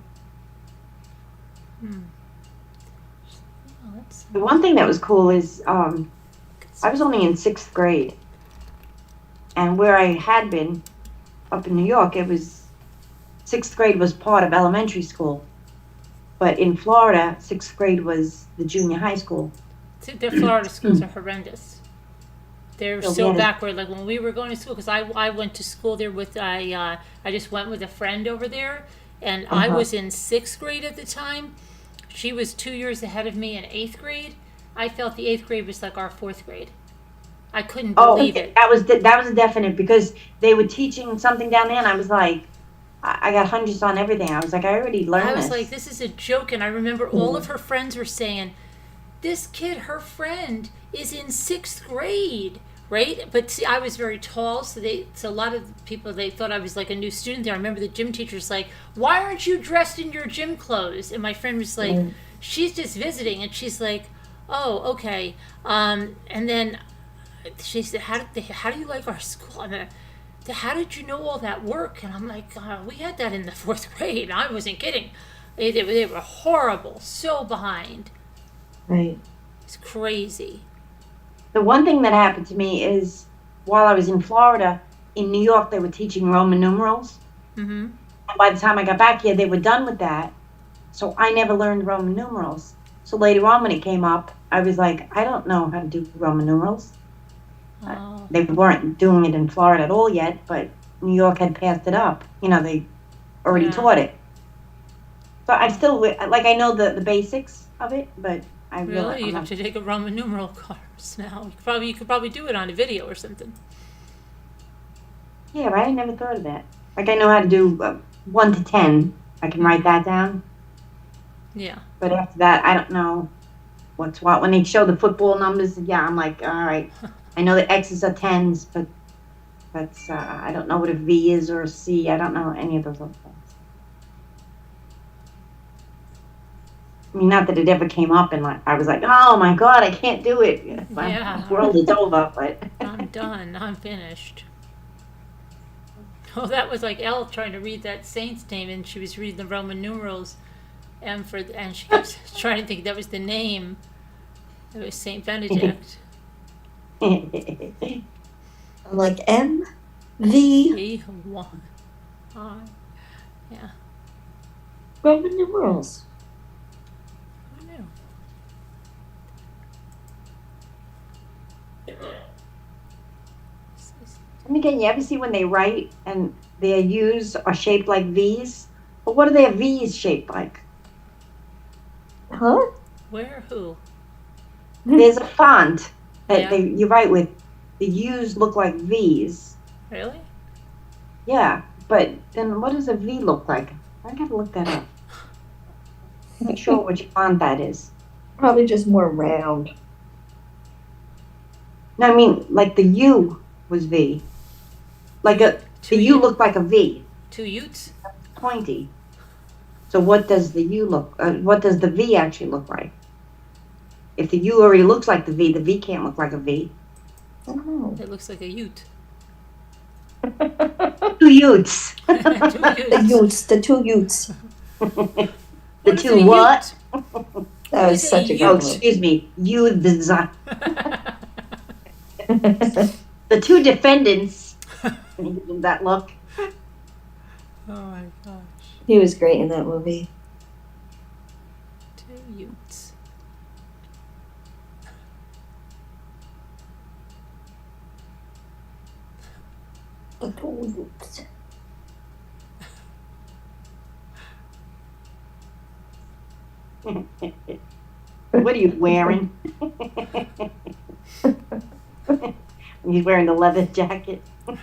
Oh, that's The one thing that was cool is I was only in 6th grade. And where I had been up in New York, it was 6th grade was part of elementary school. But in Florida, 6th grade was the junior high school. Their Florida schools are horrendous. They're So so we had backward. Like when we were going to school, because I went to school there with I just went with a friend over there, and I was in 6th grade at the time. She was 2 years ahead of me in 8th grade. I felt the 8th grade was like our 4th grade. I couldn't believe it. That was a definite, because they were teaching something down there, and I was like, I got hundreds on everything. I was like, I already learned I was this. like, this is a joke. And I remember all of her friends were saying, this kid, her friend, is in 6th grade, right? But see, I was very tall, so a lot of people, they thought I was like a new student there. I remember the gym teacher's like, why aren't you dressed in your gym clothes? And my friend was like, she's just visiting. And she's like, oh, okay. And then she said, how do you like our school? I mean, how did you know all that work? And I'm like, we had that in the 4th grade. I wasn't kidding. They were horrible, so behind. Right. It's crazy. The one thing that happened to me is while I was in Florida, in New York, they were teaching Roman numerals. Mm-hmm. And by the time I got back here, they were done with that. So I never learned Roman numerals. So later on when it came up, I was like, I don't know how to do Roman numerals. Oh. They weren't doing it in Florida at all yet, but New York had passed it up. They already taught it. So I still, I know the basics of it, but I Really? really... You have to take a Roman numeral course now. You could probably do it on a video or something. Yeah, right? I never thought of that. Like, I know how to do 1 to 10. I can write that down. Yeah. But after that, I don't know what's what. When they show the football numbers, yeah, I'm like, all right. I know the X's are 10s, but I don't know what a V is or a C. I don't know any of those other things. I mean, not that it ever came up, and I was like, oh my God, I can't do it. My world is over, but... I'm done. I'm finished. Oh, that was like Elle trying to read that saint's name, and she was reading the Roman numerals, and she kept trying to think that was the name. It was Saint Benedict. I'm like M-V V1. Yeah. Roman numerals. Who knew? And again, you ever see when they write and their U's are shaped like V's? But what are their V's shaped like? Huh? Where? Who? There's a font that Yeah. you write with. The U's look like V's. Really? Yeah, but then what does a V look like? I gotta look that up. I'm not sure which font that is. Probably just more round. No, I mean, like the U was V. The U looked like a V, 2 Utes? pointy. So what does the U look, what does the V actually look like? If the U already looks like the V can't look like a V. I don't know. It looks like a Ute. 2 Utes. 2 The Utes. Utes, the 2 Utes. The What is 2 a what? Ute? That was is such a a Oh, good one. excuse me. The 2 defendants. That look. Oh my gosh. He was great in that movie. 2 Utes. What are you wearing? He's wearing the leather jacket. Oh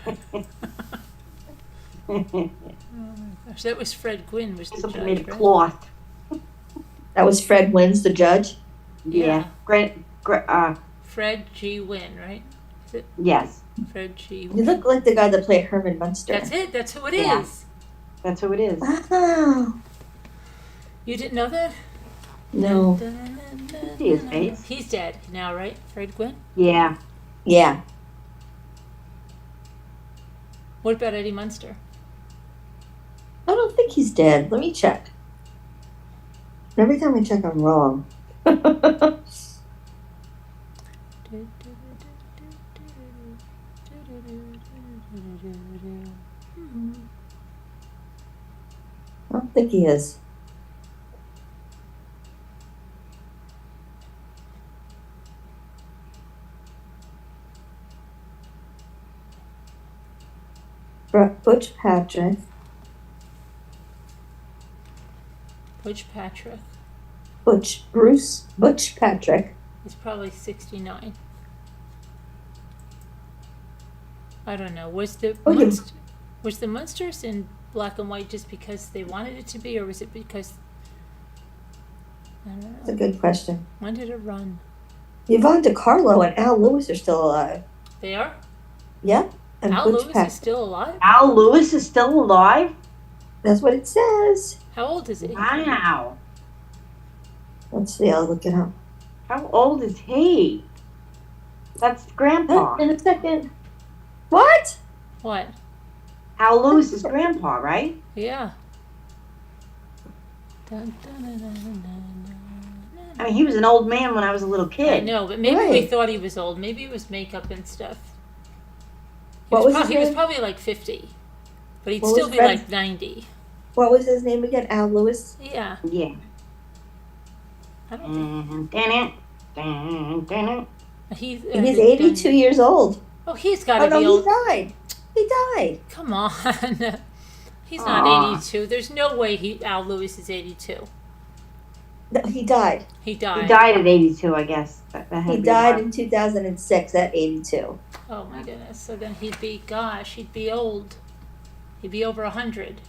my gosh, that was Fred Gwynn was the Something made judge, of right? cloth. That was Fred Wins, the judge. Yeah. Fred G. Wynn, right? Is it Yes, Fred G. He Wynn? looked like the guy that played Herman Munster. That's it. That's who it Yeah. is. that's who it is. Wow. You didn't know that? No. See his face. He's dead now, right? Fred Gwynn? Yeah. Yeah. What about Eddie Munster? I don't think he's dead. Let me check. Every time I check, I'm wrong. I don't think he is. Butch Patrick. Butch Patrick. Butch Patrick. He's probably 69. I don't know. Was the Munsters in black and white just because they wanted it to be, or was it because I don't That's a know? good question. When did it run? Yvonne DiCarlo and Al Lewis are still alive. They are? Yep. And Al Butch Lewis Patrick. is still alive? Al Lewis is still alive? That's what it says. How old is he? Wow. Let's see. I'll look it up. How old is he? That's grandpa. In a second. What? What? Al Lewis is grandpa, right? Yeah. Dun, dun, dun, dun, dun, dun, I mean, he was an old man when I was a little I kid. know, but maybe we Right. thought he was old. Maybe it was makeup and stuff. What was his He was name? probably like 50. But he'd What still was be Fred's- like 90. What was his name again? Al Lewis? Yeah. Yeah. I don't think He's 82 years old. Oh, he's got to Oh, no, be he old. died. He died. Come on. He's not Aw. 82. There's no way Al Lewis is 82. No, he died. He died. He died at 82, I guess. That had He to be died why. in 2006 at 82. Oh my goodness. So then he'd be old. He'd be over 100.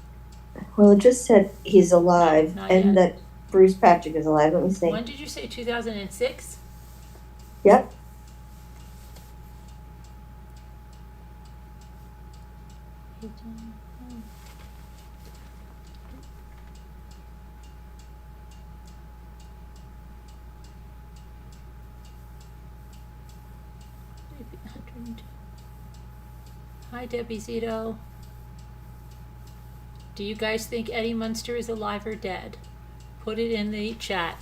Well, it just said he's alive Not and yet. that Bruce Patrick is alive. Let me see. When did you say 2006? Yep. Hi, Debbie Zito. Do you guys think Eddie Munster is alive or dead? Put it in the chat.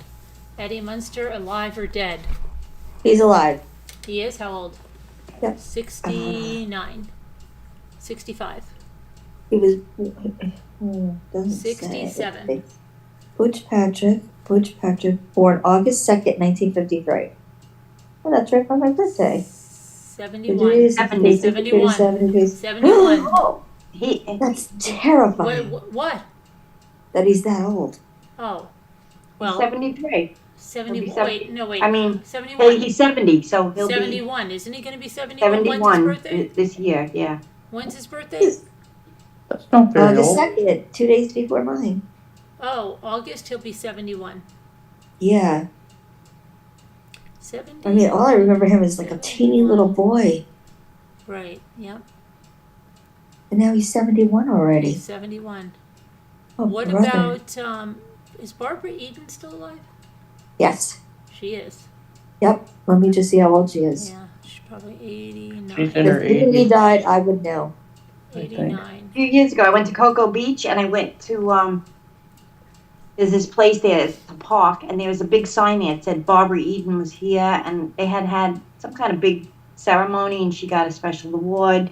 Eddie Munster, alive or dead? He's alive. He is? How old? Yep. 69. 65. He was. Doesn't say. 67. Butch Patrick, born August 2nd, 1953. Oh, that's right by my birthday. 71. 71. 71. Oh, he, That's terrifying What? that he's that old. Oh. Well, 73. 70. He'll be Wait, no, wait. I mean, 71. he's 70, so he'll 71. Isn't he going to be 71? be When's his 71 birthday? this year, yeah. When's his birthday? That's not very August old. 2nd, 2 days before mine. Oh, August, he'll be 71. Yeah. 70. I mean, all I remember him is like a teeny little boy. Right, yep. And now he's 71 already. He's 71. Oh, What brother. about, is Barbara Eden still alive? Yes. She is. Yep. Let me just see how old she is. Yeah, she's probably 89. She's in her If he 80s. died, I would know. I think. 89. A few years ago, I went to Cocoa Beach and I went to, there's this place there, it's a park, and there was a big sign there that said Barbara Eden was here, and they had some kind of big ceremony, and she got a special award.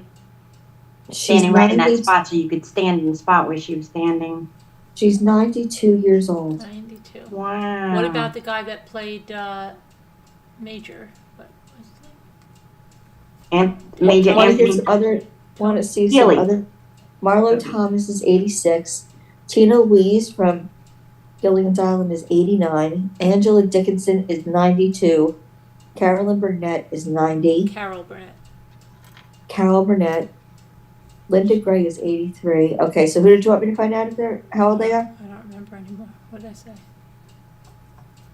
She's standing right in that 90, spot, so you could stand in the spot where she was standing. she's 92 years old. 92. Wow. What about the guy that played Major? What was his name? And Major Want to hear Anthony some other? Want to see Healy. some other? Marlo Thomas is 86. Tina Louise from Gilligan's Island is 89. Angela Dickinson is 92. Carolyn Burnett is 90. Carol Burnett. Carol Burnett. Linda Gray is 83. Okay, so who did you want me to find out if they're how old they are? I don't remember anymore. What did I say?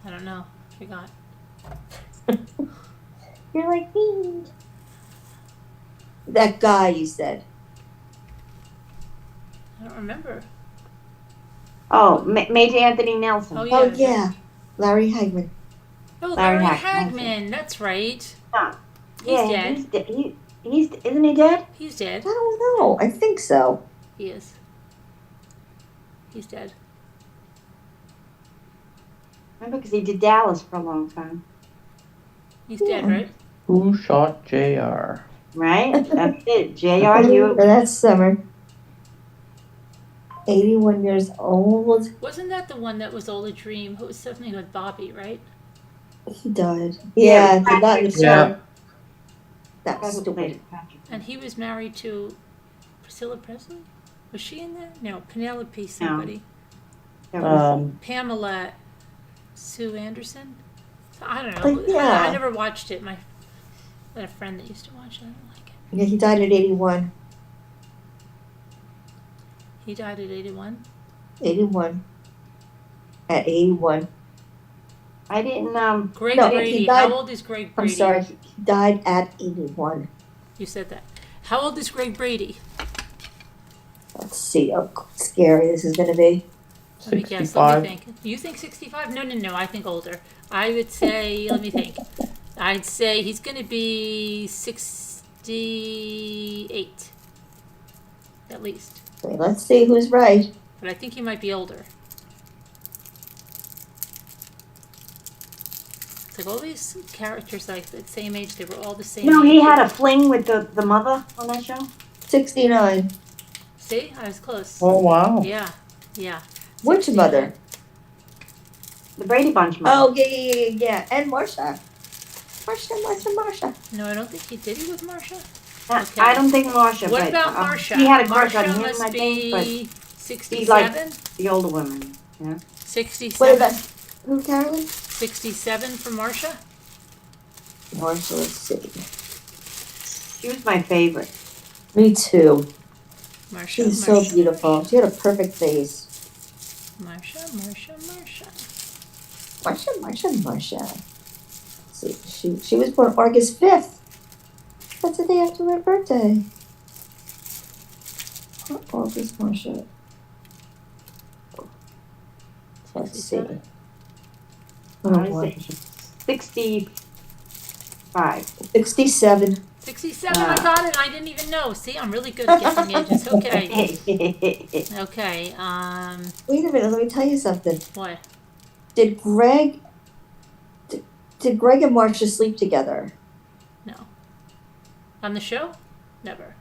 I don't know. Forgot. You're like me. That guy you said. I don't remember. Oh, Major Anthony Nelson. Oh, Oh yeah. yeah, Larry Hagman. Oh, Larry Larry Hagman. Hagman. That's right. Yeah, He's dead. He's isn't he dead? He's dead. I don't know. I think so. He is. He's dead. Remember, because he did Dallas for a long time, He's dead, Yeah. right? Who shot JR? right? That's it. J.R. You. That's summer. 81 years old. Wasn't that the one that was all a dream? Who was something with Bobby, right? He died. Yeah, Yeah. not in the Yeah. song. That was stupid. And he was married to Priscilla Presley? Was she in there? No, Penelope somebody. Pamela Sue Anderson? I don't know. But yeah. I never watched it. I had a friend that used to watch it. I don't like it. Yeah, he died at 81. He died at 81. 81. At 81. I didn't. Greg No, he Brady. died- How old is Greg I'm Brady? sorry, he died at 81. You said that. How old is Greg Brady? Let's see how scary this is going to be. Let me guess. 65. Let me think. You think 65? No. I think older. I would say, let me think. I'd say he's going to be 68. At least. Okay, let's see who's right. But I think he might be older. It's like all these characters, like the same age, they were all the same No, age. he had a fling with the mother on that show. 69. See? I was close. Oh wow. Yeah. Which 69. mother? The Brady Bunch mother. Oh, yeah. And Marsha. Marsha. No, I don't think he did. He with Marsha? Okay. I don't think Marsha. What but, about Marsha? He had a crush on Marsha him, must I think, but be 67? he liked the older women. Yeah. 67? What about who, Carolyn? 67 for Marsha? Marsha, let's see. She was my favorite. Me too. Marsha. She's so beautiful. She had a perfect face. Marsha. Marsha. Let's see, she was born August 5th. That's the day after my birthday. August Marsha. Let's see. 67? I Oh, would boy. say she's 65. 67. 67, I got it. I didn't even know. See, I'm really good at guessing ages. Okay. Okay. Wait a minute, let me tell you something. What? Did Greg and Marsha sleep together? No. On the show? Never.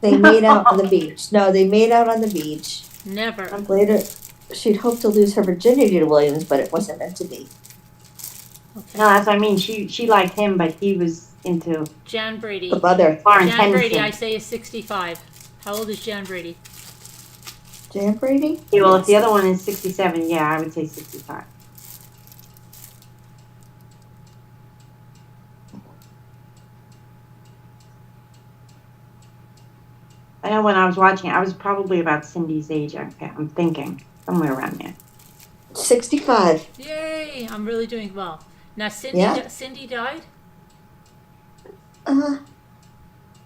They made out on the beach. No, they made out on the beach. Never. Later, she'd hoped to lose her virginity to Williams, but it wasn't meant to be. Okay. No, that's what I mean. She liked him, but he was into Jan Brady. The mother. Florence Jan Brady, I Henderson. say, is 65. How old is Jan Brady? Jan Brady? Yeah, well, if the other one is 67, yeah, I would say 65. I know when I was watching it, I was probably about Cindy's age. I'm thinking somewhere around there. 65. Yay! I'm really doing well. Now, Cindy, Yeah? Cindy died?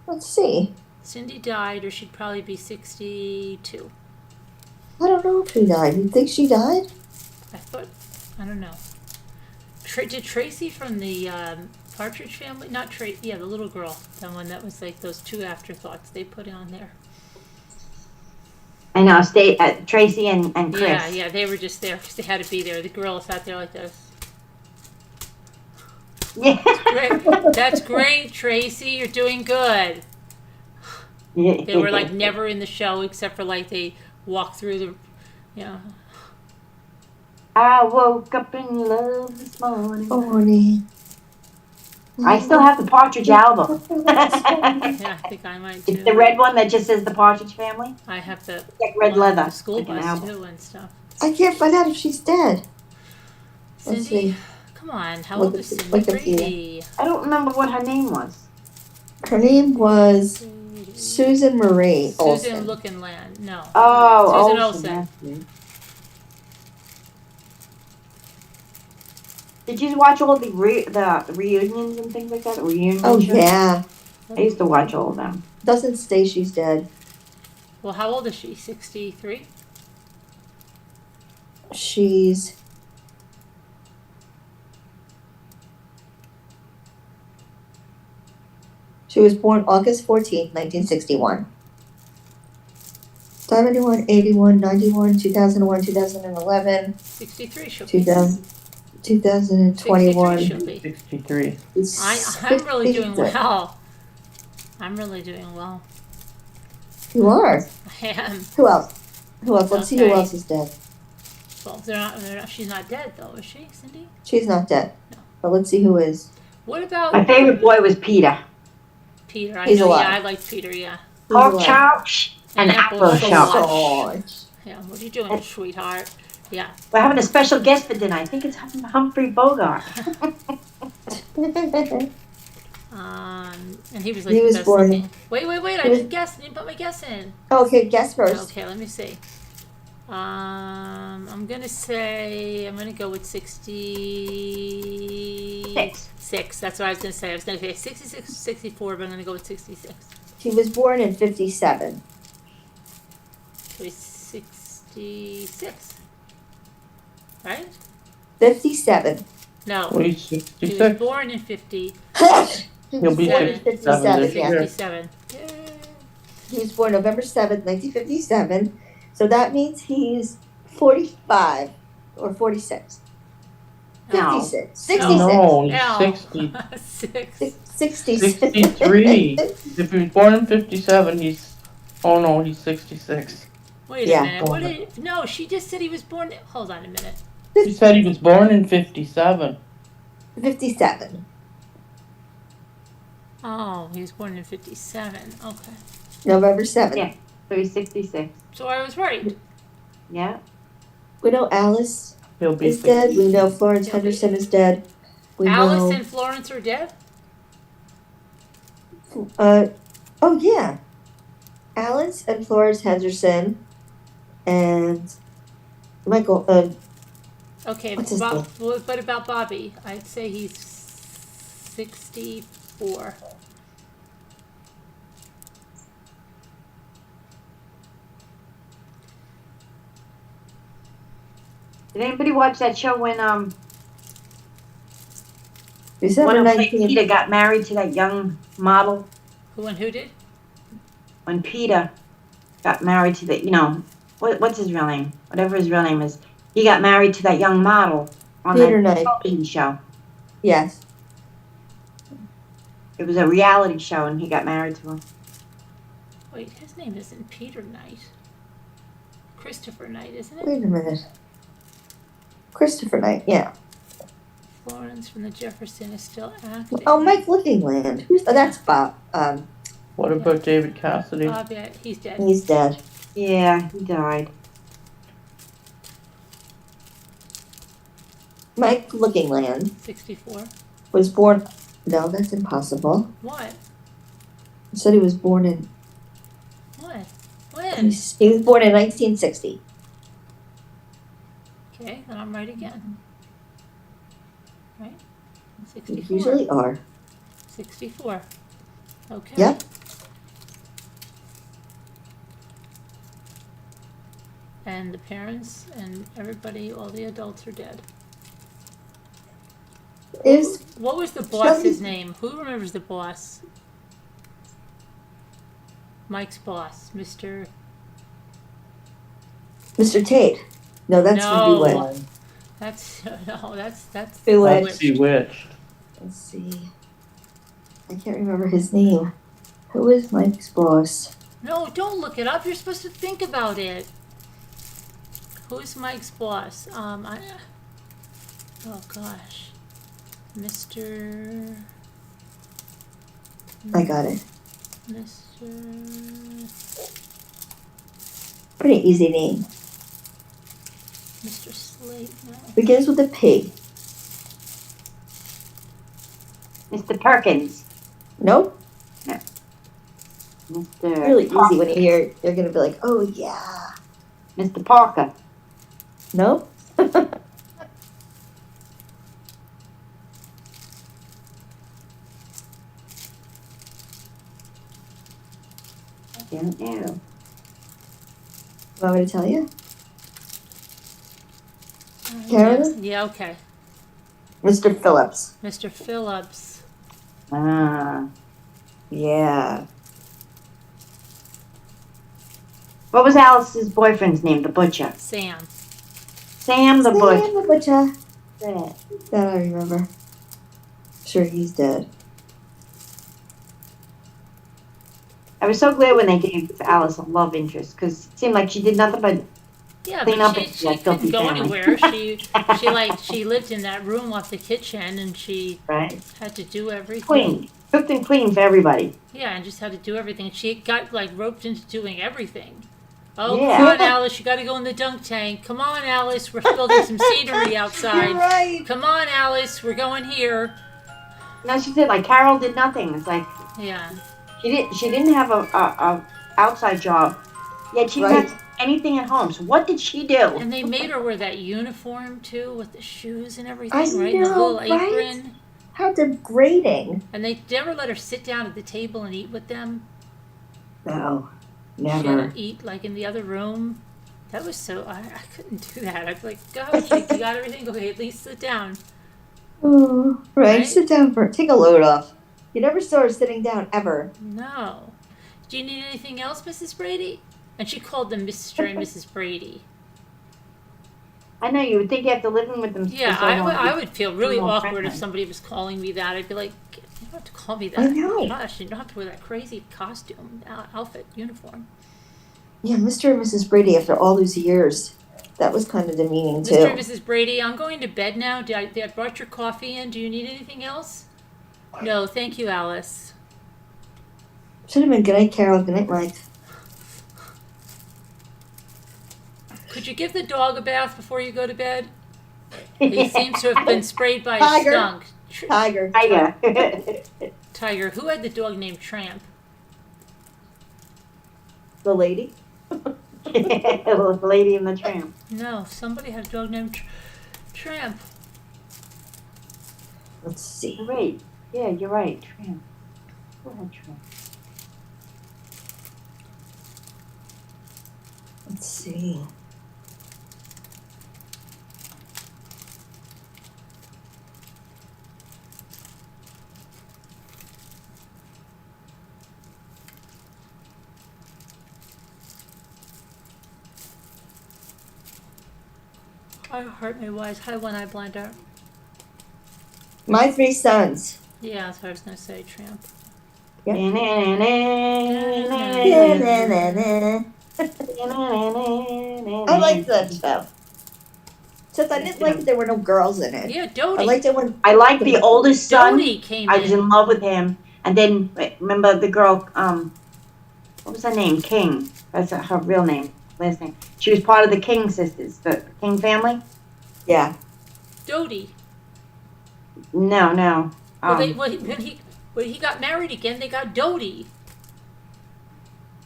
Let's see. Cindy died, or she'd probably be 62. I don't know if she died. You think she died? I don't know. Did Tracy from the Partridge Family? Not Tracy, yeah, the little girl. The one that was like those two afterthoughts they put on there. I know, Tracy and Chris. Yeah, they were just there because they had to be there. The girl sat there like this. Yeah. Great. That's great, Tracy. You're doing good. They were like never in the show except for like they walk through the, yeah. I woke up in love this morning. Morning. I still have the Partridge album. Yeah, I think I might too. It's the red one that just says the Partridge Family. I have the It's like red one leather, the school like an bus album. too and stuff. I can't find out if she's dead. Let's Cindy, see. come on, how Look old at is the- Cindy look at the- Brady? I don't remember what her name was. Her name was Susan Marie Susan Olsen. Looking Land. No. Oh, Susan Olsen. Olsen. That's it. Did you watch all the reunions and things like that? The reunion Oh shows? yeah. I used to watch all of them. Doesn't say she's dead. Well, how old is she? 63? She's She was born August 14th, 1961. 71, 81, 91, 2001, 2011, 63 she'll be. 2000, 2021. 63 she'll be. 63. I'm really doing 53. well. I'm really doing well. You are. I am. Who else? Who else? Let's see who Okay. else is dead. Well, she's not dead though, is she, Cindy? She's not dead. No. But let's see who is. What about My favorite boy was Peter. Peter? He's I know, alive. yeah, I like Peter, yeah. Who's Pork alive? chops and apple apple chops. sauce. Yeah, what are you doing, sweetheart? Yeah. We're having a special guest for dinner. I think it's Humphrey Bogart. And he was like He the was best born- looking. Wait, I he was- didn't guess. I didn't put my guess in. Okay, guess first. Okay, let me see. I'm gonna go with 66. That's what I was gonna say. I was gonna say 66, 64, but I'm gonna go with 66. She was born in 57. So he's 66. Right? 57. No. Well, he's He was 66. born in 50. He'll be Seven. 67 this yeah. year. 67. Yay. He was born November 7th, 1957. So that means he's 45 or 46. No. 56. No, he's Ow. 60. 6. 66. 63. If he was born in 57, he's 66. Wait Yeah. a minute. What did? No, she just said he was born. Hold on a minute. He said he was born in 57. 57. Oh, he was born in 57. Okay. November 7th. Yeah. So he's 66. So I was right. Yeah. We know Alice He'll be is dead. 60. We know Florence Henderson is dead. We Alice know. and Florence are dead? Oh, yeah. Alice and Florence Henderson and Michael. Okay, What's his what about Bobby? I'd say he's 64. Did anybody watch that show when December when 19th. Peter got married to that young model? Who and who did? When Peter got married to the, what's his real name? Whatever his real name is. He got married to that young model on Peter that Knight. television show. Yes. It was a reality show, and he got married to her. Wait, his name isn't Peter Knight. Christopher Knight, isn't it? Wait a minute. Christopher Knight, yeah. Florence from the Jefferson is still active. Oh, Mike Lickingland. That's Bob. What about David Cassidy? Bobby, he's dead. He's dead. Yeah, he died. Mike Lickingland 64. was born. No, that's impossible. What? He said he was born in. What? When? He was born in 1960. Okay, then I'm right again. Right? You 64. usually are. 64. Okay. Yep. And the parents and everybody, all the adults are dead. Is What was the boss's Shelby- name? Who remembers the boss? Mike's boss, Mr. Mr. Tate? No, that's No. from Bewitched. That's that's Bewitched. That's Bewitched. Let's see. I can't remember his name. Who is Mike's boss? No, don't look it up. You're supposed to think about it. Who's Mike's boss? Oh gosh. Mr. I got it. Mr. Pretty easy name. Mr. Slate. No. Begins with a P. Mr. Perkins. Nope. Mr. Really easy Parker. when you hear it. You're gonna be like, oh yeah. Mr. Parker. Nope. I don't know. Want me to tell you? Carolyn? Yeah, okay. Mr. Phillips. Mr. Phillips. Ah. Yeah. What was Alice's boyfriend's name? The butcher. Sam. Sam the butcher. Sam the butcher. Yeah. That I remember. Sure, he's dead. I was so glad when they gave Alice a love interest because it seemed like she did nothing but Yeah, clean up but and she like filthy couldn't go family. anywhere. She lived in that room off the kitchen and she right. had to do everything. Clean, cooked and clean for everybody. Yeah, and just had to do everything. She got like roped into doing everything. Oh, Yeah. come on, Alice, you got to go in the dunk tank. Come on, Alice, we're building some scenery outside. You're right. Come on, Alice, we're going here. No, she did. Like Carol did nothing. It's like Yeah. she didn't have a outside job, yet she Right. didn't have anything at home. So what did she do? And they made her wear that uniform too, with the shoes and everything, I right? And the know, little right? apron. How degrading. And they never let her sit down at the table and eat with them. No. She had Never. to eat like in the other room. That was so I couldn't do that. I'd be like, go, you got everything? Okay, at least sit down. Oh, right. Right? Sit down take a load off. You never saw her sitting down ever. No. Do you need anything else, Mrs. Brady? And she called them Mr. and Mrs. Brady. I know you would think after living with them. Yeah, for so I long, would feel really more awkward friendly. if somebody was calling me that. I'd be like, you don't have to call me that. I know. Gosh, you don't have to wear that crazy costume, outfit, uniform. Yeah, Mr. and Mrs. Brady, after all these years, that was kind of demeaning, too. Mr. and Mrs. Brady, I'm going to bed now. I brought your coffee in. Do you need anything else? No, thank you, Alice. Should have been good night, Carol. Good night, Mike. Could you give the dog a bath before you go to bed? He seems to have been sprayed by a Tiger. skunk. Tiger. Tiger. Tiger. Who had the dog named Tramp? The lady. The Lady and the Tramp. No, somebody had a dog named Tramp. Let's see. You're right. Yeah, you're right. Tramp. Who had Tramp? Let's see. I hurt my wise. Hi, one eye blind out. My three sons. Yeah, that's what I was going to say, Tramp. I I liked that show. Except I didn't like that there were no girls in it. Yeah, I Dodie. liked it when I like the oldest son. Dodie came I was in. in love with him. And then, remember the girl, what was her name? King. That's her real name, last name. She was part of the King sisters, the King family. yeah. Dodie. No. When he got married again, they got Dodie.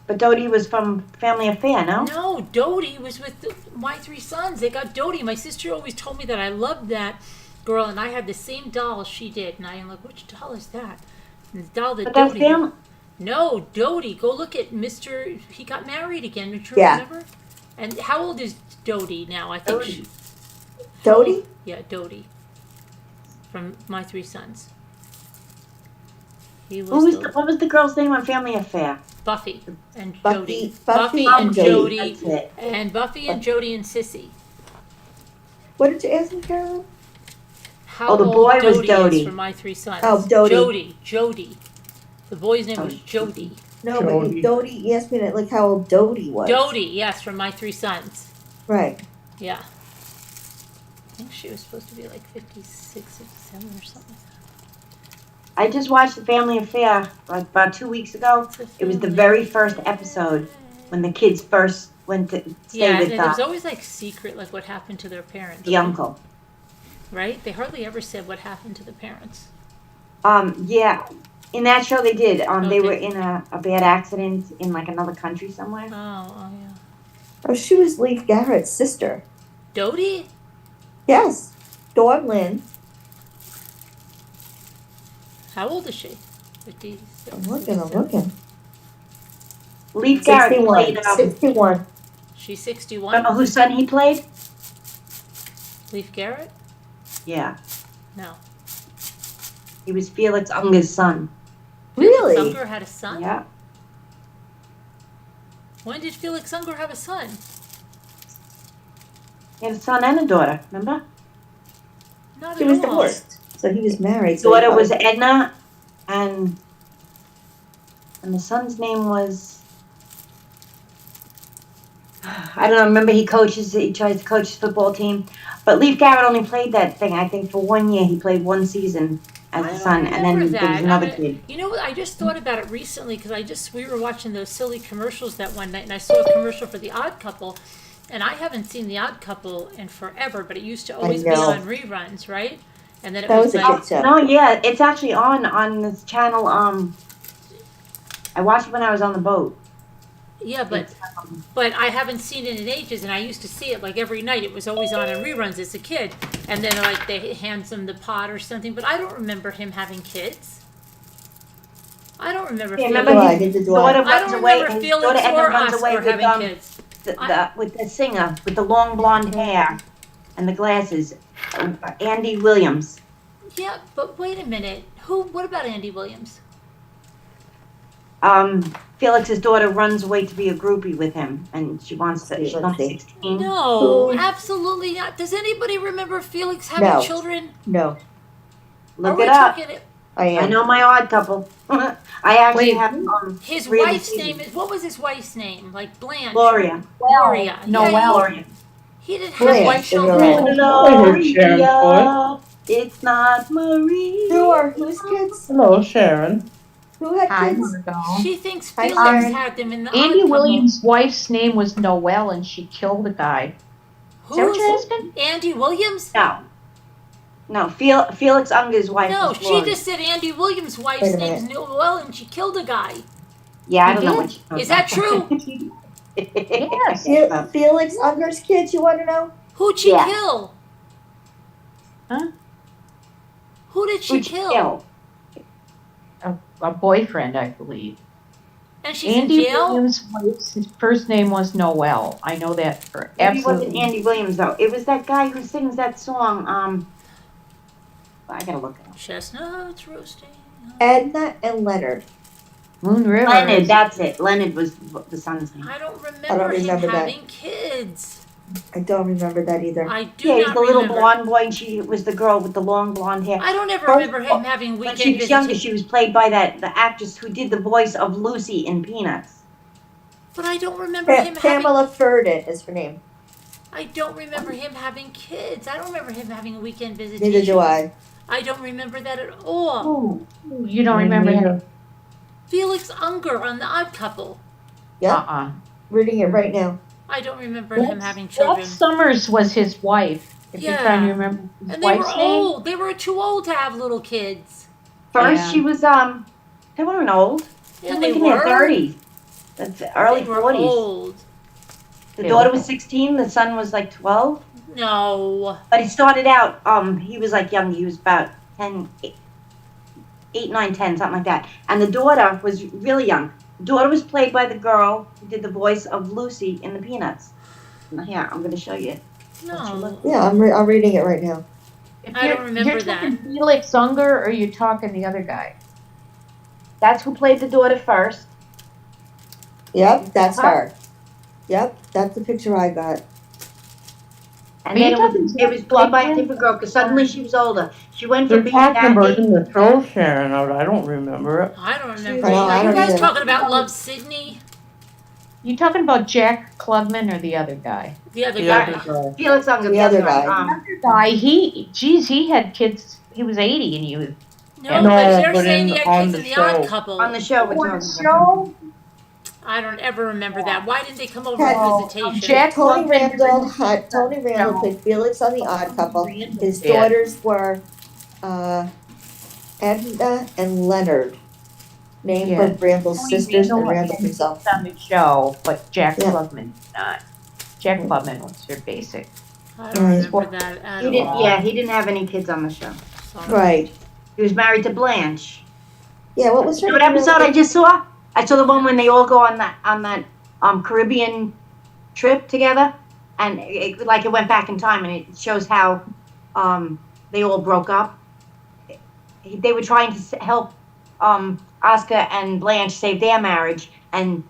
But Dodie was from Family Affair, no? No, Dodie was with my three sons. They got Dodie. My sister always told me that I loved that girl, and I had the same doll she did. And I'm like, which doll is that? And the doll that But that's Dodie. family. No, Dodie. Go look at Mr. He got married again. Don't you Yeah. remember? And how old is Dodie now? I think Dodie. Dodie? Yeah, Dodie. From my three sons. He was, What was the girl's name on Family Affair? Buffy and Buffy- Jody. Buffy and and Jody. That's it. And Buffy and Jody and Sissy. What did you ask me, Carolyn? How Oh, the old boy was Dodie Dodie. is for my three sons. Oh, Dodie. Jody. The boy's name was Jody. No, but Jody. Dodie, you asked me that, like how old Dodie was. Dodie, yes, from My Three Sons. Right. Yeah. I think she was supposed to be like 56, 57 or something. I just watched The Family Affair like about 2 weeks ago. It was the very first episode when the kids first went to stay Yeah, with and it was always like secret, like what happened to their parents. the uncle. Right? They hardly ever said what happened to the parents. Yeah, in that show they did. They were did- in a bad accident in like another country somewhere. Oh, yeah. Oh, she was Leif Garrett's sister. Dodie? Yes. Dawn Lynn. How old is she? 56. I'm looking. Leif Garrett 61. played. 61. She's 61? Remember whose son he played? Leif Garrett? Yeah, No. he was Felix Unger's son. Really? Felix Unger had a son? Yeah, When did Felix Unger have a son? he had a son and a daughter. Remember? Not He at was all. divorced. So he was married. His So he daughter was probably- Edna, and the son's name was. I don't know. Remember, he tries to coach his football team, but Leif Garrett only played that thing. I think for 1 year, he played one season as I a don't son, and then remember there was that. another I mean, kid. You know what? I just thought about it recently because we were watching those silly commercials that one night, and I saw a commercial for The Odd Couple, and I haven't seen The Odd Couple in forever, but it used to always be know. on reruns, right? And then it That was was a like, good show. No, yeah, it's actually on this channel. I watched it when I was on the boat. yeah, but It's, but I haven't seen it in ages, and I used to see it like every night. It was always on in reruns as a kid, and then like they hands him the pot or something. But I don't remember him having kids. I don't remember. Yeah, Felix- remember Why? his Did the daughter- daughter I runs don't away. remember His Felix daughter Edna or runs away Oscar with having kids. with the singer with the long blonde hair and the glasses, Andy Williams. Yeah, but wait a minute. What about Andy Williams? Felix's daughter runs away to be a groupie with him, and she's Let's only No, see. 16. Who? absolutely not. Does anybody remember Felix having No. children? No, Look Are we it up. talking I am. I know my odd couple. I actually Wait. have his Three of the wife's seasons. name? What was his wife's name? Like Blanche. Gloria. Gloria. No, Yeah, well. Gloria. He didn't Blanche, have white the children. girl. I heard Sharon's Gloria. It's not Maria. Whose kids? Hello, Sharon. Who had Hi, kids? Margot. She thinks Hi, Felix Sharon. had them in the Andy Odd Couple. Williams' wife's name was Noelle, and she killed a guy. Is that what you're Who's asking? Andy Williams? No. Felix Unger's wife. No, was she Gloria. just said Andy Williams' wife's Wait a name's Noelle, and she killed a guy. Yeah, I He don't know did? what she Is that true? Yes. Felix Unger's kids, you want to know? Who'd she Yeah. kill? Huh? Who did she Who'd she kill? A boyfriend, I believe. And she's Andy in jail? Williams' wife's his first name was Noelle. I know that for Maybe it wasn't absolutely. Andy Williams though. It was that guy who sings that song. I gotta look it up. Chestnuts roasting. Edna and Leonard. Moon River. Leonard, that's it. Leonard was the son's name. I don't remember, remember him that. having kids. I don't remember that either. I do Yeah, he's not the little remember. blonde boy, and she was the girl with the long blonde hair. I don't ever remember him having When weekend she was younger, visitation. she was played by the actress who did the voice of Lucy in Peanuts. But I don't remember him having. Pamela Ferdin is her name. I don't remember him having kids. I don't remember him having a weekend visitation. Neither do I. I don't remember that at all. Oh, you don't remember him? Felix Unger on The Odd Couple. Yep. Uh-uh. Reading it right now. I don't remember him having children. Beth Summers was his wife. If you're trying to Yeah. remember his And they were wife's name. old. They were too old to have little kids. First, Yeah. she was they weren't old. Yeah, They they were in their were. 30s. That's early They were 40s. old. The Yeah. daughter was 16. The son was like 12. No. But he started out. He was like young. He was about 10, 8, 9, 10, something like that. And the daughter was really young. The daughter was played by the girl who did the voice of Lucy in the Peanuts. Here, I'm going to show you. No. Yeah, I'm reading it right now. If I don't you're- remember you're talking that. Felix Unger, or are you talking the other guy? That's who played the daughter first. Yep, that's Uh-huh. her. Yep, that's the picture I got. And Are you then talking it was played by a Clubman? different girl, because suddenly she was older. She went They're from being talking that about age. in the show, Sharon. I don't remember it. I don't remember I know, either. I You don't guys either. talking about Love Sydney? You talking about Jack Klugman or the other guy? The other The guy. other guy. Felix Unger, The other guy. The other guy, he had kids. He was 80 and he was No, No, but they're but saying he had on kids the in the Odd show. Couple. on the show we're on talking the about. show. I don't ever remember that. Why didn't they come over Had- on visitation? Jack Tony Klugman. Randall played Felix on The Odd Couple. His did. daughters were Edna and Leonard, named Yeah. for Randall's Tony sisters and Randall Randall had himself. on the show, but Jack Yeah. Klugman did not. Jack Klugman was your basic. I don't Right. remember that at He didn't. all. Yeah, he didn't have any kids on the show. Sorry. Right. He was married to Blanche. Yeah, what was her You know what name? episode I just saw? I saw the one when they all go on that Caribbean trip together, and it went back in time, and it shows how they all broke up. They were trying to help Oscar and Blanche save their marriage, and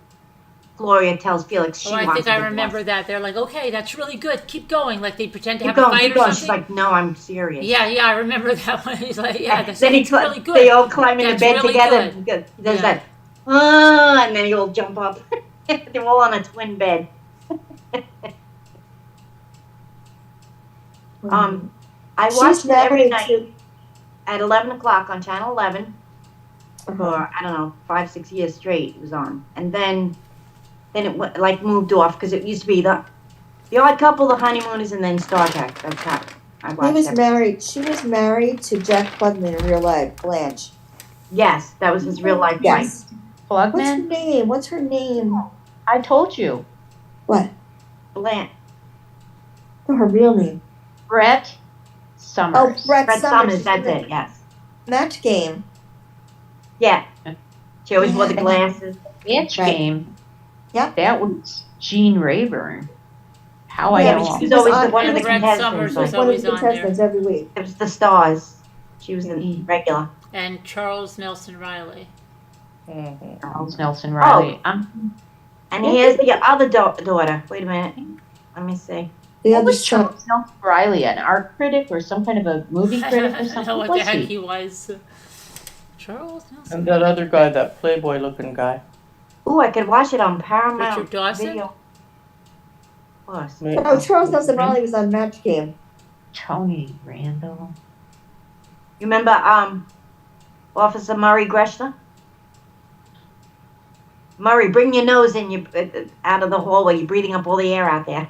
Gloria tells Felix she Oh, I wants think a I divorce. remember that. They're like, okay, that's really good. Keep going. Like they pretend to Keep have going, a fight keep or going. something. She's like, no, I'm serious. Yeah, I remember that one. He's like, yeah, that's Then it's really good. they all climb into That's bed really together. good. He does Yeah. that, and then he all jump up. They're all on a twin bed. I She's watched it every married night to. at 11 o'clock on Channel 11 Uh-huh. for, I don't know, 5-6 years straight it was on. And then it went, moved off, because it used to be the Odd Couple, The Honeymooners, and then Star Trek. That's how I He watched was it. married. She was married to Jack Klugman in real life. Blanche. Yes, that was his real life wife. Yes. What's her Klugman? name? What's her name? I told you. What? Blanche. Oh, her real name. Brett Summers. Oh, Brett Fred Summers. Summers, She's that's in it, yes. the Match Game. Yeah. She always wore the Yeah. glasses. Match Right. Game. Yep. That was Gene Rayburn. How I Yeah, know. but She she was was always on- one of and the Brett contestants. Summers She was was one of always the on there. contestants every week. It was the stars. She was the Mhm. regular. And Charles Nelson Riley. Mhm. Charles Nelson Riley. And here's the other daughter. Wait a minute. Let me see. The What other was son. Charles Nelson Riley? An art critic or some kind of a movie I critic or don't something? know what What the was heck he? he was. Charles Nelson. And that other guy, that Playboy looking guy. Ooh, I could watch it on Paramount Richard Dawson? Video. Plus. Oh, Charles Nelson Riley was on Match Game. Tony Randall. You remember Officer Murray Greshler? Murray, bring your nose in your out of the hallway. You're breathing up all the air out there.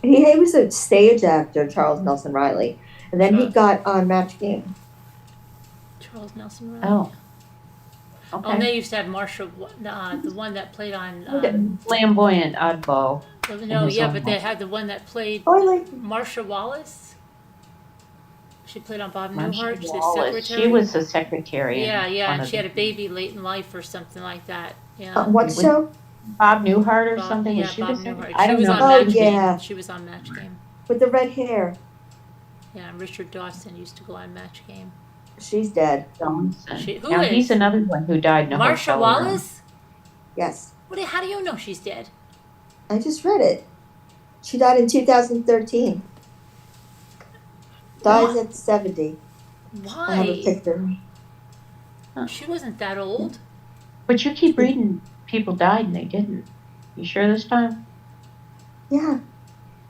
He was a stage actor, Charles Nelson Riley. And then he got on Match Game. Charles Nelson Riley. Oh. Oh, and Okay. they used to have Marsha, the one that played on. Flamboyant oddball. No, his yeah, own but they way. had the one that played Oh, I like. Marsha Wallace. She played on Bob Marsha Newhart, the Wallace. secretary. She was the secretary. Yeah, in yeah, one and of she had a the- baby late in life or something like that. Yeah. What With- show? Bob Newhart or Bob- something. yeah, Was she Bob the secretary? Newhart. I She don't was know. on Oh, Match yeah. Game. She was on Match Game. With the red hair. Yeah, and Richard Dawson used to go on Match Game. She's dead. Johnson. Who Now, is? he's another one who died in a Marsha hotel room. Wallace? Yes. How do you know she's dead? I just read it. She died in 2013. Dies at 70. I have a Why? picture. She wasn't that old. But you keep reading people died and they didn't. You sure this time? Yeah.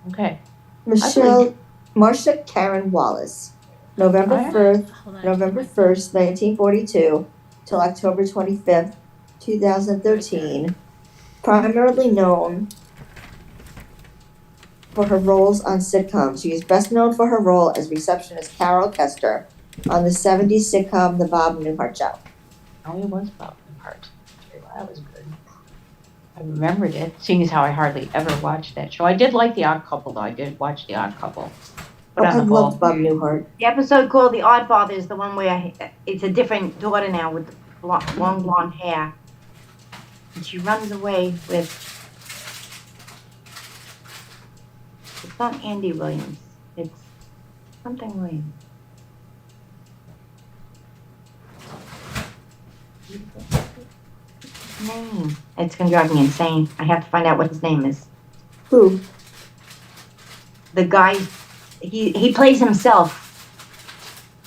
Okay. Michelle, Marsha Karen Wallace. November Alright. 1st, Hold on. November 1st, 1942 till October 25th, 2013. Primarily known for her roles on sitcoms. She is best known for her role as receptionist Carol Kester on the 70s sitcom The Bob Newhart Show. Oh, it was Bob Newhart. That was good. I remembered it, seeing as how I hardly ever watched that show. I did like The Odd Couple, though. I did watch The Odd Couple. But I on the loved whole, Bob Newhart. The episode called The Odd Father is the one where it's a different daughter now with long blonde hair. And she runs away with. It's not Andy Williams. It's something Williams. His name. It's gonna drive me insane. I have to find out what his name is. Who? the guy, he plays himself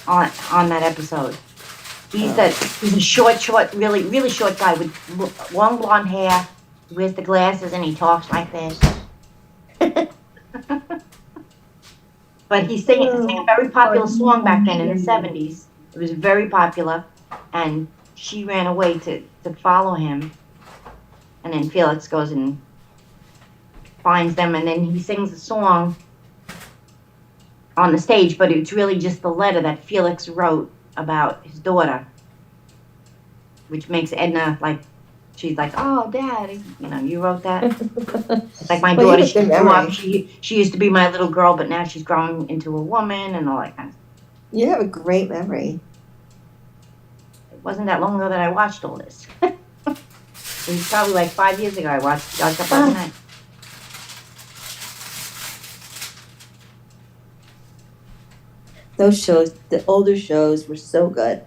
on that episode. He's a short, really, really short guy with long blonde hair. He wears the glasses and he talks like this. But he sang a very popular song back then in the 70s. It was very popular, and she ran away to follow him. And then Felix goes and finds them, and then he sings a song on the stage, but it's really just the letter that Felix wrote about his daughter, which makes Edna she's like, oh, Dad, you wrote that. It's like my daughter, she grew up, she used to be my little girl, but now she's growing into a woman and all that kind of stuff. You have a great memory. It wasn't that long ago that I watched all this. It was probably like 5 years ago I watched it. I got last night. Those shows, the older shows, were so good.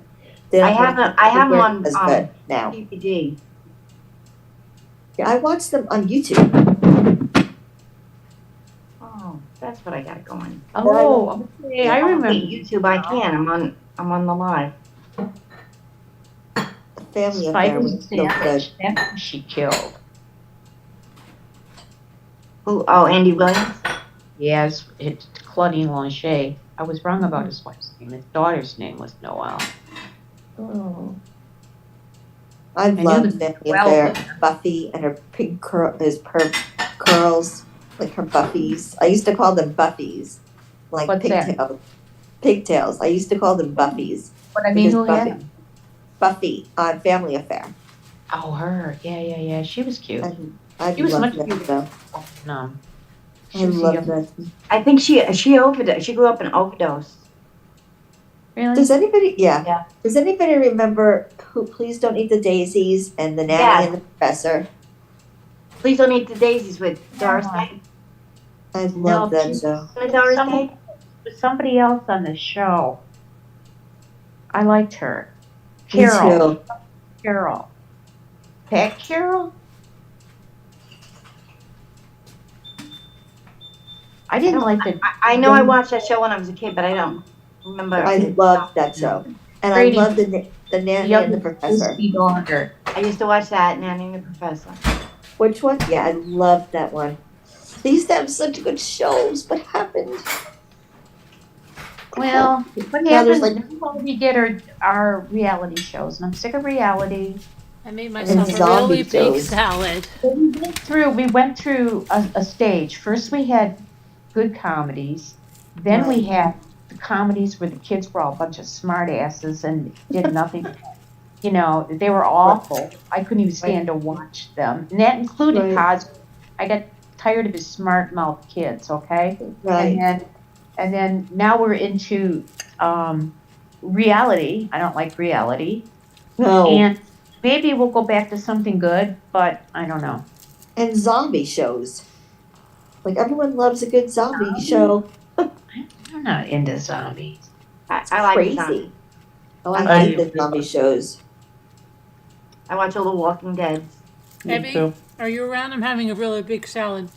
I have them on as good now. DVD. Yeah, I watched them on YouTube. Oh, that's what I got going. Oh, okay. I remember. YouTube. I can. I'm on the live. Family Affair was so good. That's who she killed. Who? Oh, Andy Williams. Yes, it's Claudine Lange. I was wrong about his wife's name. His daughter's name was Noelle. Oh. I loved Family Affair. Buffy and her curls, like her Buffies. I used to call them Buffies, like What's pigtails. that? Pigtails. I used to call them Buffies. But I mean, who had him? Buffy on Family Affair. Oh, her. Yeah. She was cute. I She was loved much that cuter. though. No. I love that. I think she overdosed. She grew up in overdose. Really? Does anybody? Yeah. Yeah. Does anybody remember who? Please Don't Eat the Daisies and the Nanny Yes. and the Professor. Please Don't Eat the Daisies with Doris Day. I love that she's- show. Doris Day. There's somebody else on the show. I liked her. Me Carol. too. Carol. Pat Carol? I didn't like the. I know I watched that show when I was a kid, but I don't remember. I loved that show, and Brady. I love the Nanny and the Professor. Lucy Daughter. I used to watch that, Nanny and the Professor. Which one? Yeah, I loved that one. They used to have such good shows. What happened? Well, what Now there's happens when we get our reality shows, and I'm sick of reality. I made myself a zombie really big shows. salad. We went through a stage. First we had good comedies, then we had the comedies where the kids were all a bunch of smart asses and did nothing. They were awful. I couldn't even stand to watch them. And that included Cosby. I got tired of his smart mouth kids, okay? Right. And then now we're into reality. I don't like reality. No. And maybe we'll go back to something good, but I don't know. And zombie shows. Like everyone loves a good zombie show. I'm not into zombies. I like Crazy. zombies. Oh, I I like the zombie shows. I watch all the Walking Dead. Me Abby, too. are you around? I'm having a really big salad.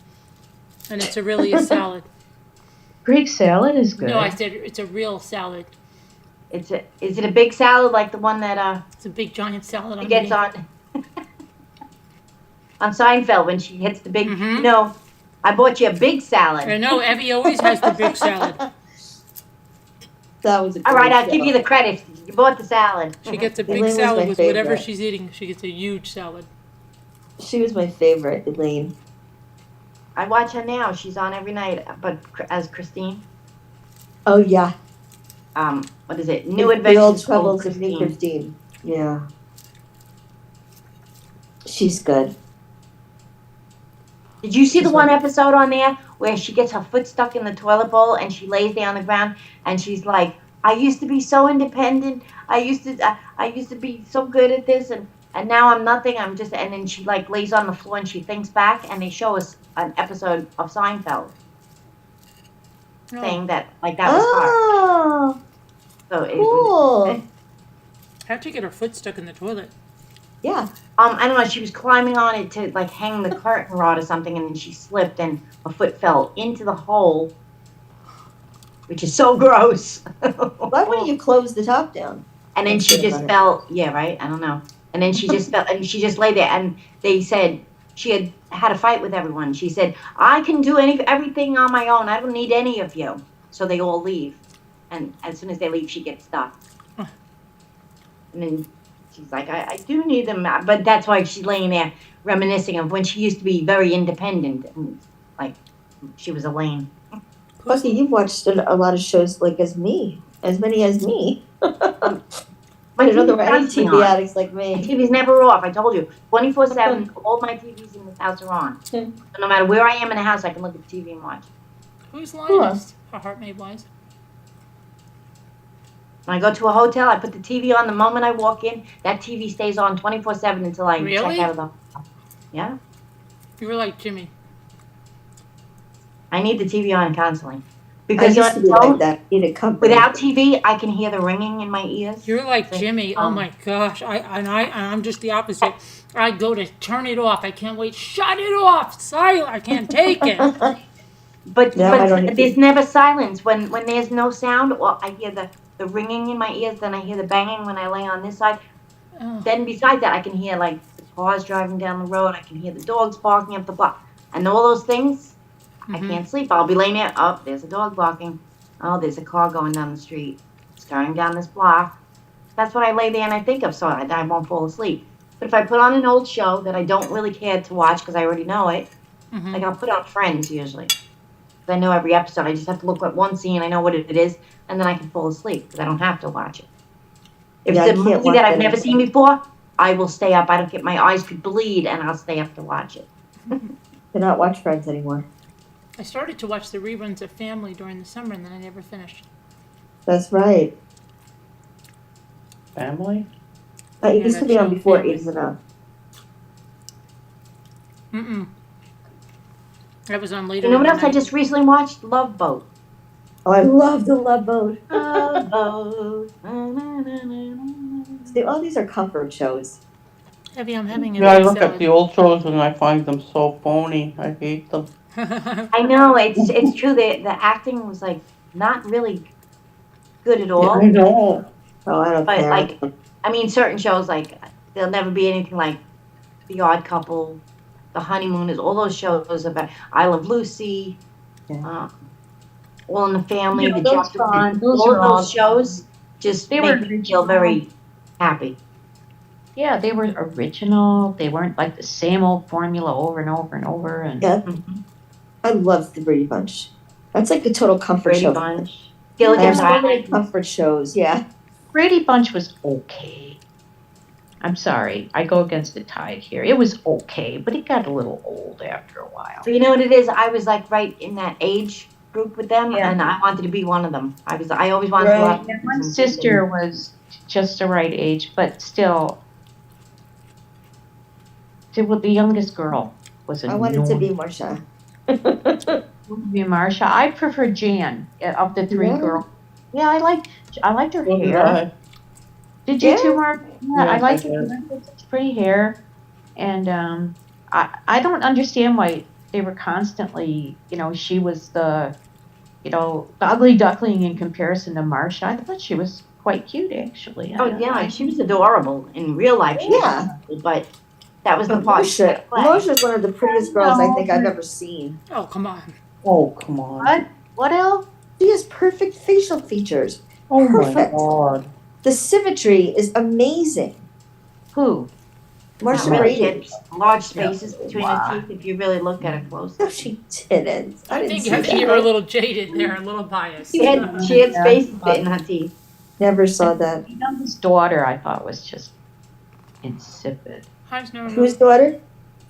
And it's really a salad. Greek salad is good. No, I said it's a real salad. Is it a big salad like the one that It's a big giant salad. she gets on on Seinfeld when she hits the big? Mhm. No, I bought you a big I salad. know, Abby always has the big salad. That was a All right, great I'll show. give you the credit. You bought the salad. She gets a Elaine big was salad my with whatever favorite. she's eating. She gets a huge salad. She was my favorite, Elaine. I watch her now. She's on every night, but as Christine. Oh yeah. What is it? New The Adventures Old of Troubles of New Christine. Christine. Yeah. She's good. Did you see the one episode on there where she gets her foot stuck in the toilet bowl and she lays there on the ground and she's like, "I used to be so independent. I used to be so good at this and now I'm nothing. I'm just." And then she like lays on the floor and she thinks back and they show us an episode of Seinfeld saying that like that was hard. Oh, So it cool. was, How'd she get her foot stuck in the toilet? Yeah. I don't know. She was climbing on it to like hang the curtain rod or something, and then she slipped and her foot fell into the hole which is so gross. Why wouldn't you close the top down? And then she just fell. Yeah, right. I don't know. And then she just fell, and she just lay there. And they said she had a fight with everyone. She said, "I can do everything on my own. I don't need any of you." So they all leave, and as soon as they leave, she gets stuck. And then she's like, "I do need them," but that's why she's laying there reminiscing of when she used to be very independent and like she was Elaine. Bucky, you've watched a lot of shows like as many as me. I don't know there were any TV addicts like My me. TV's never off. I told you, 24/7. All my TVs in this house are on. So no matter where I am in the house, I can look at the TV and watch. Whose line is a heart made wise? When I go to a hotel, I put the TV on the moment I walk in. That TV stays on 24/7 until I Really? check out of the hotel. Yeah, You were like Jimmy. I need the TV on constantly I because used to be like that. Need a company. without TV, I can hear the ringing in my ears. You're like Jimmy. Oh my gosh. I'm just the opposite. I go to turn it off. I can't wait. Shut it off. Silent. I can't take it. But, No, I don't but need there's never silence when there's no sound. Or I hear the ringing in my ears. Then I hear the banging when I lay on this side. Oh. Then besides that, I can hear like the cars driving down the road. I can hear the dogs barking up the block, and all those things. I can't sleep. I'll be laying there. Oh, there's a dog barking. Oh, there's a car going down the street. It's going down this block. That's what I lay there and I think of, so I won't fall asleep. But if I put on an old show that I don't really care to watch because I already know it, like I'll put on Friends usually. Because I know every episode. I just have to look at one scene. I know what it is, and then I can fall asleep because I don't have to watch it. If Yeah, I it's a can't movie watch that I've that never anymore. seen before, I will stay up. I don't get my eyes could bleed, and I'll stay up to watch it. Cannot watch Friends anymore. I started to watch the reruns of Family during the summer and then I never finished. That's right. Family? It used to be on that before show, 8 is enough. That was on later. You know in what the else I night. just recently watched? Love Boat. Oh, I love the Love Boat. Love Boat. Na, na, na, na, na. See, all these are comfort shows. Heavy, I'm having a Yeah, I big look at the salad. old shows and I find them so phony. I hate them. I know it's true. The acting was like not really good at all. I know. Oh, I don't But care. like, I mean, certain shows like there'll never be anything like The Odd Couple, The Honeymooners, all those shows about I Love Lucy, All in the Family, Yeah, the those Jeff, fun. Those all are all- of those shows just They make were me feel very happy. Yeah, they were original. They weren't like the same old formula over and over and over. And Yeah, I love the Brady Bunch. That's like a total comfort Brady show. Bunch, I Gilligan's have so many Island. comfort shows. Yeah. Brady Bunch was okay. I'm sorry, I go against the tide here. It was okay, but it got a little old after a while. So you know what it is? I was like right in that age group with them, Yeah. and I wanted to be one of them. I always wanted to Right. watch. And my sister was just the right age, but still, the youngest girl was I annoying. wanted to be Marsha. Be Marsha. I prefer Jan of the three Yeah. girls. Yeah, I liked her So did hair. I. Did you Yeah. too, Mark? Yeah, I Yes, liked I her did. hair. It's pretty hair, and I don't understand why they were constantly, she was the ugly duckling in comparison to Marsha. I thought she was quite cute actually. Oh yeah, she was adorable in real life. She was Yeah. adorable, but that was the But part. Marsha, Marsha's one of the prettiest girls I think I've ever seen. Oh, come on. Oh, come on. What? What else? She has perfect facial features. Oh my Perfect. God. The symmetry is amazing. Who? Marsha Really Brady. gets large spaces between Wow. her teeth if you really look at it close. No, she didn't. I didn't think see actually that. you were a little jaded there, a little biased. She had spaces in her teeth. Never saw that. The youngest daughter I thought was just insipid. I've never Whose daughter?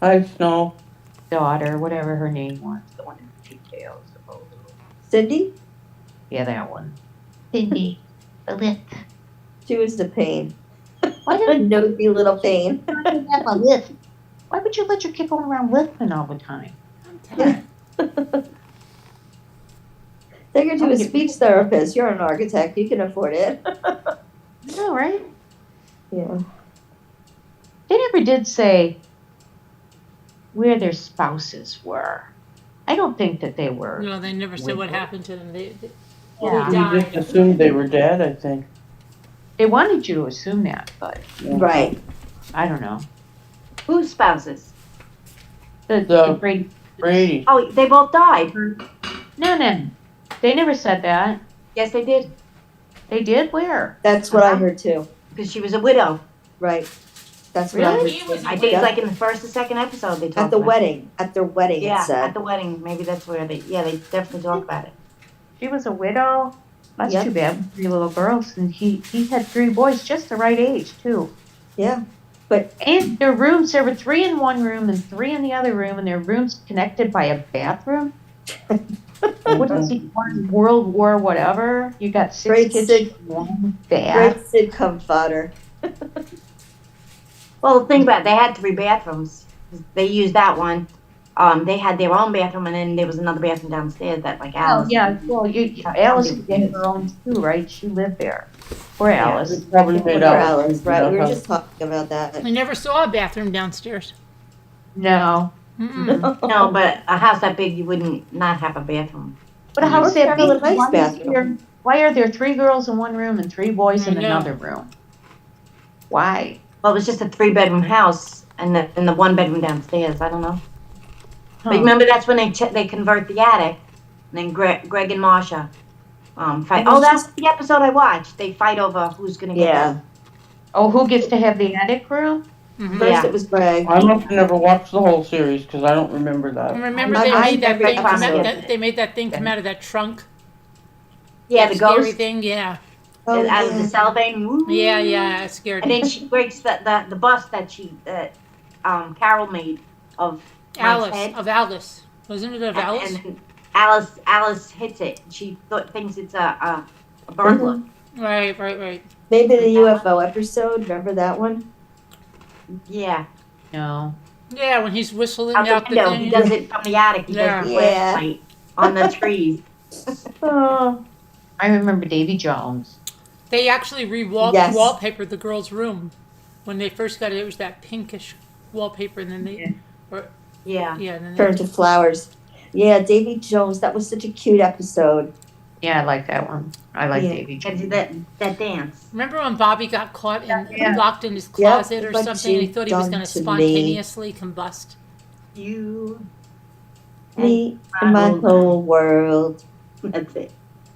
I know. Daughter, whatever her name was, the one in the pigtails. Cindy? Yeah, that one. Cindy. The lip. She was the pain. Why A did nosy little pain. Why would you let your kid go around lisping all the time? Take her to a speech therapist. You're an architect. You can afford it. I know, right? Yeah. They never did say where their spouses were. I don't think that they were. No, they never said what Women. happened to them. Well, Yeah. he You died. just assumed they were dead, I think. They wanted you to assume that, but Right. I don't know. Whose spouses? The Brady. Brady. Oh, they both died. No. They never said that. Yes, they did. They did? Where? That's what I heard too. Because she was a widow. Right. That's what I Really? heard He too. was a I think Yep. it's like in the first or second episode they talked At the about it. wedding. At their wedding, it Yeah, said. at the wedding. Maybe that's where they definitely talk about it. She was a widow. That's Yep. too bad. With 3 little girls, and he had 3 boys, just the right age too. Yeah. And their rooms, there were 3 in one room and 3 in the other room, and their rooms connected by a bathroom. What is he? World War whatever. You got 6 Great kids Sid- in one bath. Great sitcom fodder. Well, think about it. They had 3 bathrooms. They used that one. They had their own bathroom, and then there was another bathroom downstairs that like Oh Alice. yeah. Well, Alice had her own too, right? She lived there. Poor Alice. They probably made Poor out. Alice, right? We were just talking about that. I never saw a bathroom downstairs. No. Mm-mm. No, but a house that big, you wouldn't not have a bathroom. But how's What's that Carolyn big? Heights bathroom? Why are there 3 girls in one room and 3 boys in I know. another room? Why? Well, it was just a 3-bedroom house, and the 1-bedroom downstairs. I don't know. Huh. But remember, that's when they convert the attic, and then Greg and Marsha fight. It was Oh, that's the episode I watched. They fight over who's gonna get Yeah. that. Oh, who gets to have the attic room? Mhm. First Yeah. it was Greg. I must have never watched the whole series because I don't remember that. And remember I they watched made that every thing come out, episode. they made that thing come out of that trunk? Yeah, the Scary ghost thing, yeah. Oh, out of yeah. the cellophane. Woo. Yeah, it scared And me. then she breaks the bust that Carol made of Mike's head. Alice, of Alice. Wasn't it of Alice? And then Alice hits it. She thinks it's a burglar. Right. Maybe the UFO episode. Remember that one? Yeah. No. Yeah, when he's whistling Out out the the window. thing. He does it from the attic. He Yeah. does the Yeah. flashlight on the trees. Oh, I remember Davy Jones. They actually Yes. wallpapered the girl's room. When they first got it, it was that pinkish wallpaper, and then they, Yeah. and then Turned to flowers. Yeah, Davy Jones. That was such a cute episode. Yeah, I like that one. I like Yeah. Davy And Jones. do that dance. remember when Bobby got caught and Yeah. locked in his closet or what something, and he you've thought he was done going to to me. spontaneously combust? You. Me and my whole world. That's it.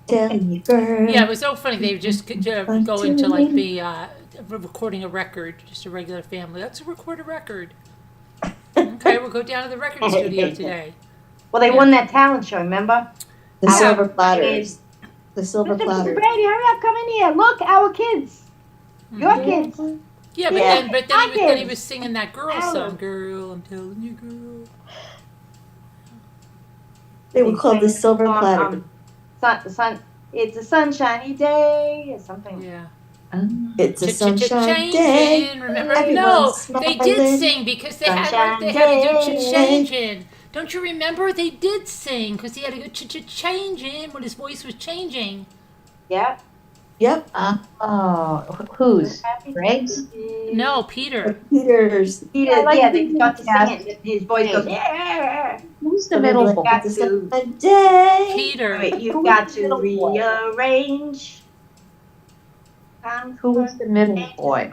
Telling you, girl. Yeah, it was so funny. They would just go into like the recording a record, just a regular family. Let's record a record. Okay, we'll go down to the record studio today. Well, they won that talent show. Remember? The Our silver kids. platters. The silver Mr. platter. Brady, hurry up! Come in here. Look, our kids. Your kids. Yeah, but Yeah. then he was singing that girl Alice. song. Girl, I'm telling you, girl. They were called the silver platter. Sun. It's a sunshiny day or something. Yeah. It's a sunshine Changing, day. remember? Everyone's No, they did smiling. sing because they Sunshine had to do day. changing. Don't you remember? They did sing because he had to go changing when his voice was changing. Yeah. Yep. Oh, who's? Greg's? No, Peter. Peter's. Peter, I like yeah, they Peter. start to sing it. And his voice goes, yeah. Who's the middle boy? Got It's a to. sunshine day. Peter. Wait, you've got to rearrange. Who was the middle boy?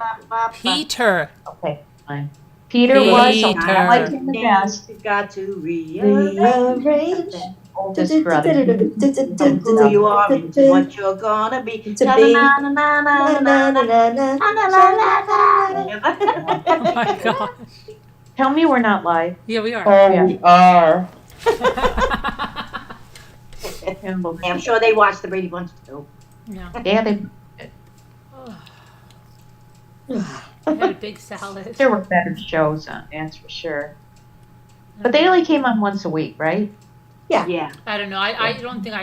Peter. Okay, fine. Peter was. Peter. I liked him the best. You've got to rearrange. Rearrange. Oldest brother. Who you are and what you're gonna be. To be. Na, na, na, na, na. Oh my gosh. Tell me we're not live. Yeah, we are. Oh, we are. I'm sure they watched the Brady Bunch too. Yeah. Yeah, they, I had a big salad. there were better shows on, that's for sure. But they only came on once a week, right? Yeah. I don't know. I don't think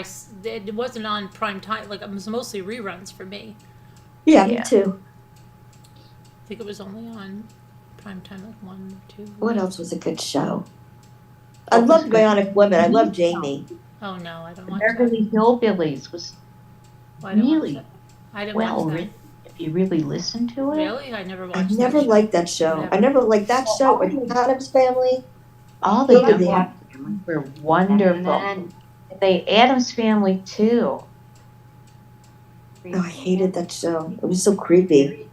it wasn't on prime time. Like, it was mostly reruns for me. Yeah, Yeah. me too. I think it was only on prime time, like 1 or 2. What else was a good show? I loved Bionic Women. I love Jamie. Oh no, I don't watch that. Beverly Hillbillies was I don't watch really that. I didn't well watch that. written. If you really listen to it, Really? I never watched I that. never show. liked that show. Never. I never liked that show or the Addams Family. all the Really? good ones were wonderful. The Addams Family too. Oh, I hated that show. It was so creepy.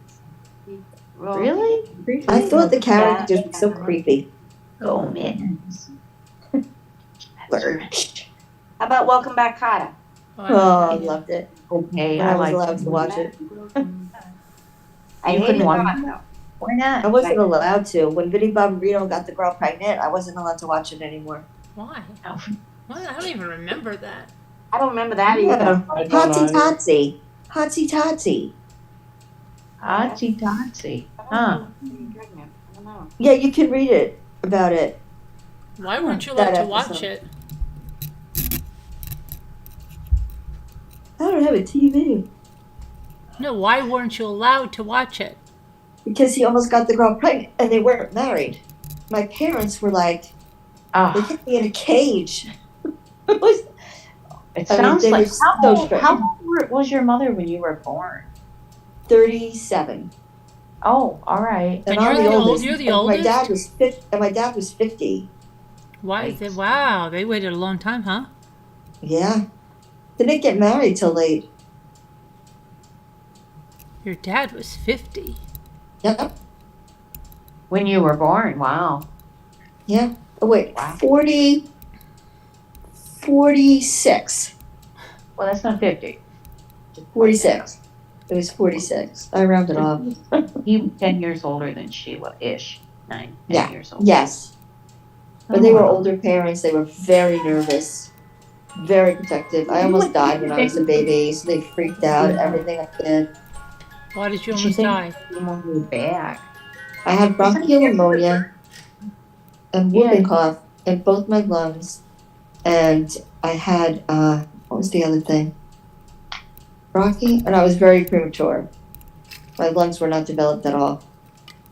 Well, Really? I thought the characters were so creepy. Oh, mittens. Lurch. How about Welcome Back, Kotter? Oh, I loved it. Okay, When I I was like. allowed to watch it. I You hated couldn't watch Kotter, it? though. Why I not? wasn't allowed to. When Vinnie Barbarino got the girl pregnant, I wasn't allowed to watch it anymore. Why? Oh, Why? I don't even remember that. I don't remember that either. Yeah. I don't Hotsy either. Totsy. Hotsy Totsy. Hotsy totsy. I don't Huh. know. Being pregnant. I don't know. Yeah, you can read it about it. Why weren't you That allowed to watch episode. it? I don't have a TV. No, why weren't you allowed to watch it? Because he almost got the girl pregnant and they weren't married. My parents were like, they Oh, kept me in a cage. It was it I mean, sounds they like. were so strict. How old was your mother when you were born? 37. Oh, all right. And And I'm you're the the old- oldest. you're the And oldest? my dad was 50. Why is it? Wow, they waited a long time, huh? Yeah. They didn't get married till late. Your dad was 50. Yep. When you were born, wow. Yeah. Oh, wait. Wow. 46. Well, that's not 50. 46. It was 46. I rounded off. He was 10 years older than she was, ish. 10 Yeah. years old. Yes. But they Oh, were wow. older parents. They were very nervous, very protective. I almost died when I was a baby, so they freaked out everything I did. Why did you Did you almost think die? you moved back? I had bronchial pneumonia and whooping Yeah. cough in both my lungs, and I had what was the other thing? Bronchi, and I was very premature. My lungs were not developed at all.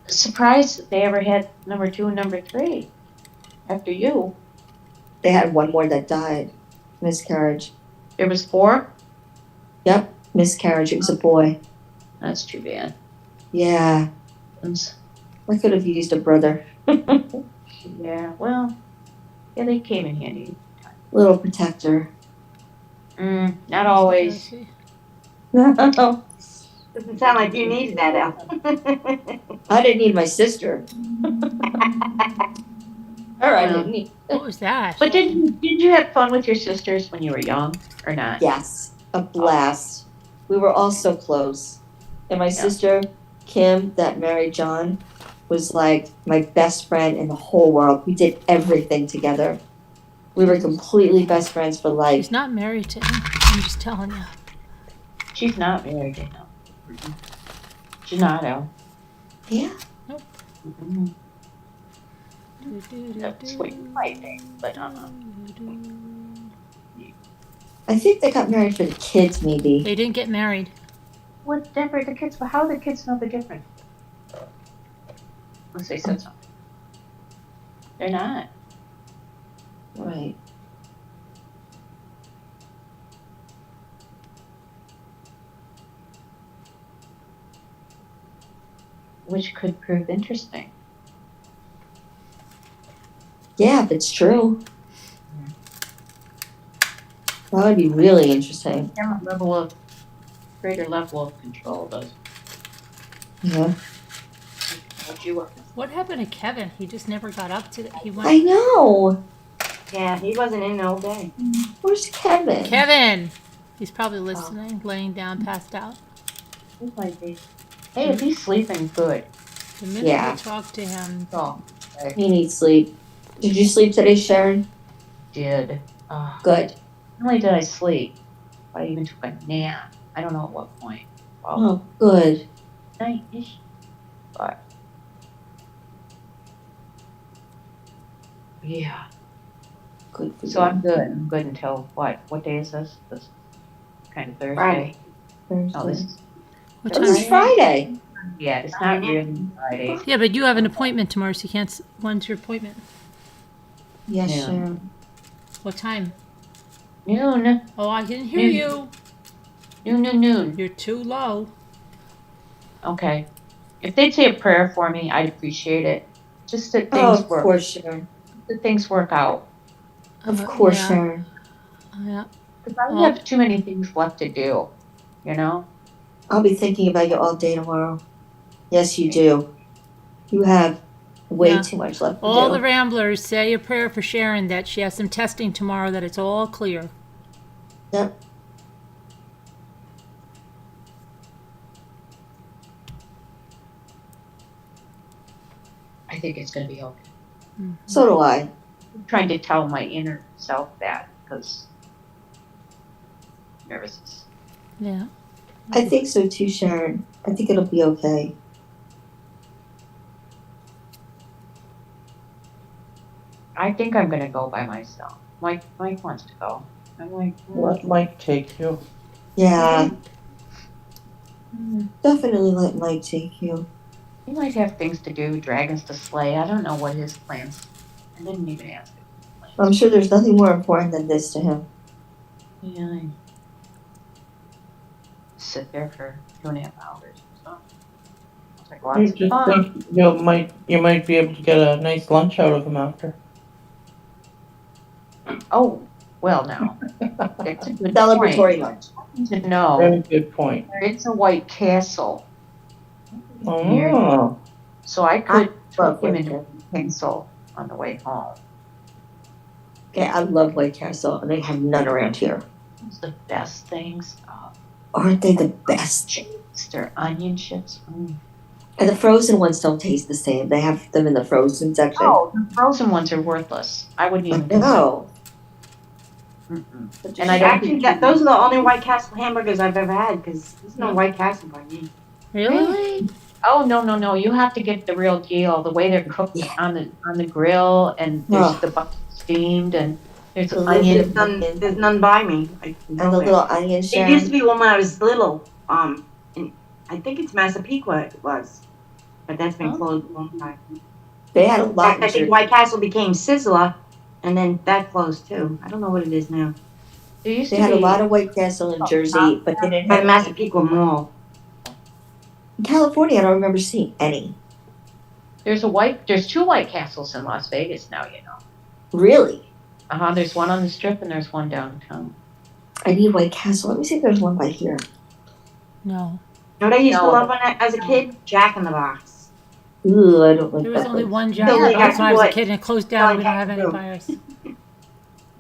Surprised that they ever had number 2 and number 3 after you. They had one more that died, miscarriage. There was 4? Yep, miscarriage. It was a boy. That's too bad. Yeah, I could have used a brother. Yeah, well, yeah, they came in handy. Little protector. Not always. I Doesn't sound like you needed that, El. didn't need my sister. Or I didn't need. What was that? But did you have fun with your sisters when you were young or not? Yes, a blast. We were all so close. And my sister, Kim, that married John, was like my best friend in the whole world. We did everything together. We were completely best friends for life. She's not married to him. I'm just telling you. She's not married to him. She's not, Elle. Yeah. Mm-hmm. That's what you might think, but I think they got married for the kids, maybe. They didn't get married. Whatever the kids, how do the kids know the difference? Unless they said something. They're not. Right. Which could prove interesting. Yeah, if it's true. That would be really interesting. Greater level of control does. Yeah. What you were. What happened to Kevin? He just never got up to it. He I went. know. Yeah, he wasn't in all day. Where's Kevin? Kevin! He's probably listening, laying down, passed out. Hey, if he's sleeping, good. The minute Yeah. you talk to him, Oh, He needs sleep. Did you sleep today, Sharon? did. Good. Not only did I sleep, but I even took a nap. I don't know at what point. Well, Oh, good. night-ish. But yeah. Good for So you. I'm good. I'm good until what? What day is this? This kind of Thursday. Friday. Oh, this is what It time? was Friday. yeah. It's not really Friday. Yeah, but you have an appointment tomorrow, so you can't. When's your appointment? Yes, Yeah. Sharon. What time? Noon. Oh, I didn't hear you. Noon. You're too low. Okay. If they'd say a prayer for me, I'd appreciate it. Just that Oh, things of work. course, Sharon. That things work out. Of course, yeah. Sharon. Yeah. Because I Well- have too many things left to do. You know. I'll be thinking about you all day tomorrow. Yes, you do. You have way Yeah. too much left to All do. the Ramblers, say a prayer for Sharon that she has some testing tomorrow, that it's all clear. Yep. I think it's going to be okay. So do I. I'm trying to tell my inner self that because nervous. Yeah. I think so too, Sharon. I think it'll be okay. I think I'm going to go by myself. Mike wants to go. I'm like, Let Mike take you. Yeah, mm, definitely let Mike take you. he might have things to do, dragons to slay. I don't know what his plans. I didn't even ask him. I'm sure there's nothing more important than this to him. Yeah, I sit there for 2.5 hours. So. It's like I lots of just fun. think you might be able to get a nice lunch out of him after. Oh, well, now. It's a good Celebratory lunch. point to know Very good point. there is a White Castle Oh, so I could love take him White into Castle. Pencil on the way home. Okay, I love White Castle, and they have none around here. It's the best things. Aren't they the best? Chips, their onion chips. Mm. And the frozen ones don't taste the same. They have them in the frozen section. Oh, the frozen ones are worthless. I wouldn't even consider. No. Mm-mm. But And I don't Actually, those are the only White Castle hamburgers I've ever had, because there's no White Castle by me. Really? Oh no! You have to get the real deal. The way they're cooked Yeah. on the grill, and there's Oh. the butter steamed, and there's The onion. There's none by me. And the little onion It Sharon. used to be when I was little. And I think it's Massapequa it was, but that's been Oh. closed a long time. They had a In lot fact, I in think Jersey. White Castle became Sizzler, and then that closed too. I don't know what it is now. There used They to had be a lot of White Castle in Jersey, but they didn't By have Massapequa Mall. in California. I don't remember seeing any. There's two White Castles in Las Vegas now. You know. Really? There's one on the Strip and there's one downtown. I need White Castle. Let me see if there's one by here. No. You know what I used to No. love as a kid? Jack in the Box. Ooh, I don't like There was that only place. one Jack Yeah, in the Box that's when I was a what- kid, and it closed down. We don't Jack have any Boom. buyers.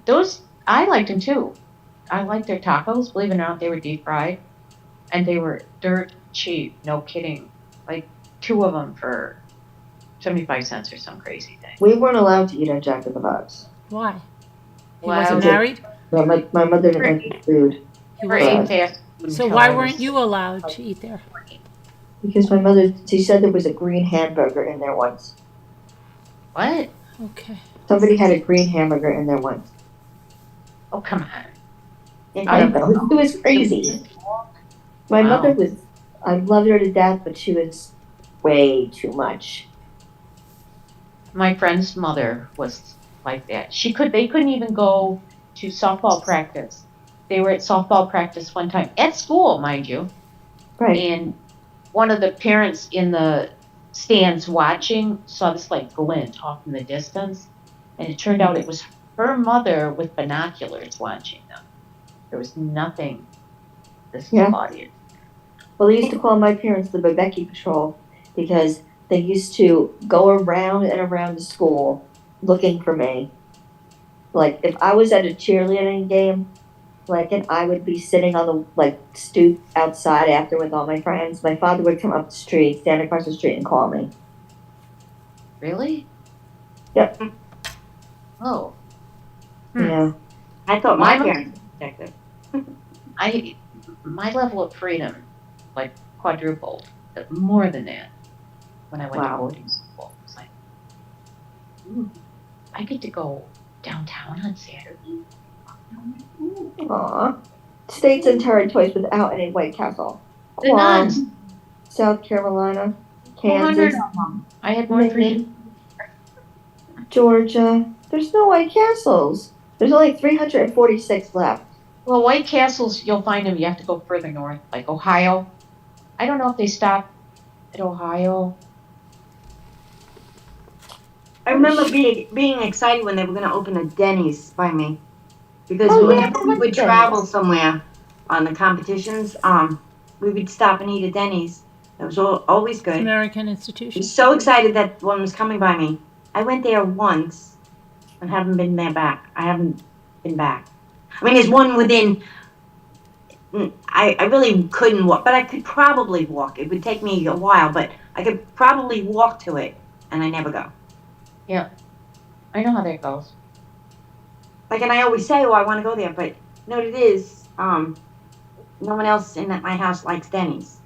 Those I liked them too. I liked their tacos. Believe it or not, they were deep fried, and they were dirt cheap. No kidding. Like 2 of them for 75 cents or some crazy thing. We weren't allowed to eat at Jack in the Box. Why? He Wow. wasn't married? No, my mother didn't like the food He Never wasn't. ate fast food So until why I was- weren't you allowed to eat there? because my mother. She said there was a green hamburger in there once. What? Okay. Somebody had a green hamburger in there once. Oh, come on. I don't know. It was crazy. My Wow. mother was. I loved her to death, but she was way too much. My friend's mother was like that. They couldn't even go to softball practice. They were at softball practice one time at school, mind you. Right. And one of the parents in the stands watching saw this like glint off in the distance, and it turned out it was her mother with binoculars watching them. There was nothing. This Yeah. audience. Well, they used to call my parents the Bebeki Patrol because they used to go around and around the school looking for me. Like, if I was at a cheerleading game, and I would be sitting on the, stoop outside after with all my friends, my father would come up the street, stand across the street and call me. Really? Yep. Oh, Yeah. I thought My my mom- parents were protected. my level of freedom quadrupled, more than that, when I went to Wow. boarding school. It was like, ooh, I get to go downtown on Saturday. Aw. States and territories without any White Castle. The Guam, nuns, South Carolina, 200 Kansas, of them. I had more freedom. Georgia. There's no White Castles. There's only 346 left. Well, White Castles, you'll find them. You have to go further north, like Ohio. I don't know if they stop at Ohio. I remember being excited when they were going to open a Denny's by me. Because Oh, yeah, whenever we would Denny's. travel somewhere on the competitions, we would stop and eat at Denny's. That was always good. American I institution. was so excited that one was coming by me. I went there once and haven't been there back. I haven't been back. I mean, there's one within. I really couldn't walk, but I could probably walk. It would take me a while, but I could probably walk to it, and I never go. I know how that goes. Like, and I always say, oh, I want to go there, but you know what it is? No one else in my house likes Denny's.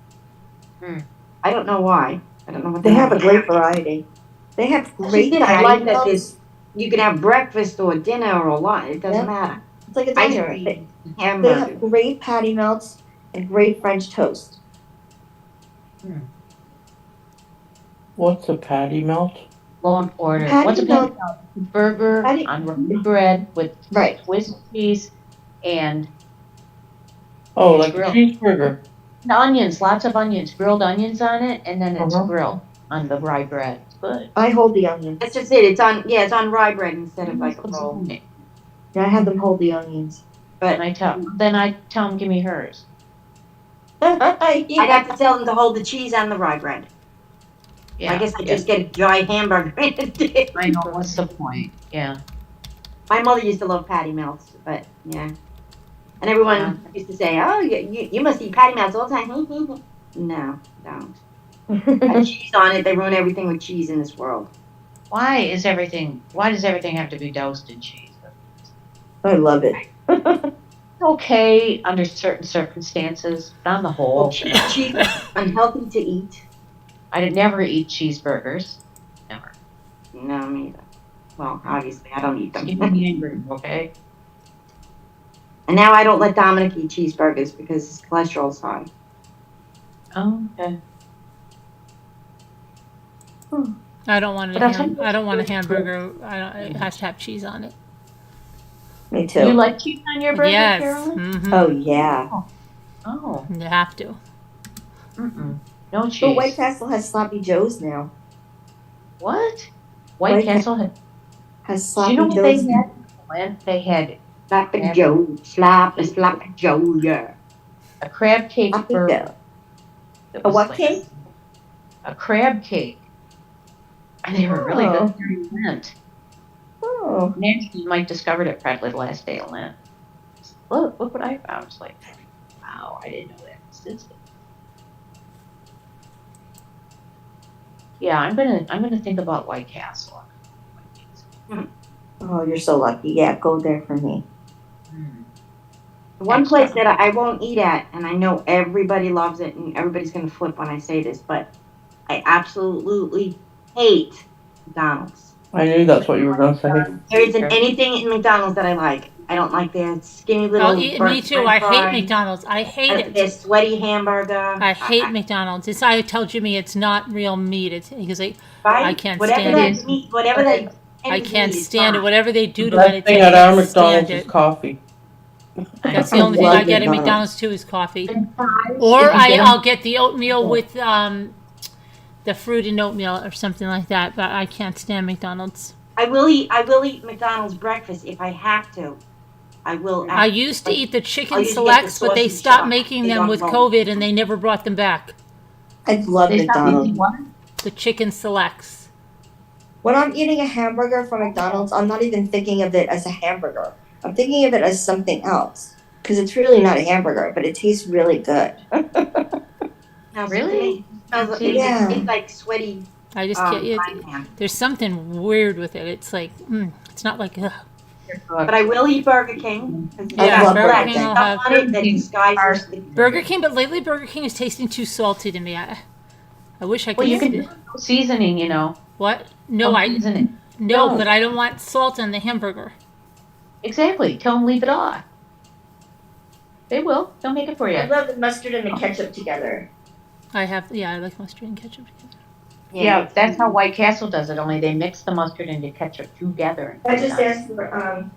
I don't know why. I don't know what They have a great variety. They have great I like that meals. you can have breakfast or dinner or lunch. It doesn't Yeah. matter. It's like a Ice diner. cream, They hamburger. have great patty melts and great French toast. What's a patty melt? Long order. Patty What's a melt- patty melt? Burger Patty- on rye bread with Right. Swiss cheese and Oh, like a Grilled. cheeseburger. onions, lots of onions, grilled onions on it, and then it's Uh-huh. grilled on the rye bread. It's good. I hold the onions. That's just it. It's on rye bread instead of like a Put roll. some in it. Yeah, I have them hold the onions. And I tell them, give me hers. I'd have to tell them to hold the cheese on the rye bread. Yeah, I guess I just get a dry hamburger. I know, what's the point? Yeah. My mother used to love patty melts, but yeah. And everyone used to say, "Oh, you must eat patty melts all the time." No, don't. Have cheese on it. They ruin everything with cheese in this world. Why does everything have to be doused in cheese? I love it. Okay, under certain circumstances, but on the whole, Well, cheese is unhealthy to eat. I'd never eat cheeseburgers. Never. No, me either. Well, obviously, I don't eat them. Give me angry, okay? And now I don't let Dominic eat cheeseburgers because his cholesterol's high. Oh, okay. I don't want But I'll tell you I don't want a hamburger. It has to have cheese on it. Me You too. like cheese on your burger, Yes. Carolyn? Hmm. Oh yeah. Oh, You have to. mm-mm. No cheese. But White Castle has sloppy joes now. What? White White Castle had. Has Do sloppy you know what joes. they had? When they had Sloppy Yeah. Joe. Sloppy Joe, yeah. a crab cake Sloppy burger. Joe. that A was what like- cake? A crab cake. And they were really Oh. good during Lent. Oh. Nancy might discovered it probably the last day of Lent. Look what I found. It's like, wow, I didn't know that existed. Yeah, I'm gonna think about White Castle. Oh, you're so lucky. Yeah, go there for me. The one Extra. place that I won't eat at, and I know everybody loves it, and everybody's going to flip when I say this, but I absolutely hate McDonald's. I knew that's what you were gonna say. There isn't anything in McDonald's that I like. I don't like their skinny little. Me burnt too. I french hate fries. McDonald's. I hate Their it. sweaty hamburger. I hate McDonald's. I tell Jimmy it's not real meat. It's because Right? I can't whatever stand that it. meat, whatever that. I can't meat is stand it. fine. Whatever they do The to it, best thing at our can't stand McDonald's is it. coffee. That's the only thing I love get at McDonald's. McDonald's too is coffee. And fries, Or if you get 'em- I'll get the oatmeal with the fruit and oatmeal or something like that. But I can't stand McDonald's. I will eat McDonald's breakfast if I have to. I will. I used to eat the I'll chicken usually get the selects, but they sausage stopped shop. making They them don't with roll. COVID, and they never brought them back. I love They stopped McDonald's. making what? The chicken selects. When I'm eating a hamburger from McDonald's, I'm not even thinking of it as a hamburger. I'm thinking of it as something else. Because it's really not a hamburger, but it tastes really good. Now, Really? Yeah. It's like sweaty. I just can't. frying pan. There's something weird with it. It's like it's not like. Ugh. But I will eat Burger King. 'cause it's Yeah, got Burger black King stuff will have- on it that disguises the- Burger King, but lately Burger King is tasting too salty to me. I wish I could. Well, you st- can do seasoning, you know. What? No, I Season it. no, No. but I don't want salt on the hamburger. Exactly. Tell them leave it off. They will. They'll make it for you. I love the mustard and the ketchup together. I like mustard and ketchup together. Yeah, that's how White Castle does it. Only they mix the mustard and the ketchup together. I just asked for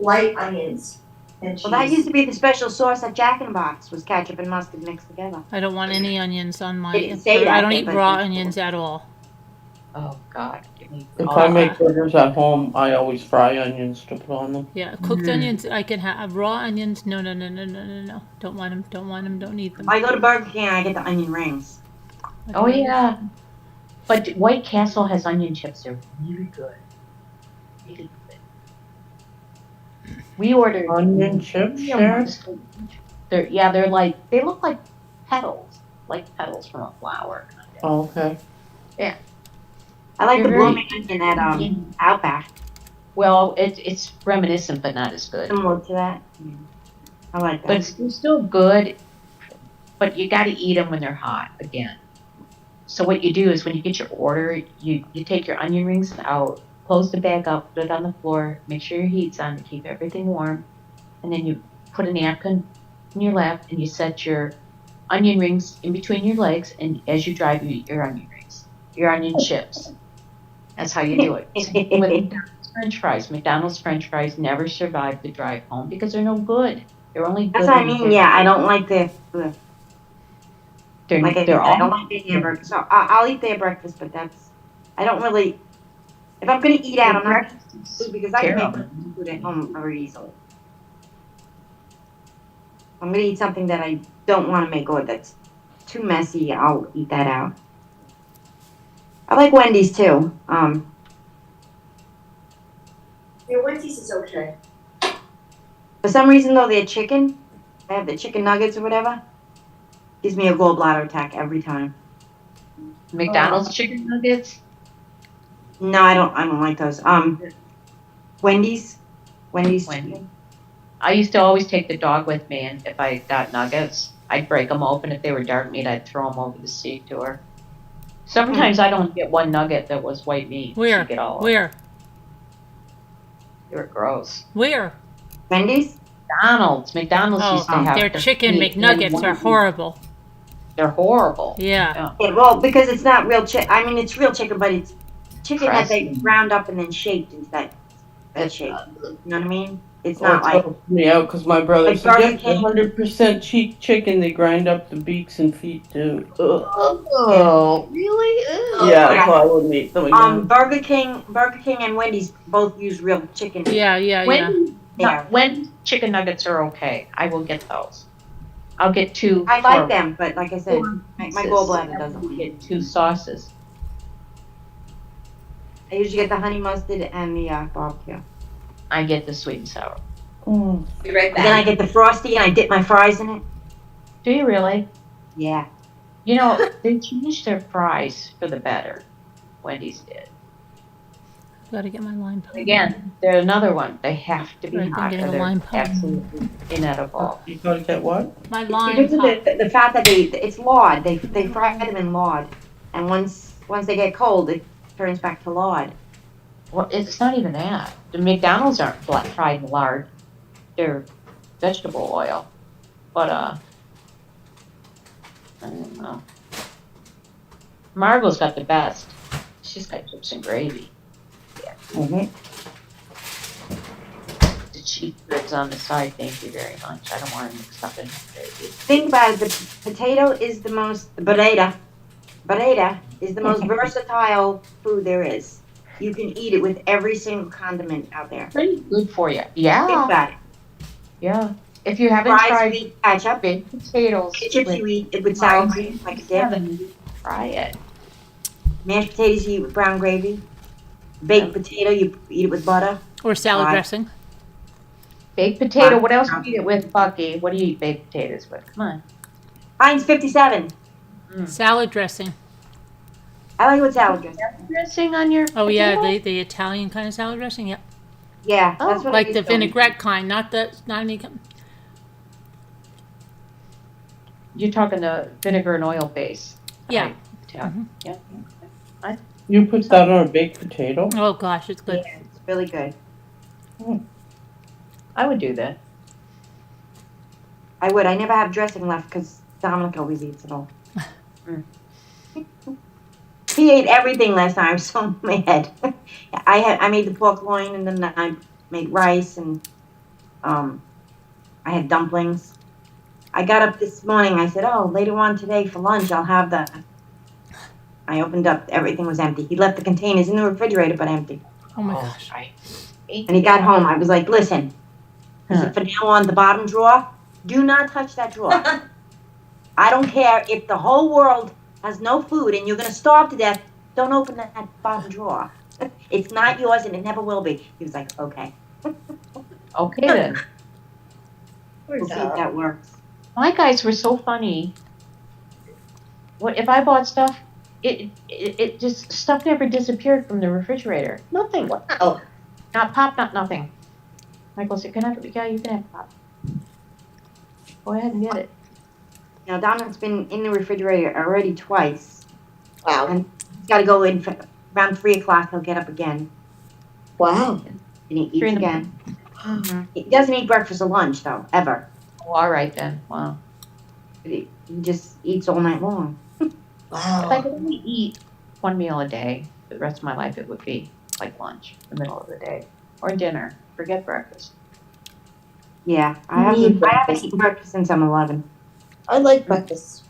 light onions and cheese. Well, that used to be the special sauce at Jack in the Box was ketchup and mustard mixed together. I don't want any onions on my. They didn't say I that, don't eat but- raw onions at all. Oh God, give me. If Oh, I make burgers at home, I always fry onions to put on them. Yeah, cooked onions I can have. Raw onions, no, no, no, no, no, no, no. Don't want them. Don't want them. Don't need them. I go to Burger King and I get the onion rings. oh yeah, but White Castle has onion chips. They're really good. Really good. We ordered Onion chips, Sharon? they're like they look like petals from a flower. Oh, okay. I like They're the very- blooming onion at Outback. Well, it's reminiscent, but not as good. Similar to that. Yeah. I like that. But they're still good. But you got to eat them when they're hot again. So what you do is when you get your order, you take your onion rings out, close the bag up, put it on the floor, make sure your heat's on to keep everything warm, and then you put a napkin in your lap and you set your onion rings in between your legs, and as you drive, you eat your onion rings, your onion chips. That's how you do it. Same thing with McDonald's French fries. McDonald's French fries never survive the drive home because they're no good. They're only good. That's what I when mean. they're- Yeah, I don't like the They're, like I they're all don't like the hamburger. So I'll eat their breakfast, but I don't really. If I'm gonna eat out, I'm not gonna food because I can terrible. make food at home very easily. I'm gonna eat something that I don't want to make or that's too messy. I'll eat that out. I like Wendy's too. Yeah, Wendy's is okay. For some reason though, their chicken, they have the chicken nuggets or whatever, gives me a gallbladder attack every time. McDonald's chicken nuggets. No, I don't like those. Wendy's. Wendy's. I used to always take the dog with me, and if I got nuggets, I'd break them open. If they were dark meat, I'd throw them over the seat to her. Sometimes I'd only get one nugget that was white meat. Where? She'd get all of Where? it. They were gross. Where? Wendy's. McDonald's used to have Their chicken meat McNuggets in are one- horrible. They're horrible. Yeah. Yeah, well, because it's not real chicken. I mean, it's real chicken, but it's chicken that they Crusty. ground up and then shaped into that shape. You know what I mean? It's Well, not it like throws me out because my brother Like said, Burger "Yep, King? 100% cheap chicken. They grind up the beaks and feet too." Ugh. Oh, really? Yeah, yeah. so I wouldn't eat them again. Burger King and Wendy's both use real chicken. Yeah, yeah, yeah. When chicken nuggets are okay, I will get those. I'll get two. I like for- them, but like I said, my gallbladder doesn't. You get two sauces. I usually get the honey mustard and the barbecue. I get the sweet and sour. Mm. Be right Then I get the frosty and I dip my fries in it. Do you really? Yeah. You know, they changed their fries for the better. Wendy's did. Gotta get my lime pie. Again, they're another one. They have to be Right, I'm hot getting or a they're lime pie. absolutely inedible. You gotta get what? My lime Because of pie. the fat that it's lard. They fry them in lard, and once they get cold, it turns back to lard. Well, it's not even that. The McDonald's aren't fried in lard. They're vegetable oil. But, I don't know. Margot's got the best. She's got chips and gravy. Mm-hmm. The cheap ribs on the side, thank you very much. I don't want to mix up in gravy. Think about it. The potato is the most burrata is the most versatile food there is. You can eat it with every single condiment out there. Pretty good for you. Think Yeah, about it. yeah. If you haven't Fries, tried sweet ketchup, baked potatoes chips you eat it with sour cream like a dip. try it. Mashed potatoes you eat with brown gravy. Baked potato you eat it with butter. Or salad Pie. dressing. Baked potato. What else do you eat it with, Bucky? What do you eat baked potatoes with? Come on. Heinz 57. Salad dressing. I like it with salad dressing. Dressing on your Oh yeah, potato? the Italian kind of salad dressing. Yep. Yeah, Oh, that's what I Like the used to eat. vinaigrette kind, not any. You're talking the vinegar and oil base. Yeah. Right. Yeah. Mhm. Yeah. You put that on a baked potato? Oh gosh, it's good. Yeah, it's really good. I would do that. I would. I never have dressing left because Dominic always eats it all. Mm. He ate everything last time. I was so mad. I made the pork loin and then I made rice and I had dumplings. I got up this morning. I said, "Oh, later on today for lunch, I'll have the I opened up, everything was empty. He left the containers in the refrigerator, but empty. Oh my gosh. Right. And he got home, I was like, listen, I said, from now on, the bottom drawer, do not touch that drawer. I don't care if the whole world has no food and you're going to starve to death, don't open that bottom drawer. It's not yours and it never will be. He was like, okay. Okay then. We'll see if that works. My guys were so funny. What if I bought stuff? It just stuff never disappeared from the refrigerator. Nothing. Wow. Not pop, not nothing. Michael said, "Can I? Yeah, you can have pop. Go ahead and get it." Now, Donald's been in the refrigerator already twice. Wow. And he's got to go in for, around 3 o'clock. He'll get up again. Wow. And he 3 eats in the again. He doesn't eat breakfast or lunch, though, ever. Oh, all right then. Wow. He just eats all night long. If I Wow. could only eat one meal a day for the rest of my life, it would be like lunch, the middle of the day, or dinner. Forget breakfast. Yeah, I I need haven't breakfast. eaten breakfast since I'm 11. I like breakfast.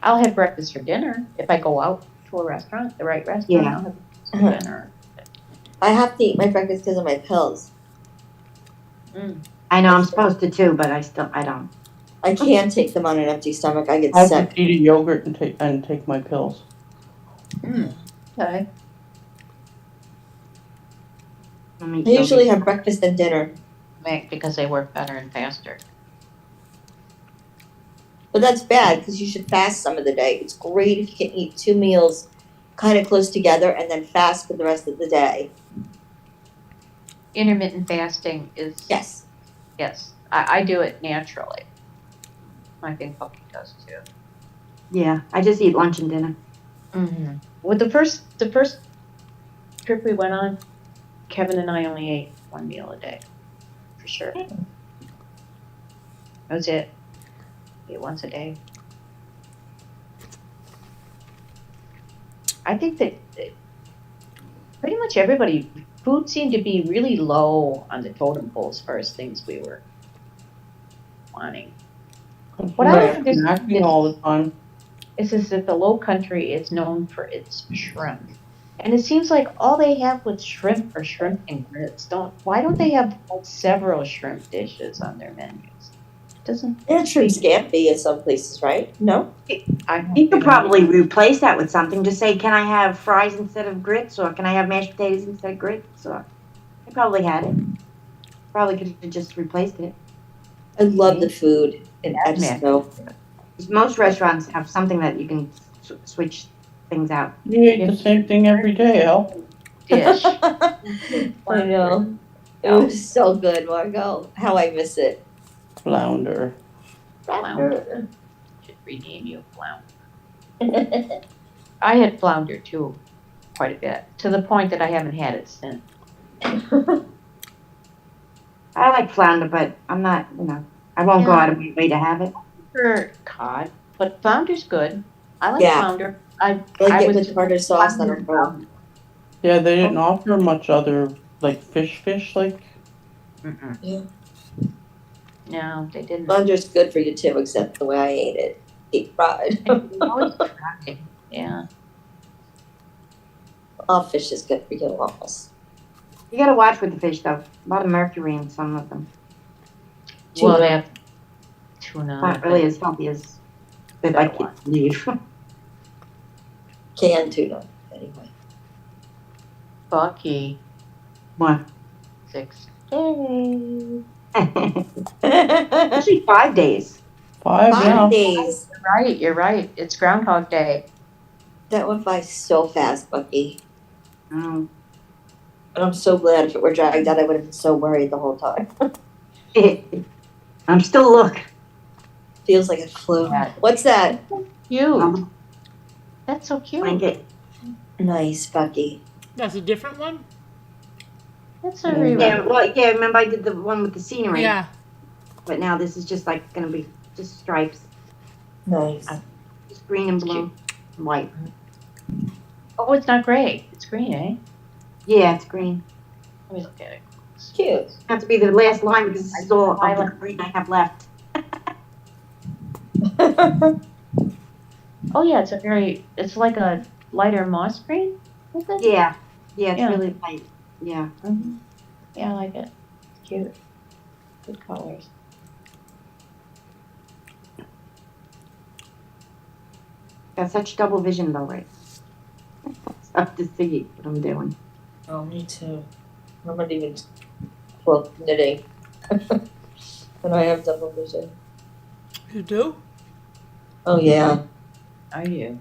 I'll have breakfast for dinner if I go out to a restaurant, the right restaurant. Yeah. I'll have breakfast for dinner. I have to eat my breakfast because of my pills. I know I'm supposed to too, but I don't. I can't take them on an empty stomach. I get I have sick. to eat a yogurt and take my pills. Okay. I usually have breakfast and dinner, Because they work better and faster. but that's bad because you should fast some of the day. It's great if you can eat 2 meals kind of close together and then fast for the rest of the day. Intermittent fasting is Yes. yes. I do it naturally. I think Puppy does too. Yeah, I just eat lunch and dinner. Mm-hmm. Well, the first trip we went on, Kevin and I only ate one meal a day, for sure. That was it. Eat once a day. I think that pretty much everybody, food seemed to be really low on the totem pole as far as things we were wanting. What I don't understand Snacking all the time. is that the Low Country is known for its shrimp. And it seems like all they have with shrimp are shrimp and grits. Why don't they have like several shrimp dishes on their menus? Doesn't And shrimp scampi in some places, right? No? You could probably replace that with something. Just say, can I have fries instead of grits? Or can I have mashed potatoes instead of grits? Or they probably had it. Probably could have just replaced it. I love the food in Yeah, Mexico. Most restaurants have something that you can switch things out. You eat the same thing every day, Al. dish. I know. It was so good, Margot. How I miss it. Flounder. Flounder. Should rename you Flounder. I had flounder too, quite a bit, to the point that I haven't had it since. I like flounder, but I'm not, I won't go Yeah. out of my way to have it. For cod, but flounder's good. I like Yeah. flounder. I I like it was with tartar sauce on a roll. Yeah, they didn't offer much other, like, fish, like. Mm-mm. Yeah. No, they didn't. Flounder's good for you too, except the way I ate it. Deep fried. Always try. Yeah. All fish is good for you almost. You gotta watch with the fish, though. A lot of mercury in some of them. Well, Tuna. they have tuna. Not really as healthy as they'd like you to believe. Canned tuna, anyway. Bucky. What? 6 days. Actually, 5 days. 5 now. 5 days. You're right. It's Groundhog Day. That went by so fast, Bucky. Um, And I'm so glad if it were dragged out, I would have been so worried the whole time. I'm still look. Feels like it flew. Yeah. What's that? Cute. That's so cute. Blanket. Nice, Bucky. That's a different one? That's a really Yeah, well, yeah. Remember I did the one with the scenery. Yeah. But now this is just like gonna be just stripes, Nice. just green and blue, and white. Oh, it's not gray. It's green, eh? Yeah, it's green. Let me look at it. Cute. Have to be the last line because this is all I of the like- green I have left. Oh yeah, it's like a lighter moss green, is it? Yeah, it's Yeah. really light. Yeah. Mhm. Yeah, I like it. It's cute. Good colors. Got such double vision though, right? It's tough to see what I'm doing. Oh, me too. I'm not even, well, knitting. And I have double vision. You do? Oh, yeah. Are you?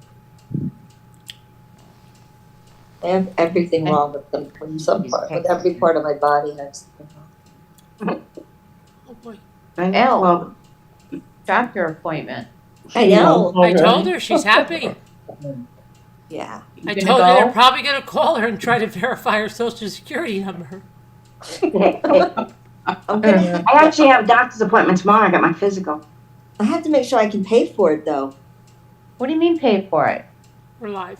I have everything wrong with them from some part, with every part of my body has. Oh boy. Elle. Well, Doctor appointment. I know. I told her she's happy. Yeah. I You told gonna her they're go? probably going to call her and try to verify her social security number. I'm gonna, I actually have a doctor's appointment tomorrow. I got my physical. I have to make sure I can pay for it though. What do you mean pay for it? We're live.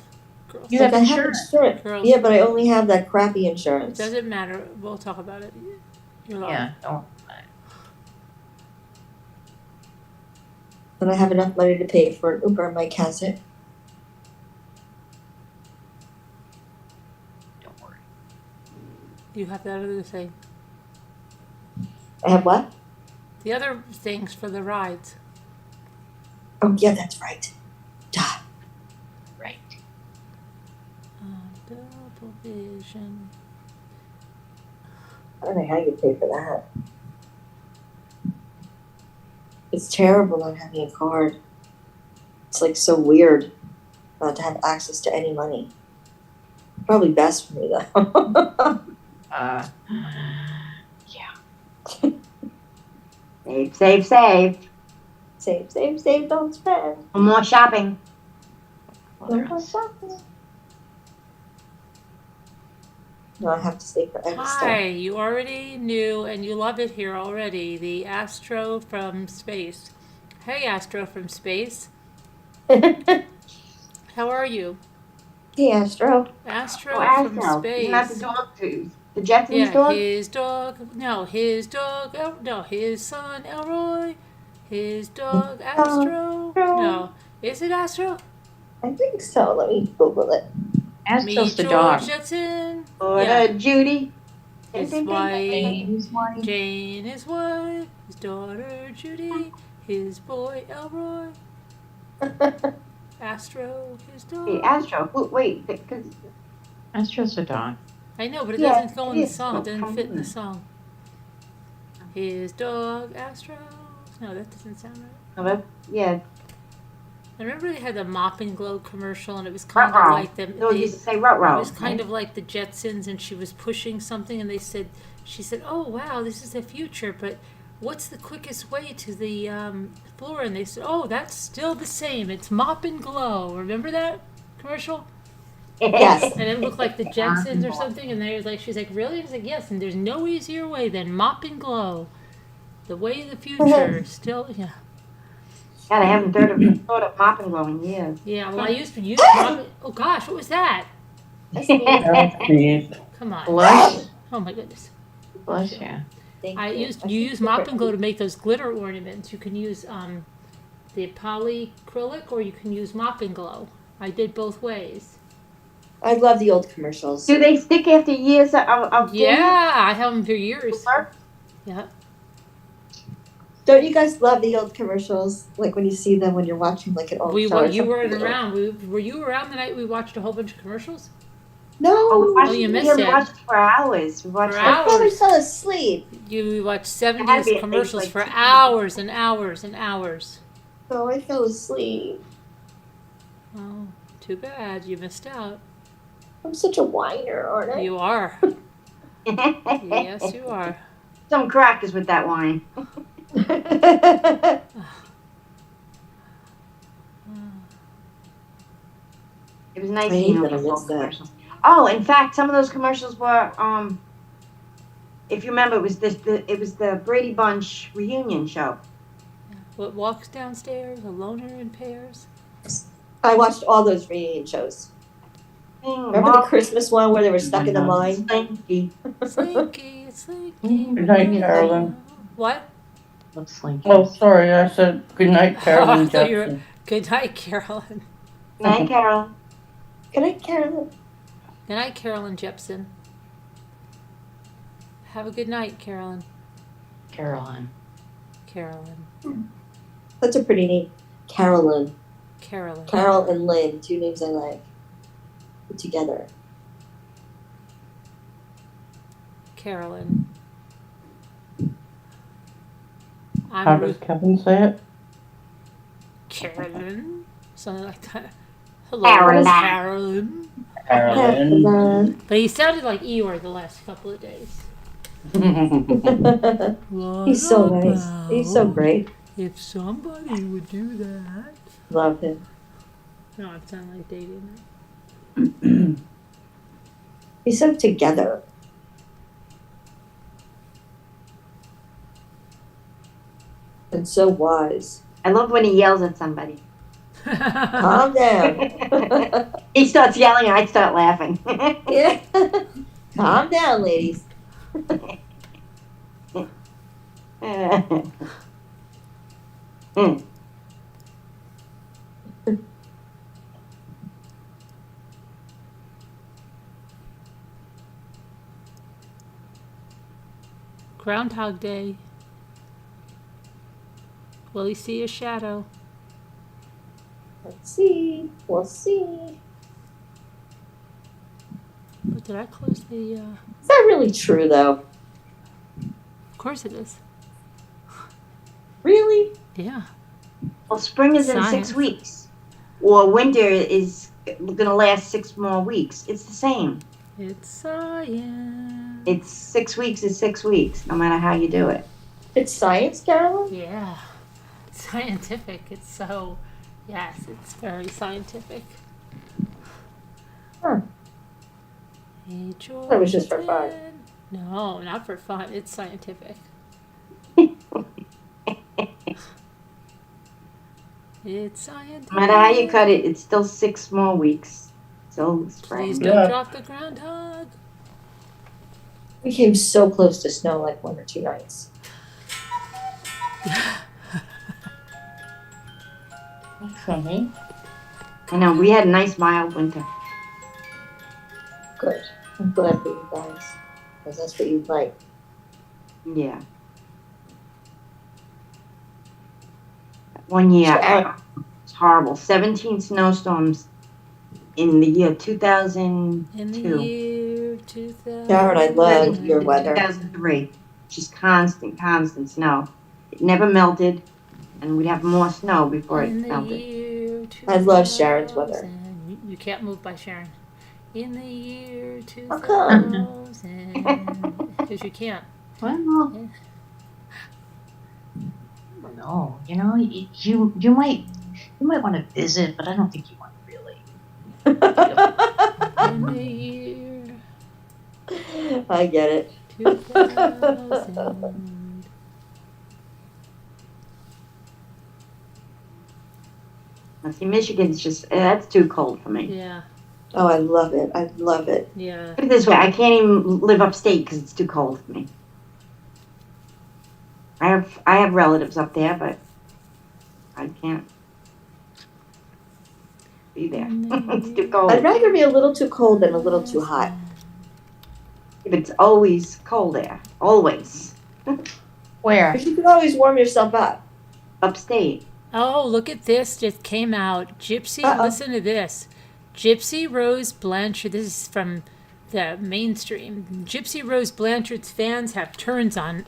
Girls. You Like have I have insurance. insurance. Girls. Yeah, but I only have that crappy It insurance. doesn't matter. We'll talk about it. You're live. Yeah. Don't. And I have enough money to pay for an Uber. Mike has it. Don't worry. You have that other thing. I have what? The other things for the rides. Oh, yeah, that's right. Duh. Right. Double vision. I don't know how you pay for that. It's terrible not having a card. It's like so weird not to have access to any money. Probably best for me though. Yeah. Save. Save, don't spend. No more shopping. No more shopping. No, I have to stay for extra. Hi, you already knew and you love it here already. The Astro from space. Hey, Astro from space. How are you? Hey, Astro. Astro Oh, from Astro. space. Isn't that the dog too? The Jetsons Yeah, dog? his dog. No, his dog. No, his son Elroy. His dog Astro. No, is it Astro? I think so. Let me Google it. Meet Astro's the George dog. Jetson. Or Yeah. Judy? His wife James White. Jane, his wife, his daughter Judy, his boy Elroy, Astro, his Hey, dog. Astro. Wait, because Astro's the dog. I know, but it Yeah, doesn't go it in the is. song. It doesn't Come fit in the on. song. His dog Astro. No, that doesn't sound right. yeah, I remember they had the Mop and Glow commercial, and it was kind of Ruh-roh. like them. No, They, used it to say Ruh-roh. was kind of like the Jetsons, and she was pushing something, and she said, "Oh wow, this is the future, but what's the quickest way to the floor?" And they said, "Oh, that's still the same. It's Mop and Glow." Remember that commercial? Yes. And it looked like the Jetsons or something, and they was like, she's like, "Really?" I was like, "Yes." And there's no easier way than Mop and Glow. The way of the future, still, yeah. God, I haven't thought of Mop and Glow in years. Yeah, well, I used to use Mop. Oh gosh, what was that? Jeez. Come on. Blush. Oh my goodness. Blush, yeah. Thank You think use the Mop and Glow to make those glitter ornaments. You can use the polyacrylic, or you can use Mop and Glow. I did both ways. I love the old commercials. Do they stick after years of doing it? Yeah, I have them for years. Yeah. Don't you guys love the old commercials? Like when you see them when you're watching like an old show. or You weren't something? around. Were you around the night we watched a whole bunch of commercials? No. Oh, Oh, you missed we it. watched for hours. We watched For it. I probably hours. fell asleep. We watched had to 70s be at commercials least, for like, hours and hours and hours. So I fell asleep. Oh, too bad. You missed out. I'm such a whiner, aren't I? You are. Yes, you are. Some crackers with that wine. It was nice I hate seeing that I those missed old that. commercials. Oh, in fact, some of those commercials were, if you remember, it was the Brady Bunch reunion show. What walks downstairs? A loner in pairs? I watched all those reunion shows. Remember the Christmas one where they were stuck in the mine? Slinky. Slinky, Slinky. Good night, Carolyn. What? Looks like Oh, sorry, I said good night, Carolyn I thought you were- Jackson. Good night, Carolyn. Night, Carol. Good night, Carolyn. Good night, Carolyn Jepson. Have a good night, Carolyn. Caroline. Carolyn. That's a pretty name. Carolyn. Carolyn. Carol and Lynn, two names I like. Put together. Carolyn. How does Kevin say it? Carolyn. Something like that. Hello, Carolyn. Carolyn. Carolyn. But he sounded like Eeyore the last couple of days. He's so nice. He's so great. If somebody would do that. Love him. No, I sound like dating. He's so together. And so wise. I love when he yells at somebody. Calm down. He starts yelling, I start laughing. Yeah. Calm down, ladies. Groundhog Day. Will he see a shadow? Let's see. We'll see. Oh, did I close the? Is that really true, though? Of course it is. Really? Yeah. Well, spring is in Science. 6 weeks. Or winter is going to last 6 more weeks. It's the same. It's science. It's 6 weeks is 6 weeks, no matter how you do it. It's science, Carolyn? Yeah. It's scientific. It's so. Yes, it's very scientific. Huh. Hey, That was just for fun. Jordan. No, not for fun. It's scientific. It's scientific. No matter how you cut it, it's still 6 more weeks. Still spring. Please don't Yeah. drop the groundhog. We came so close to snow like 1 or 2 nights. Okay. I know, we had a nice mild winter. Good. I'm glad for you guys. Because that's what you like. Yeah. One year, it's horrible. 17 snowstorms in the year 2002. In the year 2000. Sharon, I love your weather. 2003. Just constant snow. It never melted, and we'd have more snow before it In the melted. year I love Sharon's weather. 2000. You can't move by Sharon. In the year How come? 2000. Because you can't. Well, no, you know, you might want to visit, but I don't think you want to really. In the year I get it. 2000. Now, see, Michigan's just, that's too cold for me. Yeah, Oh, I love it. I love it. yeah. Put it this way, I can't even live upstate because it's too cold for me. I have relatives up there, but I can't be there. It's too I'd cold. rather be a little too cold than a little too hot. It's always cold there. Always. Where? But you can always warm yourself up. Upstate. Oh, look at this. Just came out. Gypsy, Uh-oh. listen to this. Gypsy Rose Blanchard. This is from the mainstream. Gypsy Rose Blanchard's fans have turned on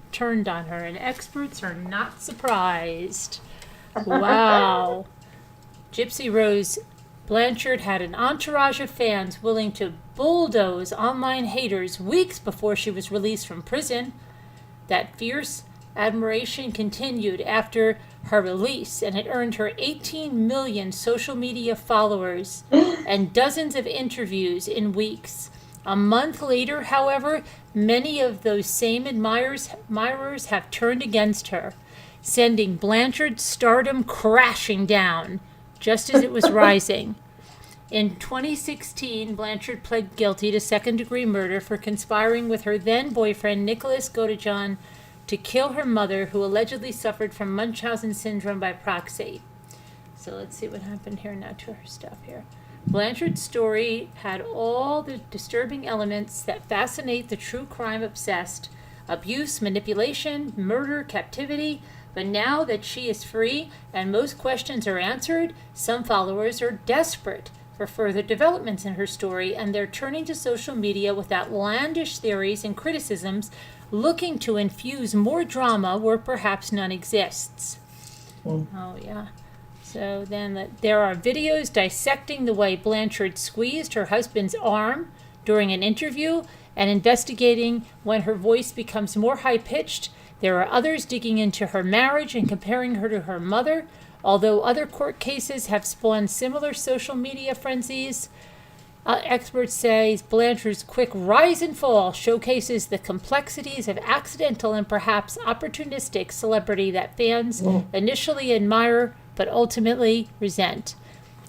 her, and experts are not surprised. Wow. Gypsy Rose Blanchard had an entourage of fans willing to bulldoze online haters weeks before she was released from prison. That fierce admiration continued after her release, and it earned her 18 million social media followers and dozens of interviews in weeks. A month later, however, many of those same admirers have turned against her, sending Blanchard's stardom crashing down just as it was rising. In 2016, Blanchard pled guilty to second-degree murder for conspiring with her then-boyfriend Nicholas Godejohn to kill her mother, who allegedly suffered from Munchausen syndrome by proxy. So let's see what happened here now to her stuff here. Blanchard's story had all the disturbing elements that fascinate the true crime obsessed: abuse, manipulation, murder, captivity. But now that she is free and most questions are answered, some followers are desperate for further developments in her story, and they're turning to social media with outlandish theories and criticisms, looking to infuse more drama where perhaps none exists. Oh, yeah. So then there are videos dissecting the way Blanchard squeezed her husband's arm during an interview and investigating when her voice becomes more high-pitched. There are others digging into her marriage and comparing her to her mother. Although other court cases have spawned similar social media frenzies, experts say Blanchard's quick rise and fall showcases the complexities of accidental and perhaps opportunistic celebrity that fans initially admire but ultimately resent.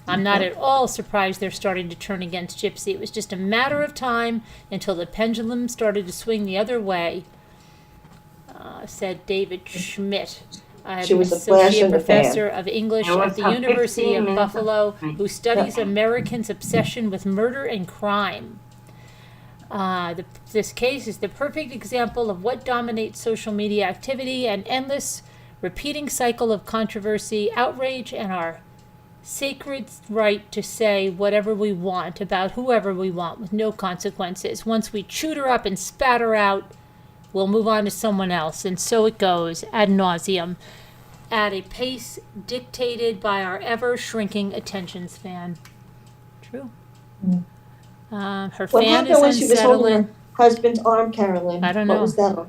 I'm not at all surprised they're starting to turn against Gypsy. It was just a matter of time until the pendulum started to swing the other way, said David Schmidt. She was a flash associate in the professor pan. of English It was at the a University 15 of minutes. Buffalo, who studies Americans' obsession with murder and crime. This case is the perfect example of what dominates social media activity: an endless, repeating cycle of controversy, outrage, and our sacred right to say whatever we want about whoever we want with no consequences. Once we chewed her up and spat her out, we'll move on to someone else. And so it goes, ad nauseum, at a pace dictated by our ever-shrinking attention span. True. Her What fan happened is when she was holding unsettling. her husband's arm, Carolyn? I don't What know. was that?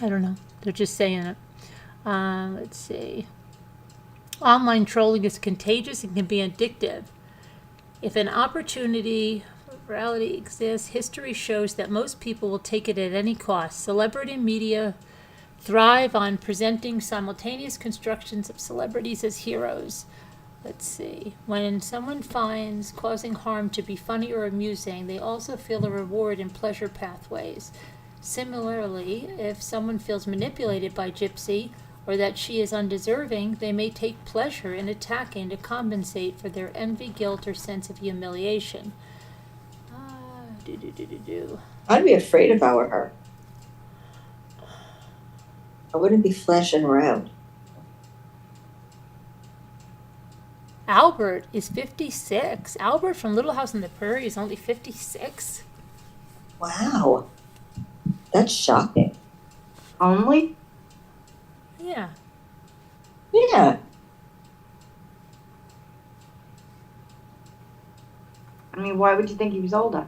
I don't know. They're just saying it. Let's see. Online trolling is contagious and can be addictive. If an opportunity for virality exists, history shows that most people will take it at any cost. Celebrity media thrive on presenting simultaneous constructions of celebrities as heroes. Let's see. When someone finds causing harm to be funny or amusing, they also feel a reward in pleasure pathways. Similarly, if someone feels manipulated by Gypsy or that she is undeserving, they may take pleasure in attacking to compensate for their envy, guilt, or sense of humiliation. I'd be afraid if I were her. I wouldn't be flashing around. Albert is 56. Albert from Little House on the Prairie is only 56. Wow. That's shocking. Only? Yeah. Yeah. I mean, why would you think he was older?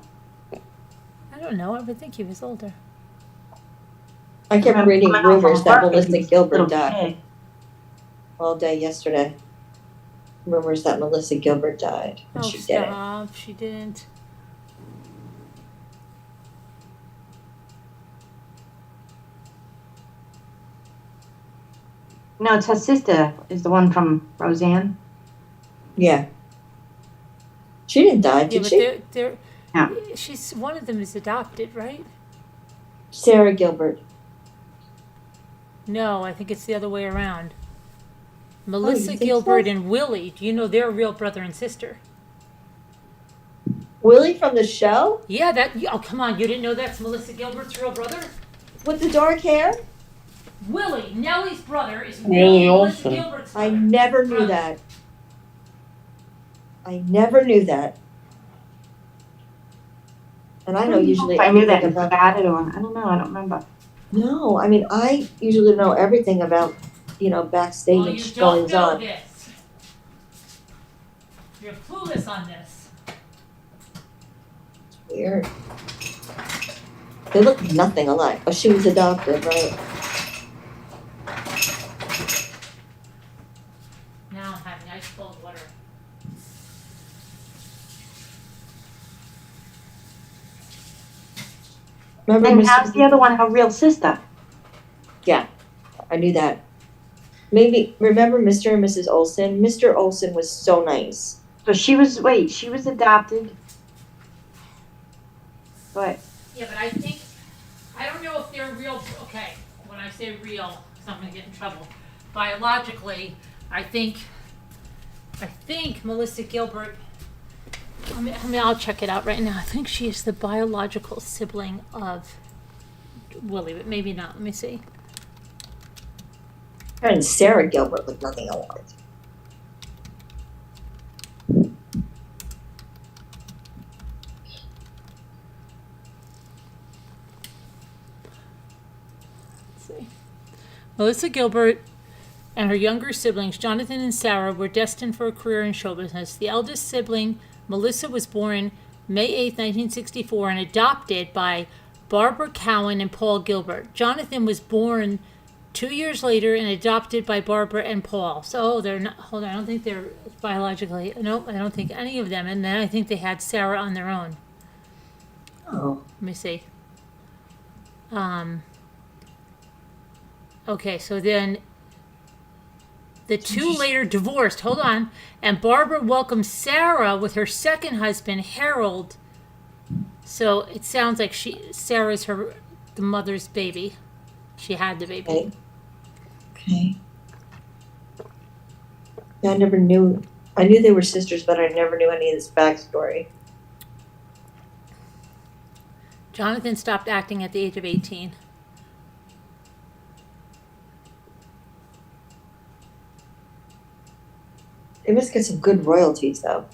I don't know. I would think he was older. I kept Remember reading coming home from rumors that work and Melissa he was a Gilbert little died kid. all day yesterday. Rumors that Melissa Gilbert died, and Oh, she didn't. stop. She didn't. No, it's her sister is the one from Roseanne. Yeah. She didn't die, Yeah, did but she? they're Yeah. she's one of them is adopted, right? Sarah Gilbert. No, I think it's the other way around. Melissa think Gilbert so? and Willie. Do you know they're real brother and sister? Willie from the show? Yeah, that. Oh, come on! You didn't know that's Melissa Gilbert's real brother? With the dark hair? Willie, Nellie's brother, is Willie Melissa Olsen. Gilbert's I brother. never knew Brother. that. I never knew that. And I know usually If I knew that everything and about. forgot it, or I don't know. I don't remember. No, I mean, I usually know everything about, backstage Well, you don't goings know on. this. You're clueless on this. Weird. They look nothing alike. Oh, she was adopted, right? Now I'm having ice cold water. Remember And how's Mrs. the other one her real sister? Yeah, I knew that. Maybe, remember Mr. and Mrs. Olsen? Mr. Olsen was so nice. So she was adopted. But Yeah, but I don't know if they're real. Okay, when I say real, 'cause I'm gonna get in trouble. Biologically, I think I think Melissa Gilbert, I'll check it out right now. I think she is the biological sibling of Willie, but maybe not. Let me see. Her and Sarah Gilbert look nothing alike. Let's see. Melissa Gilbert and her younger siblings, Jonathan and Sarah, were destined for a career in show business. The eldest sibling, Melissa, was born May 8, 1964, and adopted by Barbara Cowan and Paul Gilbert. Jonathan was born 2 years later and adopted by Barbara and Paul. So they're not, hold on, I don't think they're biologically, no, I don't think any of them. And then I think they had Sarah on their own. Oh. Let me see. Okay, so then the two later divorced. Hold on. And Barbara welcomed Sarah with her second husband, Harold. So it sounds like Sarah's the mother's baby. She had the baby. Okay. Okay. Yeah, I never knew. I knew they were sisters, but I never knew any of this backstory. Jonathan stopped acting at the age of 18. They must get some good royalties, though.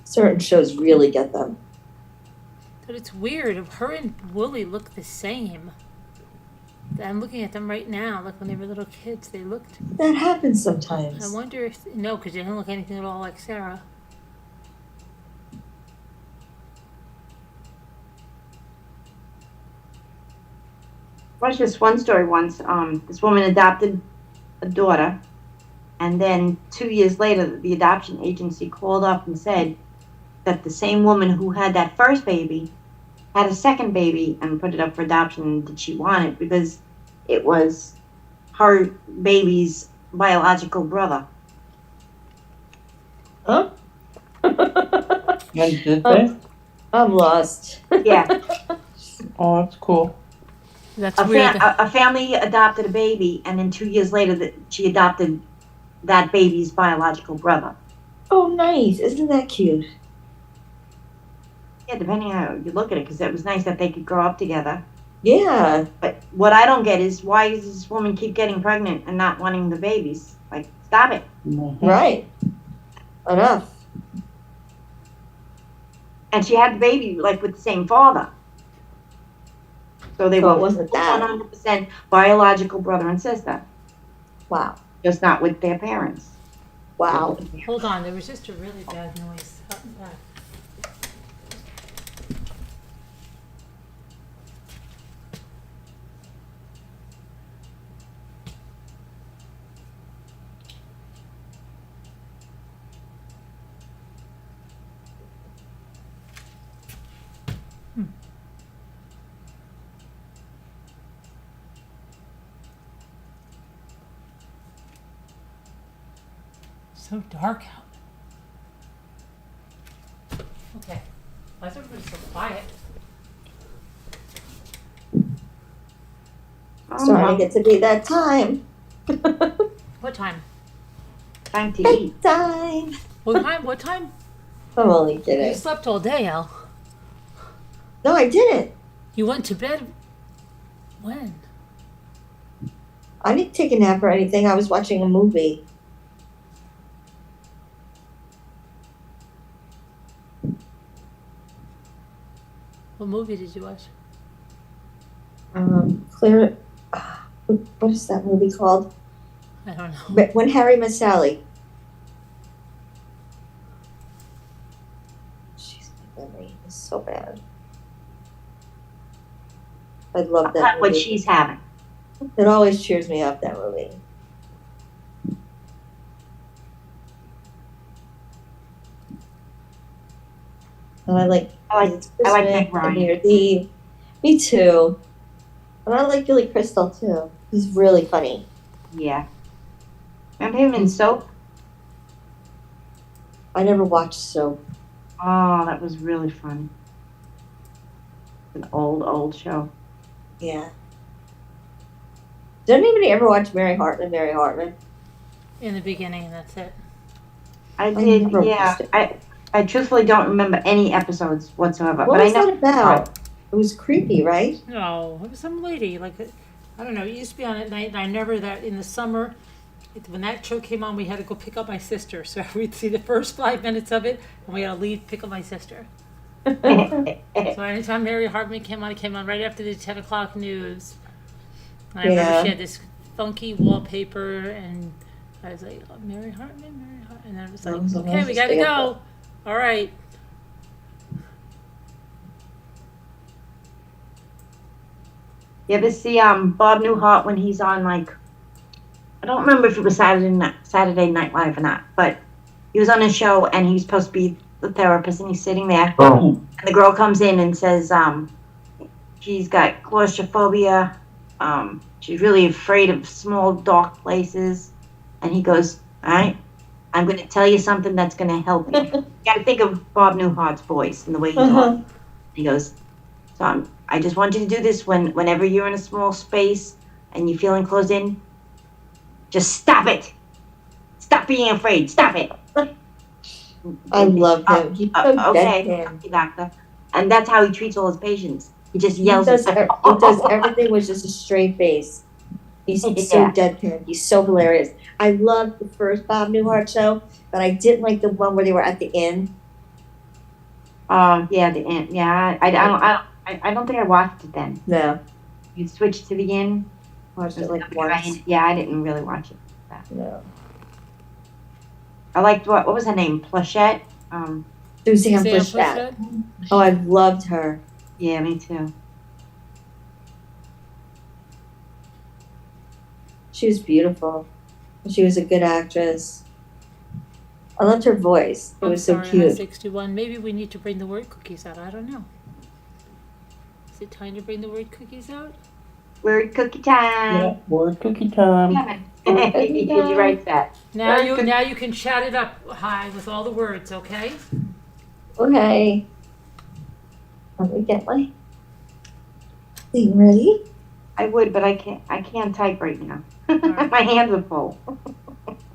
Certain shows really get them. But it's weird. Her and Willie look the same. I'm looking at them right now. Like when they were little kids, they looked. That happens I sometimes. wonder if no, because they don't look anything at all like Sarah. Watched this one story once. This woman adopted a daughter, and then 2 years later, the adoption agency called up and said that the same woman who had that first baby had a second baby and put it up for adoption. And did she want it because it was her baby's biological brother? Huh? When did they? I'm lost. Yeah, Oh, that's cool. That's a weird. family adopted a baby, and then 2 years later, she adopted that baby's biological brother. Oh, nice. Isn't that cute? Yeah, depending on how you look at it, because it was nice that they could grow up together. Yeah. But what I don't get is why does this woman keep getting pregnant and not wanting the babies? Like, stop it. Mhm. Right. Enough. And she had the baby like with the same father. So they So it were wasn't that. 100% biological brother and sister, Wow. just not with their parents. Wow. Hold on, there was just a really bad noise. So dark out. Okay. Why is everybody so quiet? Starting to get to be that time. What time? Time to eat. Time. What time? What time? I'm only You kidding. slept all day, Al. No, I didn't. You went to bed when? I didn't take a nap or anything. I was watching a movie. What movie did you watch? Claire. What is that movie called? I don't know. When Harry Met Sally. Jeez, my memory is so bad. I love that Not what movie. she's having. It always cheers me up, that movie. And I like it's I like Christmas Meg and Ryan. New Year's Eve. Me too. And I like Billy Crystal too. He's really funny. Yeah. Remember him in Soap? I never watched Soap. Oh, that was really fun. An old show. Yeah. Did anybody ever watch Mary Hartman? Mary Hartman? In the beginning, that's it. I did, never yeah. watched it. I truthfully don't remember any episodes whatsoever. What but was I know that about? It was creepy, right? No, it was some lady, like, I don't know, it used to be on at night, and I never, that in the summer, when that show came on, we had to go pick up my sister. So we'd see the first 5 minutes of it, and we had to leave, pick up my sister. So anytime Mary Hartman came on, it came on right after the 10 o'clock news. And I remember Yeah. she had this funky wallpaper, and I was like, oh, Mary Hartman. And then I was like, That was a okay, nice we gotta stamp. go. All right. You ever see Bob Newhart when he's on, like, I don't remember if it was Saturday Night Live or not, but he was on a show and he was supposed to be the therapist and he's sitting there and the girl comes in and says she's got claustrophobia, she's really afraid of small dark places, and he goes, all right, I'm going to tell you something that's going to help you. You got to think of Bob Newhart's voice and the way he talks. He goes, so I just want you to do this whenever you're in a small space and you're feeling closed in. Just stop it. Stop being afraid. Stop it. I love him. He's so Okay, deadpan. doctor. And that's how he treats all his patients. He just He yells. does everything with just a straight face. He's so Yeah. deadpan. He's so hilarious. I loved the first Bob Newhart show, but I didn't like the one where they were at the inn. Yeah, the inn. Yeah, I don't think I watched it then. No, You switched to the inn. watched it like once. Yeah, I didn't really watch it. No, I liked what was her name? Plachette. Suzanne Sam Pleshette. Pleshette? Oh, I loved her. Yeah, me too. She was beautiful. She was a good actress. I loved her voice. It I'm was so sorry, cute. 61. Maybe we need to bring the word cookies out. I don't know. Is it time to bring the word cookies out? Word cookie time. Yeah, word cookie time. You write that. Now Word now you can chat it up high with all the words, okay? Okay. Let me get my thing ready. I would, but I can't type right now. Alright. My hands are full.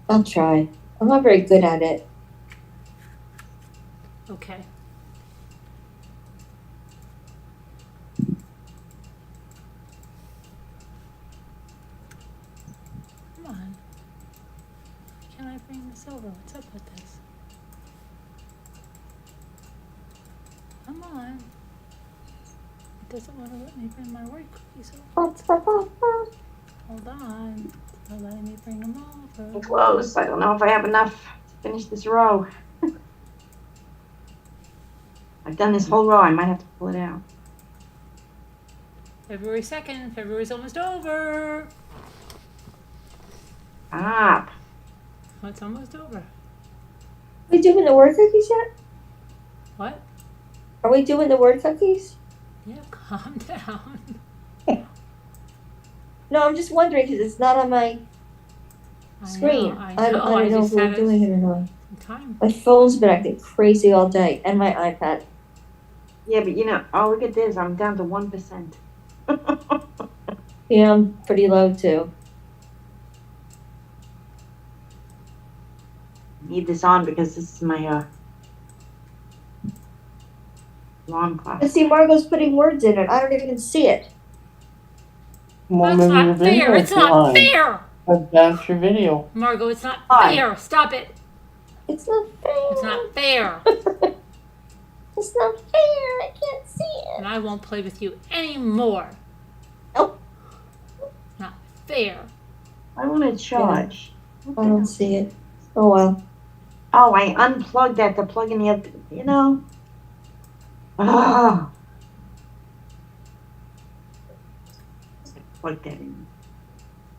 I'll try. I'm not very good at it. Okay. Come on. Can I bring this over? What's up with this? Come on. It doesn't want to let me bring my word cookies over. Hold on. It's not letting me bring them over. I'm close. I don't know if I have enough to finish this row. I've done this whole row. I might have to pull it out. February 2nd. February's almost over. Stop. Oh, it's almost over. Are we doing the word cookies yet? What? Are we doing the word cookies? Yeah, calm down. No, I'm just wondering because it's not on my I screen. know, I I know. don't know just if we're had doing it or not. some time. My phone's been acting crazy all day, and my iPad. Yeah, but oh, look at this. I'm down to 1%. Yeah, I'm pretty low too. Need this on because this is my alarm clock. I see Margot's putting words in it. I don't even see it. Well, That's maybe your not fair. video's It's not behind. fair. Advance your video. Margot, it's not Why? fair. Stop it. It's not fair. It's not fair. It's not fair. I can't see it. And I won't play with you anymore. Nope. It's not fair. I want to charge. I don't see it. Oh well. Oh, I unplugged that to plug in the other, Oh. Plug that in.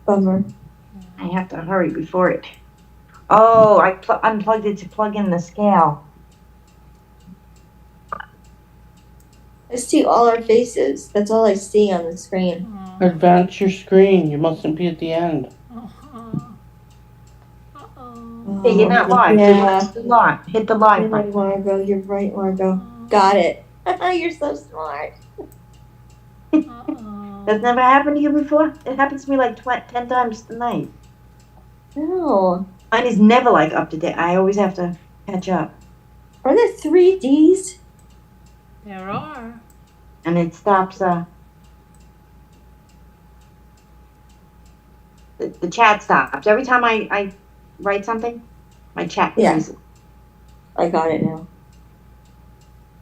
Bummer. I have to hurry before it. Oh, I unplugged it to plug in the scale. I see all our faces. That's all I see on the screen. Oh, Advance your screen. You mustn't be at the end. uh-oh. Uh-oh. Hey, you're not live. Yeah. Hit the live. Hit the You're live right, button. Margot. You're right, Margot. Got it. You're so smart. Uh-oh. That's never happened to you before? It happens to me like 10 times a night. No. Mine is never like up to date. I always have to catch up. Are there 3Ds? There are. And it stops, the chat stops. Every time I write something, my chat Yeah. freezes. I got it now.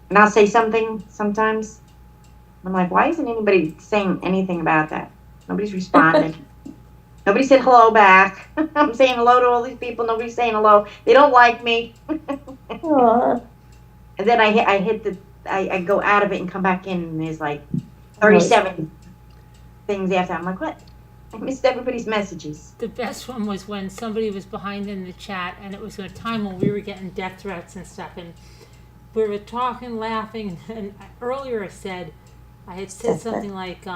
And I'll say something sometimes. I'm like, why isn't anybody saying anything about that? Nobody's responded. Nobody said hello back. I'm saying hello to all these people. Nobody's saying hello. They don't like me. Aw. And then I go out of it and come back in, and there's like 37 things after. I'm like, what? I missed everybody's messages. The best one was when somebody was behind in the chat, and it was a time when we were getting death threats and stuff, and we were talking, laughing, and earlier I had said something like,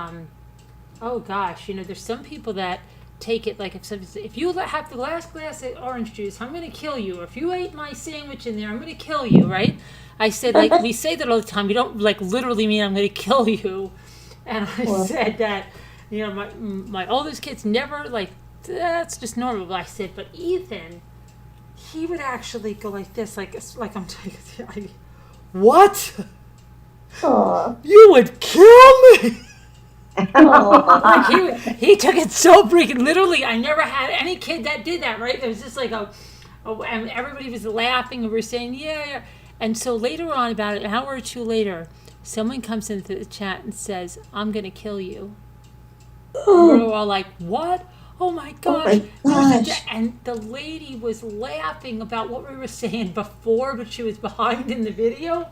oh gosh, there's some people that take it like if you have the last glass of orange juice, I'm going to kill you. Or if you ate my sandwich in there, I'm going to kill you, right? I said, like, we say that all the time. We don't, like, literally mean I'm going to kill you. And I said that, my oldest kids never, like, that's just normal. But I said, but Ethan, he would actually go like this, like I'm taking, what? Aw. You would kill me? Aw. Like he took it so freaking literally. I never had any kid that did that, right? It was just like and everybody was laughing and we're saying, yeah. And so later on, about an hour or two later, someone comes into the chat and says, I'm going to kill you. And we're all like, what? Oh my gosh. Oh my gosh. And the lady was laughing about what we were saying before, but she was behind in the video.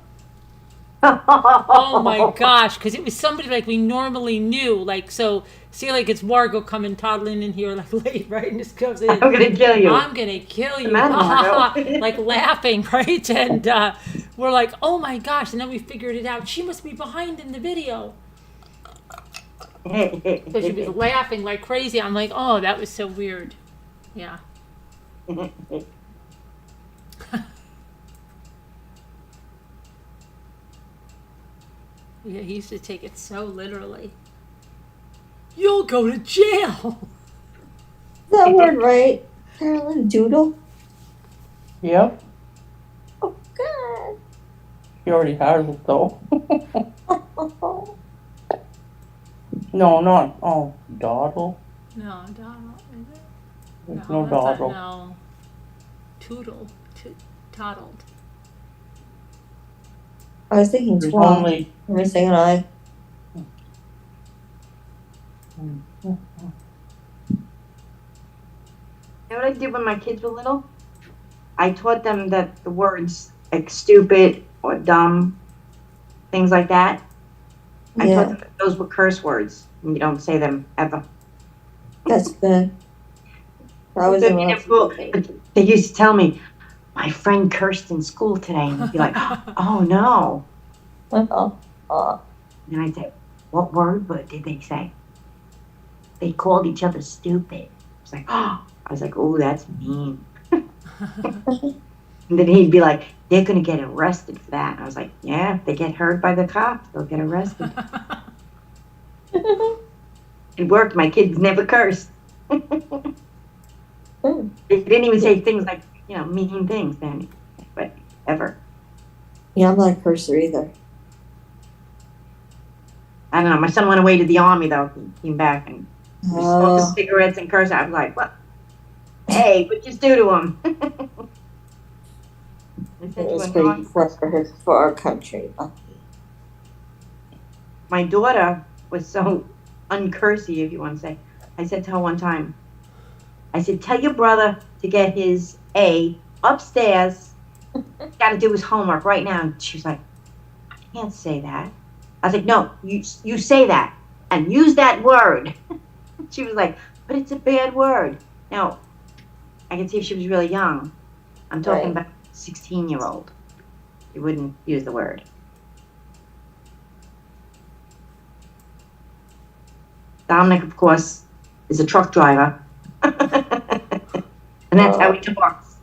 Oh my gosh, because it was somebody like we normally knew. Like, so, see, like it's Margot coming toddling in here like late, right? And just comes in. I'm going to kill you. I'm going to kill you. Margot. Like laughing, right? And we're like, oh my gosh. And then we figured it out. She must be behind in the video. So she was laughing like crazy. I'm like, oh, that was so weird. Yeah. Yeah, he used to take it so literally. You'll go to jail. Is that word right? Carolyn Doodle? Yep. Oh, God. He already has it though. No, not dawdle. No, Donald, is it? There's no that's not- dawdle. No. Toodle. Toddled. I was thinking There's twelve. only Am I saying I? You know what I did when my kids were little? I taught them that the words like stupid or dumb, things like that. I Yeah, taught them that those were curse words, and you don't say them ever. that's good. That was So, a in school, they used to tell me, my friend cursed in school today, and I'd be like, oh no. And I'd say, what word did they say? They called each other stupid. It's like, oh. I was like, oh, that's mean. And then he'd be like, they're going to get arrested for that. And I was like, yeah, if they get heard by the cops, they'll get arrested. It worked. My kids never cursed. They didn't even say things like, mean things then, but ever. Yeah, I'm not a cursor either. I don't know. My son went away to the army, though. He came back and smoked cigarettes and cursed. I was like, what? Hey, what'd you do to him? It was pretty for our country. My daughter was so uncursy, if you want to say. I said to her one time, I said, tell your brother to get his A upstairs. Got to do his homework right now. And she was like, I can't say that. I was like, no, you say that and use that word. She was like, but it's a bad word. Now, I can see if she was really young. I'm talking about a 16-year-old. You wouldn't use the word. Dominic, of course, is a truck driver. And that's how he talks.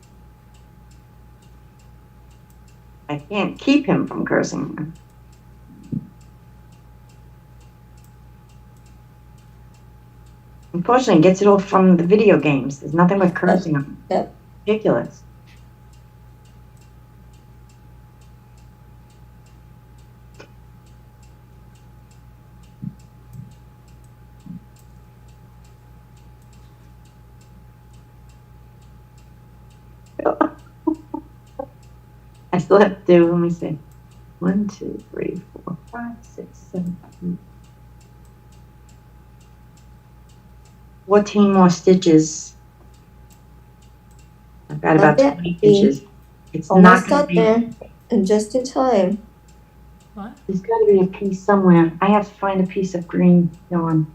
I can't keep him from cursing. Unfortunately, it gets it all from the video games. There's nothing but cursing on it. Yep. Ridiculous. I still have to do, let me see. 1, 2, 3, 4, 5, 6, 7, 8. 14 more stitches. I've got about Not bad. 20 stitches. It's not Almost going to up be. there, and just in time. What? There's got to be a piece somewhere. I have to find a piece of green yarn.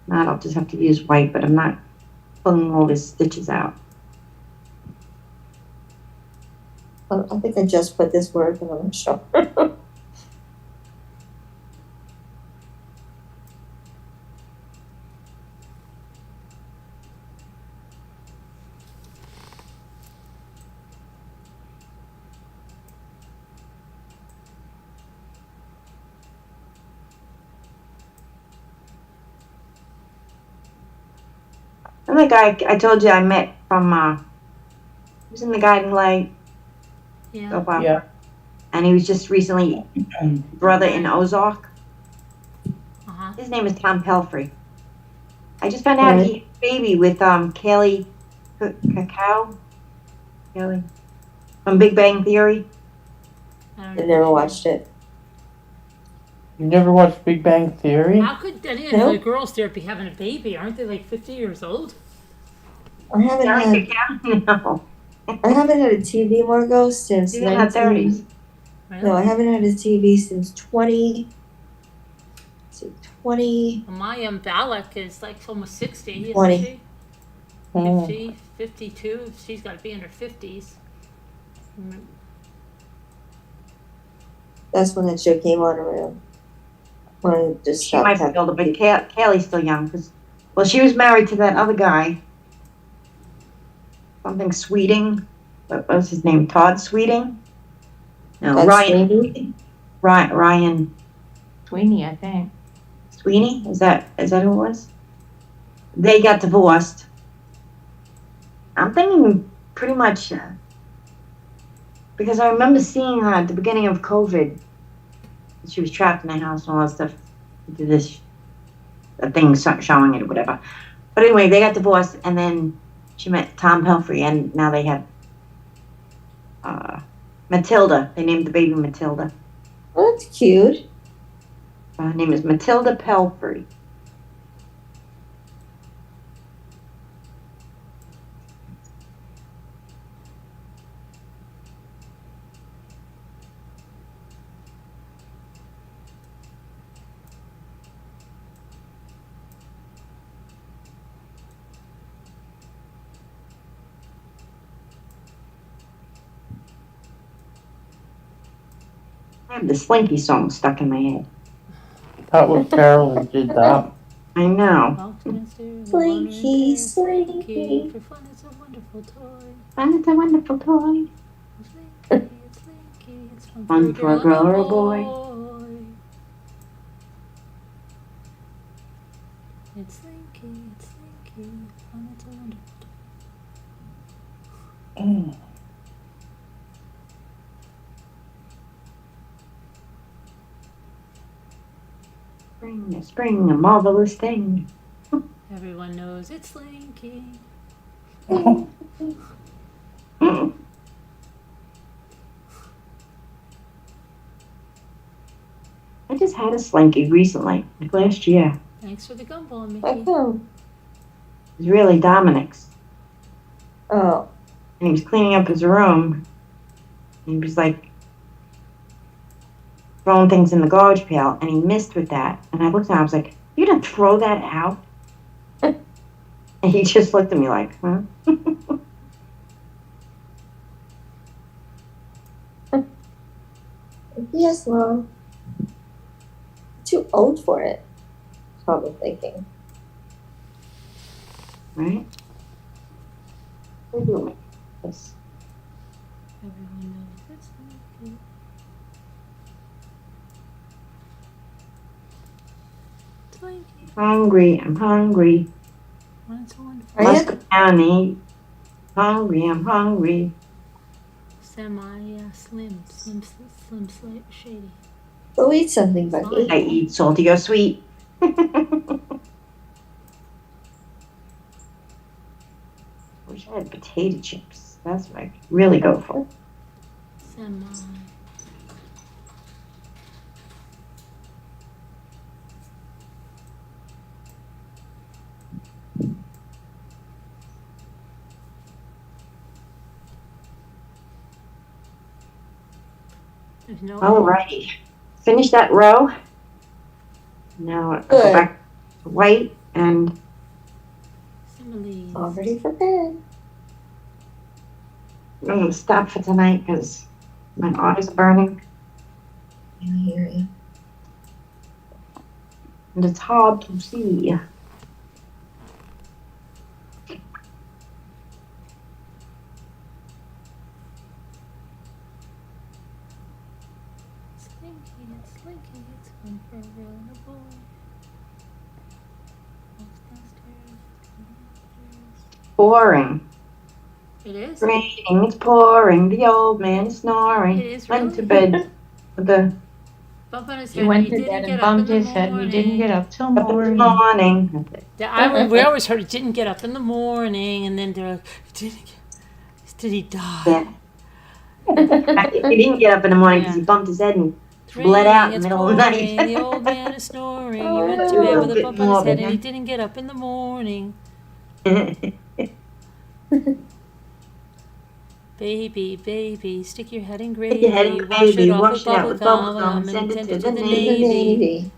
Not, I'll just have to use white, but I'm not pulling all these stitches out. I think I just put this word, but I'm not sure. And the guy I told you I met from, he was in the Guiding Light. Yeah. So far. Yeah. And he was just recently brother in Ozark. Uh-huh. His name is Tom Pelfrey. I just found out he had a baby with Kelly Cacao. Kelly from Big Bang Theory. I I don't never know. watched it. You never watched Big Bang Theory? How could any of No. the girls there be having a baby? Aren't they like 50 years old? I haven't Kelly had Cacao? No. I haven't had a TV, Margot, since She's in her 30s. Really? No, I haven't had a TV since 20. So 20. Well, my Balak is like almost 60, 20. isn't she? Hmm. 50, 52. She's got to be in her 50s. That's when that show came on around. When I just She stopped might be having older, but Kaylee's still young. Well, she was married to that other guy. Something Sweeting. What was his name? Todd Sweeting? No, Todd Ryan. Sweeney? Ryan Sweeney, I think. Sweeney? Is that who it was? They got divorced. I'm thinking pretty much because I remember seeing her at the beginning of COVID. She was trapped in the house and all that stuff. Did this thing showing it or whatever. But anyway, they got divorced, and then she met Tom Pelfrey, and now they have Matilda. They named the baby Matilda. Oh, that's cute. Her name is Matilda Pelfrey. I have the Slinky song stuck in my head. That was Carolyn did that. I know. Walked downstairs, Slinky, wondering, Slinky, Slinky. for fun it's a wonderful toy. And it's a wonderful toy. Slinky, it's Slinky, it's Fun for a girl or a boy. It's Slinky, fun it's a wonderful toy. Mm. Spring, a marvelous thing. Everyone knows it's Slinky. Mm. I just had a Slinky recently, like last year. Thanks for the gumball, Mickey. I know. It was really Dominic's. Oh, And he was cleaning up his room. And he was like throwing things in the garbage pail, and he missed with that. And I looked at him, I was like, "You didn't throw that out?" And he just looked at me like, "Huh?" yes, Mom. Too old for it. Probably thinking. Right? We're doing this. Everyone knows it's Slinky. Slinky. Hungry, I'm hungry. One, two, one, Are Must you? go down and eat. Hungry, I'm hungry. Slim, shady. Go eat something, Bucky. I eat salty or sweet. Wish I had potato chips. That's what I could really go for. Semi. There's no. Alrighty. Finish that row. Now I'll go Good. back to white and Similes. All ready for bed. I'm going to stop for tonight because my eyes are burning I hear you. and it's hard to see. Slinky, it's fun for a girl and a boy. Walks downstairs. Boring. It is? Raining, it's pouring, the old man is snoring. It is Went to really? bed with the Bump on his He head. went He to didn't bed get and up in bumped the his head and he didn't morning. get up till up in the morning. morning. We always heard he didn't get up in the morning, and then they're like, did he die? Yeah. He didn't get up in the morning because Yeah. he bumped his head and It's bled out in raining, the it's middle of the pouring, night. the old man is snoring. He Oh, went to a bed with a bit bump on his morbid, head, and he huh? didn't get up in the morning. Baby, stick your head in gravy. Stick your head in wash gravy, it off wash with it out with bubble bubble gum, gum, and send it to To the the Navy. Navy.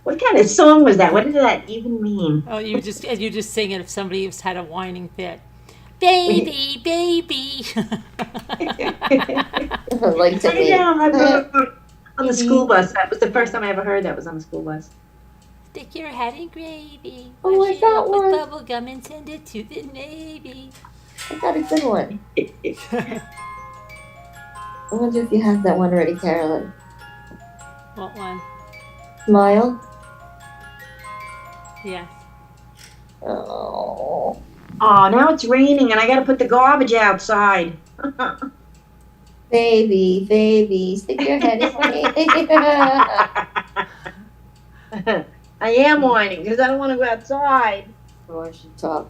What kind of song was that? What did that even mean? Oh, you just sing it if somebody has had a whining fit. Baby. Like to I me. know, I remember on the school bus. That was the first time I ever heard that was on the school bus. Stick your head in gravy. Oh, Wash I it got off with one. bubble gum and send it to the Navy. I got a good one. I wonder if you have that one already, Carolyn. What one? Smile. Yes. Oh. Oh, now it's raining and I gotta put the garbage outside. Baby, stick your head in. I am whining because I don't want to go outside. Oh, I should talk.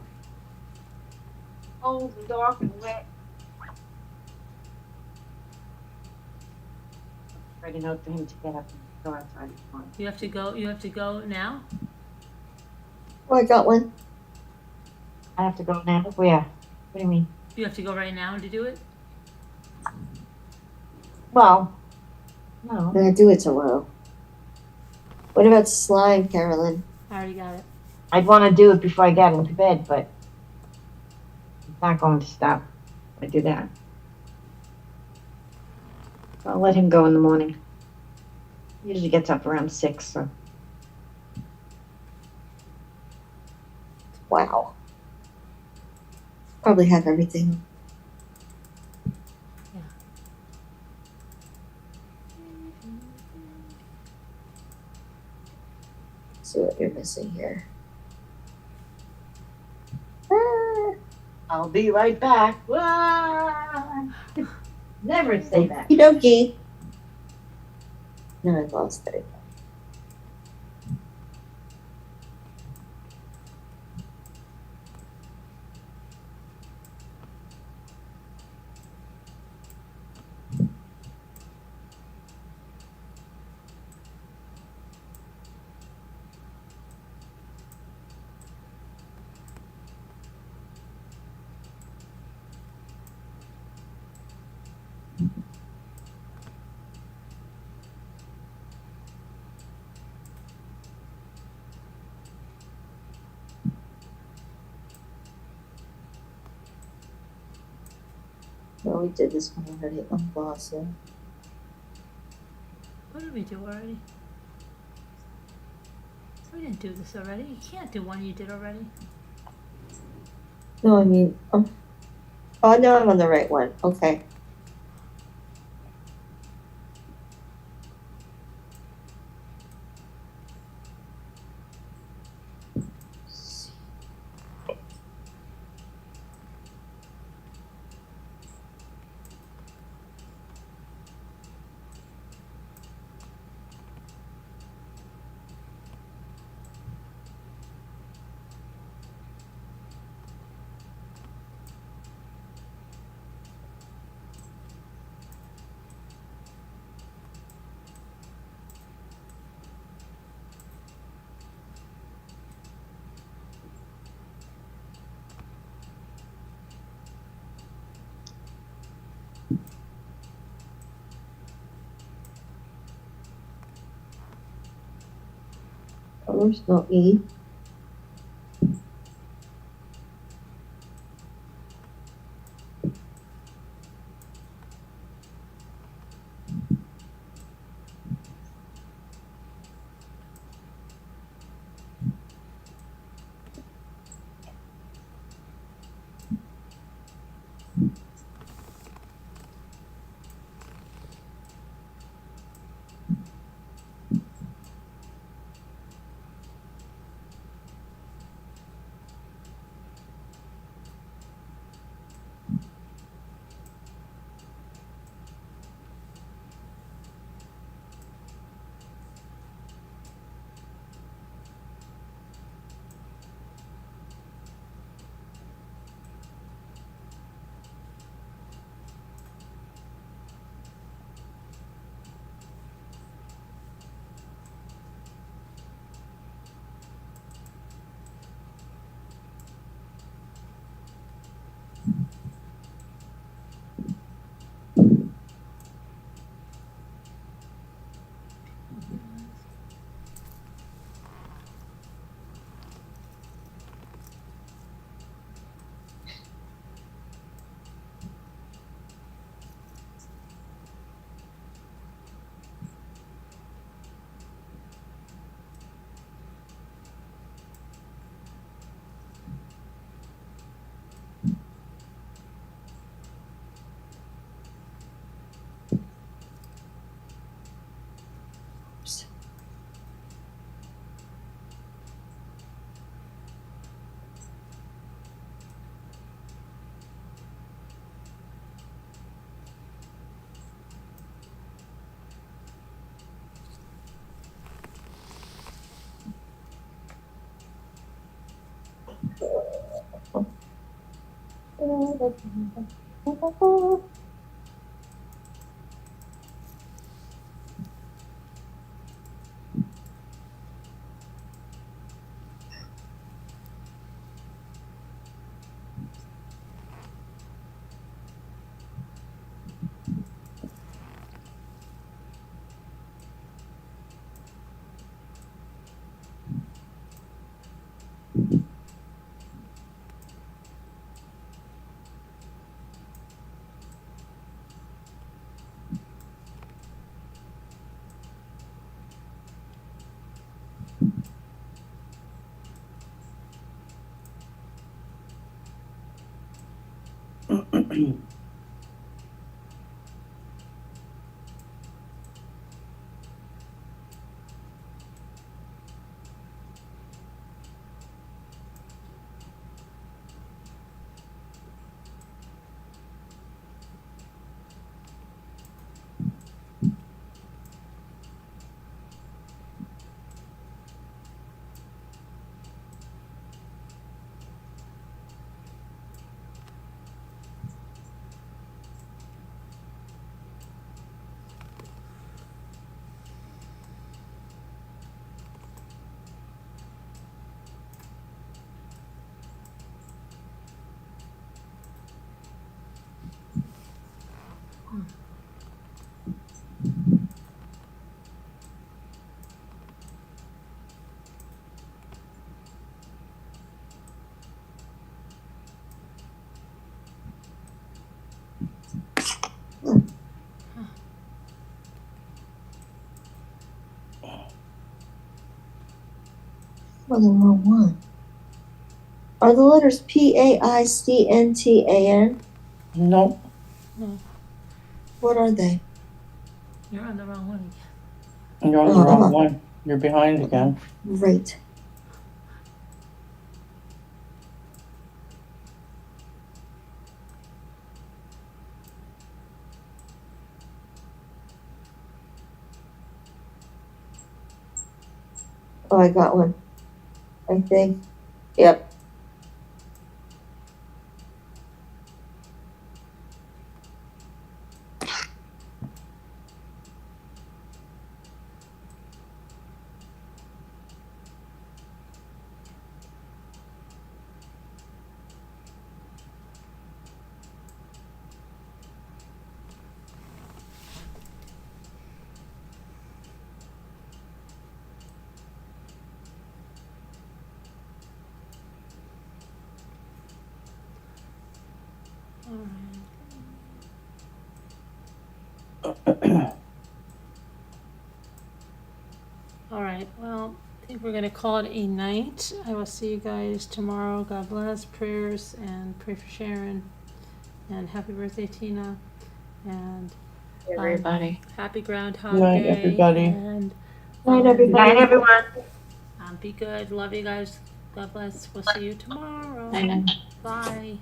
Cold and dark and wet. Write a note for him to get up and go outside. You have to go now? Oh, I got one. I have to go now. Where? What do you mean? You have to go right now to do it? Well, no. I'm gonna do it tomorrow. What about slime, Carolyn? I already got it. I'd want to do it before I got into bed, but it's not going to stop if I do that. So I'll let him go in the morning. He usually gets up around 6, so. Wow. Probably have everything. Yeah. See what you're missing here. Ah, I'll be right back. Wah! Never say that. okie. No, I lost it. Well, we did this one already on Blossom. What did we do already? We didn't do this already. You can't do one you did already. No, I mean, oh, no, I'm on the right one. Okay. Oh, there's no E. Well, the wrong one. Are the letters PAICNTAN? Nope. What are they? You're on the wrong one. You're on the wrong one. You're behind again. Right. Oh, I got one. I think. Yep. All right. Well, I think we're gonna call it a night. I will see you guys tomorrow. God bless. Prayers and pray for Sharon. And happy birthday, Tina. And Everybody. happy Groundhog Good night, Day. everybody. And Night, everybody. Night, everyone. be good. Love you guys. God bless. We'll see you tomorrow. I know. Bye.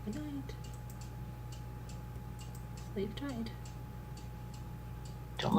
Good night. Sleep tight.